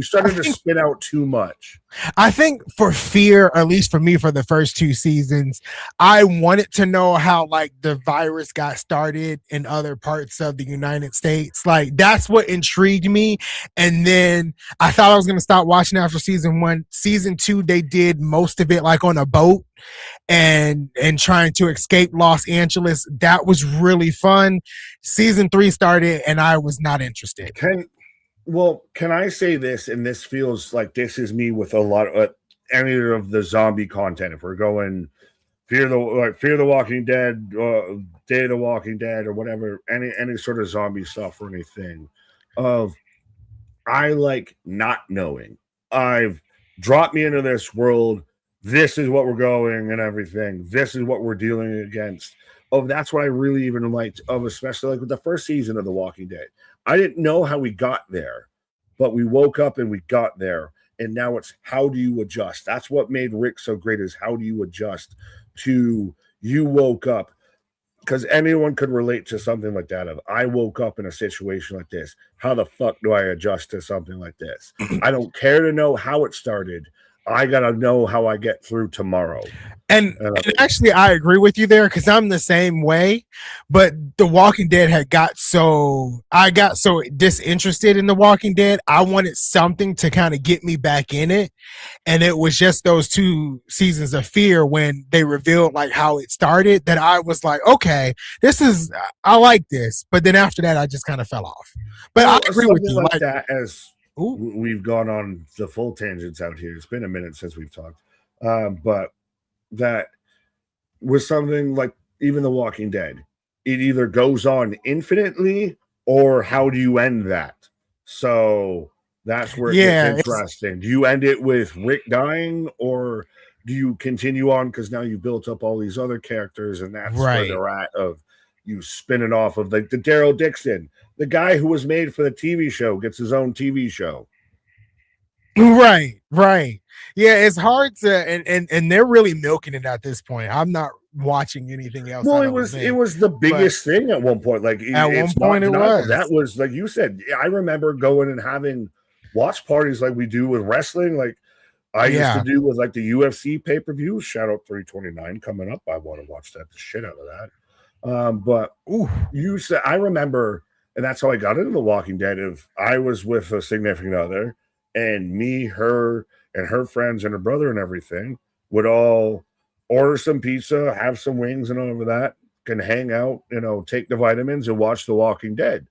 started to spin out too much. I think for Fear, at least for me, for the first 2 seasons, I wanted to know how like the virus got started in other parts of the United States. Like that's what intrigued me. And then I thought I was going to stop watching after season 1. Season 2, they did most of it like on a boat and trying to escape Los Angeles. That was really fun. Season 3 started and I was not interested. Can I say this? And this feels like this is me with a lot of any of the zombie content. If we're going Fear the Walking Dead, Day of the Walking Dead, or whatever, any sort of zombie stuff or anything. I like not knowing. I've dropped me into this world. This is what we're going and everything. This is what we're dealing against. That's what I really even liked especially like with the first season of The Walking Dead. I didn't know how we got there, but we woke up and we got there. And now it's how do you adjust? That's what made Rick so great, is how do you adjust to you woke up? Because anyone could relate to something like that. I woke up in a situation like this. How the fuck do I adjust to something like this? I don't care to know how it started. I gotta know how I get through tomorrow. And actually, I agree with you there because I'm the same way. But The Walking Dead I got so disinterested in The Walking Dead. I wanted something to kind of get me back in it. And it was just those 2 seasons of Fear when they revealed like how it started that I was like, okay, I like this. But then after that, I just kind of fell off. But I agree with you. Like that, as we've gone on the full tangents out here. It's been a minute since we've talked. But that was something like even The Walking Dead. It either goes on infinitely or how do you end that? So that's where it gets interesting. Do you end it with Rick dying or do you continue on because now you've built up all these other characters and that's where they're at of you spinning off of the Daryl Dixon, the guy who was made for the TV show gets his own TV show. Right. Yeah, it's hard to and they're really milking it at this point. I'm not watching anything else. Well, it was the biggest thing at one point. Like at one point, it was. That was like you said. I remember going and having watch parties like we do with wrestling. Like I used to do with like the UFC pay-per-views. Shout out 329 coming up. I want to watch the shit out of that. But you said I remember, and that's how I got into The Walking Dead. If I was with a significant other and me, her, and her friends and her brother and everything would all order some pizza, have some wings and all of that, can hang out, take the vitamins and watch The Walking Dead.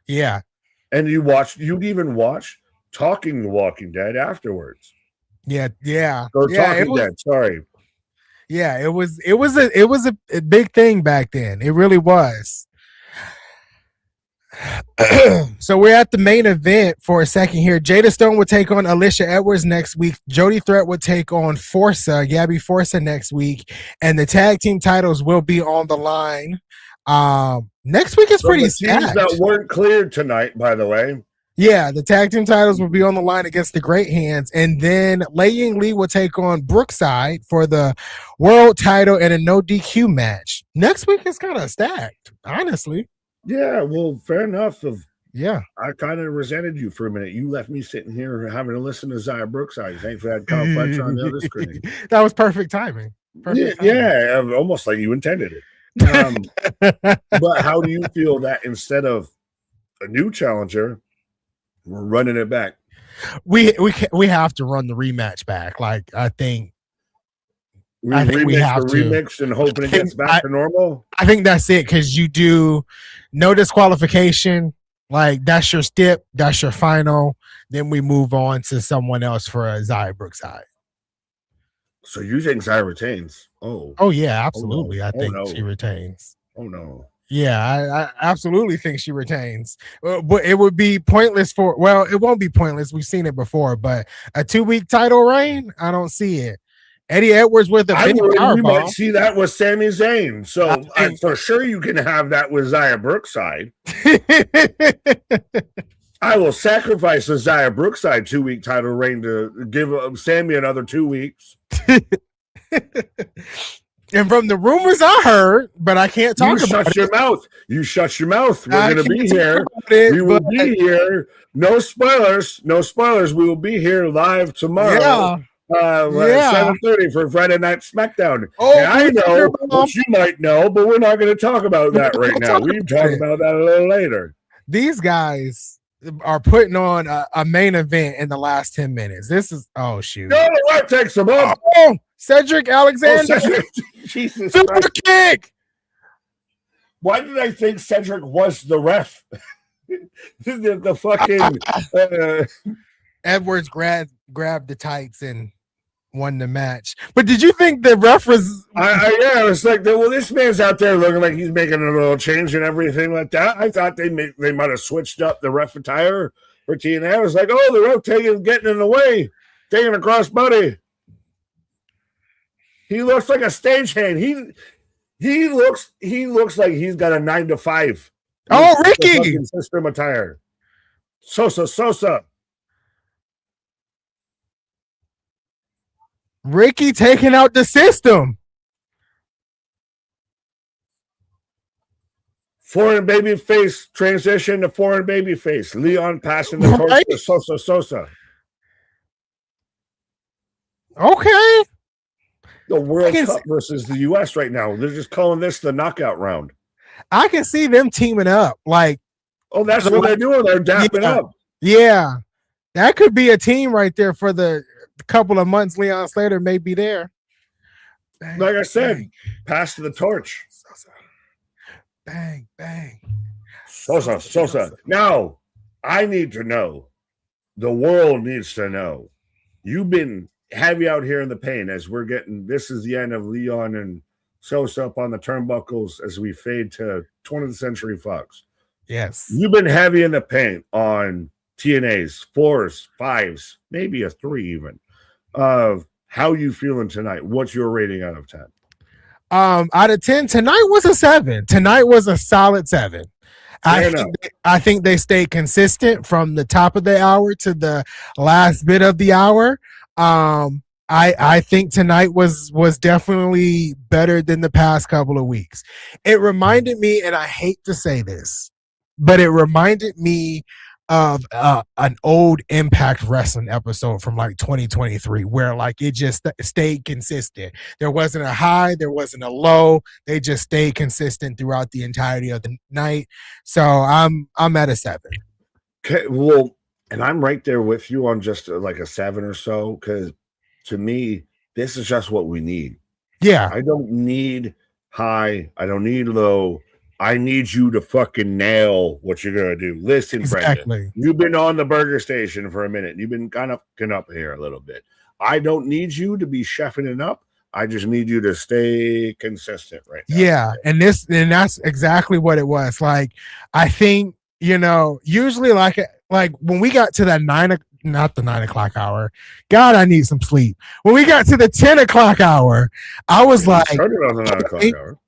Yeah. And you'd even watch Talking The Walking Dead afterwards. Yeah. Or Talking Dead, sorry. Yeah, it was a big thing back then. It really was. So we're at the main event for a second here. Jada Stone will take on Alicia Edwards next week. Jody Threat will take on Gabby Forza next week. And the tag team titles will be on the line. Next week is pretty stacked. That weren't cleared tonight, by the way. Yeah, the tag team titles will be on the line against the Great Hands. And then Lei Ying Lee will take on Brookside for the world title in a no DQ match. Next week is kind of stacked, honestly. Yeah, well, fair enough. Yeah. I kind of resented you for a minute. You left me sitting here having to listen to Zaya Brookside. Thankfully, I had Kyle Fletcher on the other screen. That was perfect timing. Yeah, almost like you intended it. But how do you feel that instead of a new challenger, we're running it back? We have to run the rematch back. Like, I think we have to remix and hoping it gets back to normal. I think that's it because you do no disqualification. Like, that's your step, that's your final. Then we move on to someone else for a Zaya Brookside. So you think Zaya retains? Oh yeah, absolutely. I think she retains. Oh no. Yeah, I absolutely think she retains. But it would be pointless it won't be pointless. We've seen it before, but a 2-week title reign, I don't see it. Eddie Edwards with a big powerbomb. You might see that with Sami Zayn. So for sure you can have that with Zaya Brookside. I will sacrifice the Zaya Brookside 2-week title reign to give Sami another 2 weeks. And from the rumors I heard, but I can't talk about it. You shut your mouth. You shut your mouth. We're going to be here. We will be here. No spoilers. No spoilers. We will be here live tomorrow. Yeah. 7:30 for Friday Night SmackDown. I know what you might know, but we're not going to talk about that right now. We can talk about that a little later. These guys are putting on a main event in the last 10 minutes. This is shoot. No, what takes them up? Cedric Alexander. Jesus Super kick. Why did I think Cedric was the ref? the fucking Edwards grabbed the tights and won the match. But did you think the ref was? I was like, well, this man's out there looking like he's making a little change and everything like that. I thought they might have switched up the ref attire for TNA. I was like, the ref getting in the way, taking a crossbody. He looks like a stagehand. He looks like he's got a 9-to-5. Oh, Ricky! System attire. Sosa. Ricky taking out the system. Foreign baby face transition to foreign baby face. Leon passing the torch to Sosa. Okay. The I World can Cup versus the U.S. right now. They're just calling this the knockout round. I can see them teaming up. Like, Oh, that's what they're doing. They're dapping yeah, up. yeah, that could be a team right there for the couple of months Leon Slater may be there. Bang, Like I said, bang. pass to the torch. Sosa. Bang, bang. Sosa. Now, I need to know. The world needs to know. You've been heavy out here in the pain as we're getting. This is the end of Leon and Sosa up on the turnbuckles as we fade to 20th Century Fox. Yes. You've been heavy in the paint on TNA's 4s, 5s, maybe a 3 even. How you feeling tonight? What's your rating out of 10? Out of 10, tonight was a 7. Tonight was a solid 7. I think they stayed consistent from the top of the hour to the last bit of the hour. I think tonight was definitely better than the past couple of weeks. It reminded me, and I hate to say this, but it reminded me of an old Impact Wrestling episode from like 2023 where like it just stayed consistent. There wasn't a high, there wasn't a low. They just stayed consistent throughout the entirety of the night. So I'm at a 7. Okay, well, and I'm right there with you on just like a 7 or so because to me, this is just what we need. Yeah. I don't need high. I don't need low. I need you to fucking nail what you're going to do. Listen, Exactly. Brendan, you've been on the burger station for a minute. You've been kind of up here a little bit. I don't need you to be chefing it up. I just need you to stay consistent right now. Yeah, and that's exactly what it was. Like, I think, usually like when we got to that not the 9 o'clock hour. God, I need some sleep. When we got to the 10 o'clock hour, I was like, started on the 9 o'clock hour.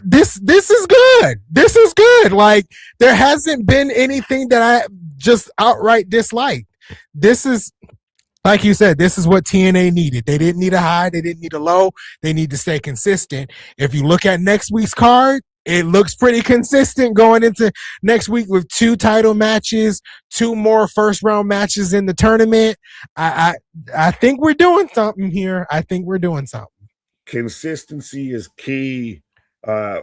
This is good. This is good. Like, there hasn't been anything that I just outright disliked. This is, like you said, this is what TNA needed. They didn't need a high. They didn't need a low. They need to stay consistent. If you look at next week's card, it looks pretty consistent going into next week with 2 title matches, 2 more first round matches in the tournament. I think we're doing something here. I think we're doing something. Consistency is key.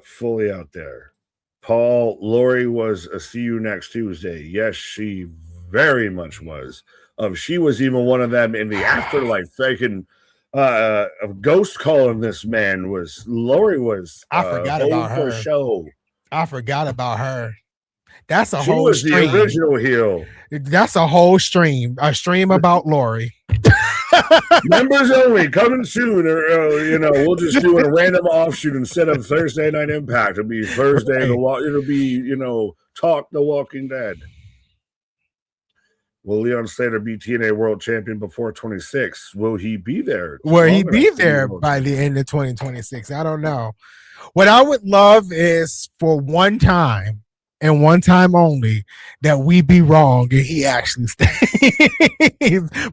Fully out there. Paul, Lori was a see you next Tuesday. Yes, she very much was. She was even one of them in the afterlife. Thinking a ghost calling this man was Lori was. I forgot about her. Show. I forgot about her. That's a she whole was stream. The original heel. That's a whole stream. A stream about Lori. Members only coming soon, or we'll just do a random offshoot instead of Thursday Night Impact. It'll be Thursday. Right. It'll be Talk the Walking Dead. Will Leon Slater be TNA World Champion before 26? Will he be there? Will he be there by the end of 2026? I don't know. What I would love is for one time and one time only that we be wrong and he actually stays.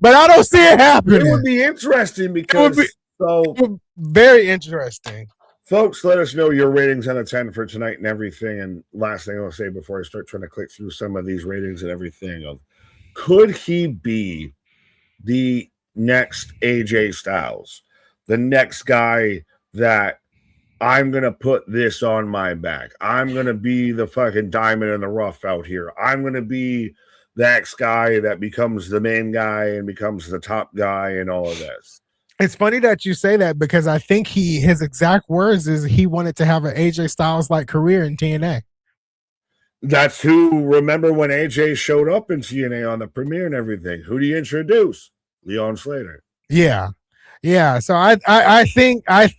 But I don't see it happening. It would be interesting because it would be very interesting. Folks, let us know your ratings out of 10 for tonight and everything. And last thing I'll say before I start trying to click through some of these ratings and everything could he be the next AJ Styles, the next guy that I'm going to put this on my back? I'm going to be the fucking diamond in the rough out here. I'm going to be the ex guy that becomes the main guy and becomes the top guy and all of this. It's funny that you say that because I think his exact words is he wanted to have an AJ Styles like career in TNA. That's who, remember when AJ showed up in TNA on the premiere and everything? Who do you introduce? Leon Slater. Yeah. Yeah. So I think I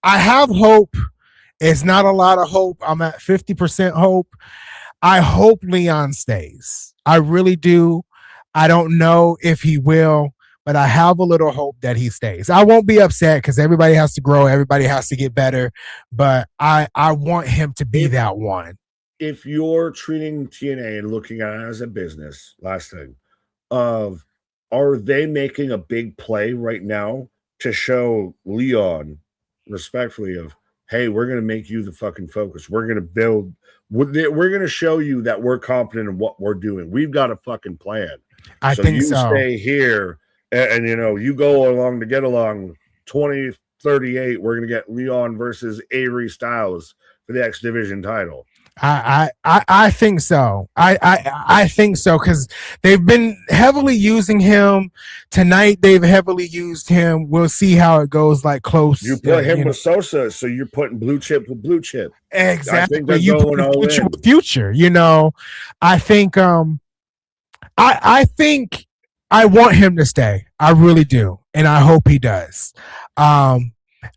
have hope. It's not a lot of hope. I'm at 50% hope. I hope Leon stays. I really do. I don't know if he will, but I have a little hope that he stays. I won't be upset because everybody has to grow. Everybody has to get better. But I want him to be that one. If you're treating TNA and looking at it as a business, last thing, are they making a big play right now to show Leon, respectfully, of hey, we're going to make you the fucking focus. We're going to build, we're going to show you that we're confident in what we're doing. We've got a fucking plan. I So think you so. stay here and, you know, you go along to get along 2038. We're going to get Leon versus Avery Styles for the X Division title. I think so. I think so because they've been heavily using him tonight. They've heavily used him. We'll see how it goes. Like close. You put him with Sosa, so you're putting blue chip with blue chip. Exactly. I think they're going all future in. with future. You know, I think. I think I want him to stay. I really do, and I hope he does.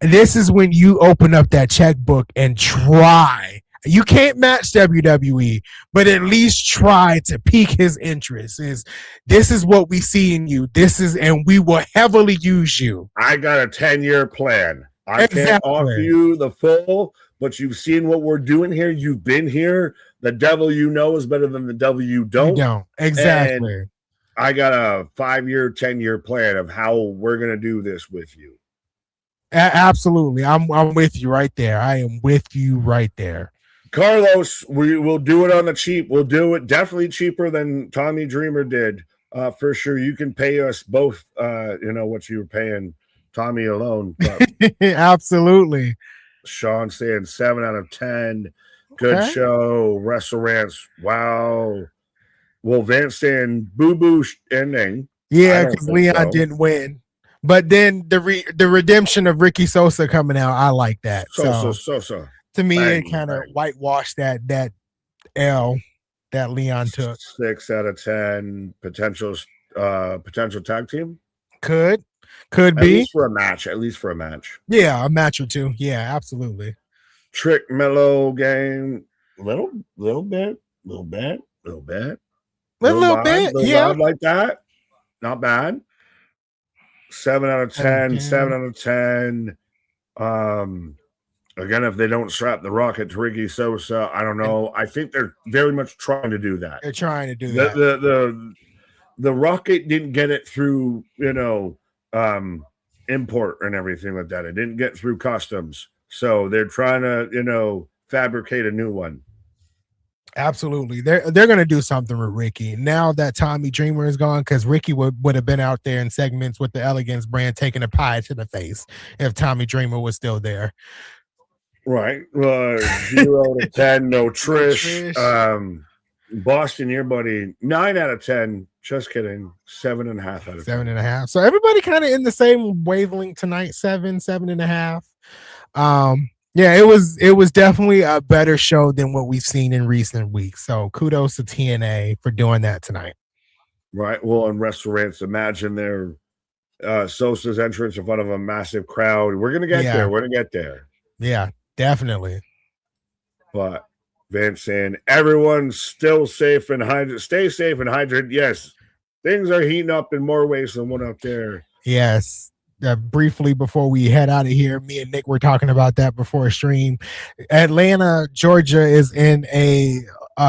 This is when you open up that checkbook and try. You can't match WWE, but at least try to pique his interest. This is what we see in you. And we will heavily use you. I got a 10-year plan. I can't offer you the full, but you've seen what we're doing here. You've been here. The devil you know is better than the devil you don't. You don't. Exactly. And I got a 5-year, 10-year plan of how we're going to do this with you. Absolutely. I'm with you right there. I am with you right there. Carlos, we will do it on the cheap. We'll do it definitely cheaper than Tommy Dreamer did. For sure. You can pay us both, you know, what you were paying Tommy alone. Absolutely. Sean saying 7 out of 10. Good show. Wrestle Rants. Wow. Well, Vance saying boo-boo ending. Yeah, because Leon didn't win. But then the redemption of Ricky Sosa coming out, I like that. Sosa. To me, it kind of whitewashed that L that Leon took. 6 out of 10. Potential tag team. Could be. At least for a match. Yeah, a match or two. Yeah, absolutely. Trick Mellow game. Little bit. Yeah. Like that. Not bad. 7 out of 10. 7 out of 10. Again, if they don't strap the rocket to Ricky Sosa, I don't know. I think they're very much trying to do that. They're trying to do that. The rocket didn't get it through, you know, import and everything like that. It didn't get through customs. So they're trying to, you know, fabricate a new one. Absolutely. They're going to do something with Ricky now that Tommy Dreamer is gone, because Ricky would have been out there in segments with the Elegance brand taking a pie to the face if Tommy Dreamer was still there. Right. 0 to 10, no Trish. Boston, your buddy, 9 out of 10. Just kidding. 7.5 out of 10. 7.5. So everybody kind of in the same wavelength tonight. 7.5. Yeah, it was definitely a better show than what we've seen in recent weeks. So kudos to TNA for doing that tonight. Right. Well, in restaurants, imagine their Sosa's entrance in front of a massive crowd. We're gonna get there. We're gonna get there. Yeah, definitely. But Vince saying everyone's still safe and hydrated. Stay safe and hydrated. Yes, things are heating up in more ways than one up there. Yes. Briefly before we head out of here, me and Nick were talking about that before stream. Atlanta, Georgia is in a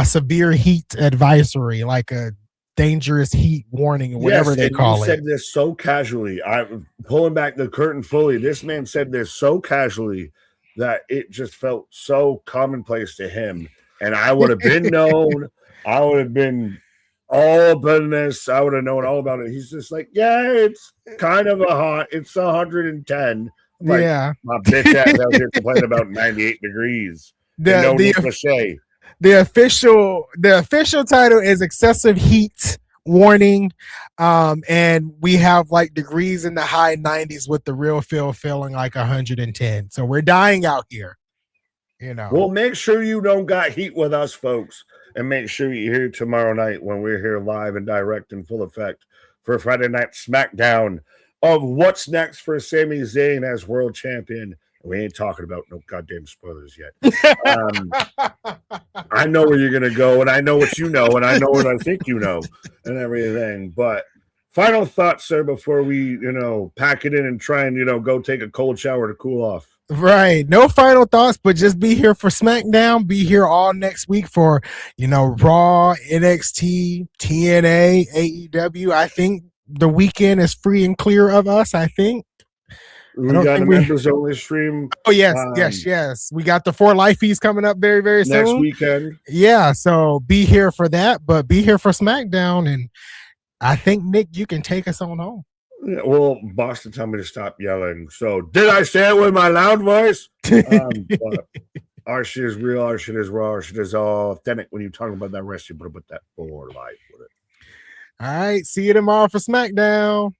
severe heat advisory, like a dangerous heat warning or whatever they call it. Said this so casually. I'm pulling back the curtain fully. This man said this so casually that it just felt so commonplace to him. And I would have been known. I would have been all up in this. I would have known all about it. He's just like, yeah, it's kind of it's 110. Like, yeah, my bitch ass out here complaining about 98 degrees. The official title is excessive heat warning, and we have like degrees in the high 90s with the real feel feeling like 110. So we're dying out here. You know. Well, make sure you don't got heat with us, folks. And make sure you're here tomorrow night when we're here live and direct in full effect for Friday Night SmackDown of what's next for Sami Zayn as world champion. We ain't talking about no goddamn spoilers yet. I know where you're going to go, and I know what you know, and I know what I think you know, and everything. But final thoughts, sir, before we, pack it in and try and, go take a cold shower to cool off. Right. No final thoughts, but just be here for SmackDown. Be here all next week for, Raw, NXT, TNA, AEW. I think the weekend is free and clear of us, I think. We got a members only stream. Oh yes. We got the 4 Lifeys coming up very, very soon. Next weekend. Yeah, so be here for that, but be here for SmackDown. And I think, Nick, you can take us on home. Yeah, well, Boston told me to stop yelling. So did I say it with my loud voice? But our shit is real, our shit is raw, our shit is all authentic. When you talk about that rest, you put that for life with it. All right, see you tomorrow for SmackDown.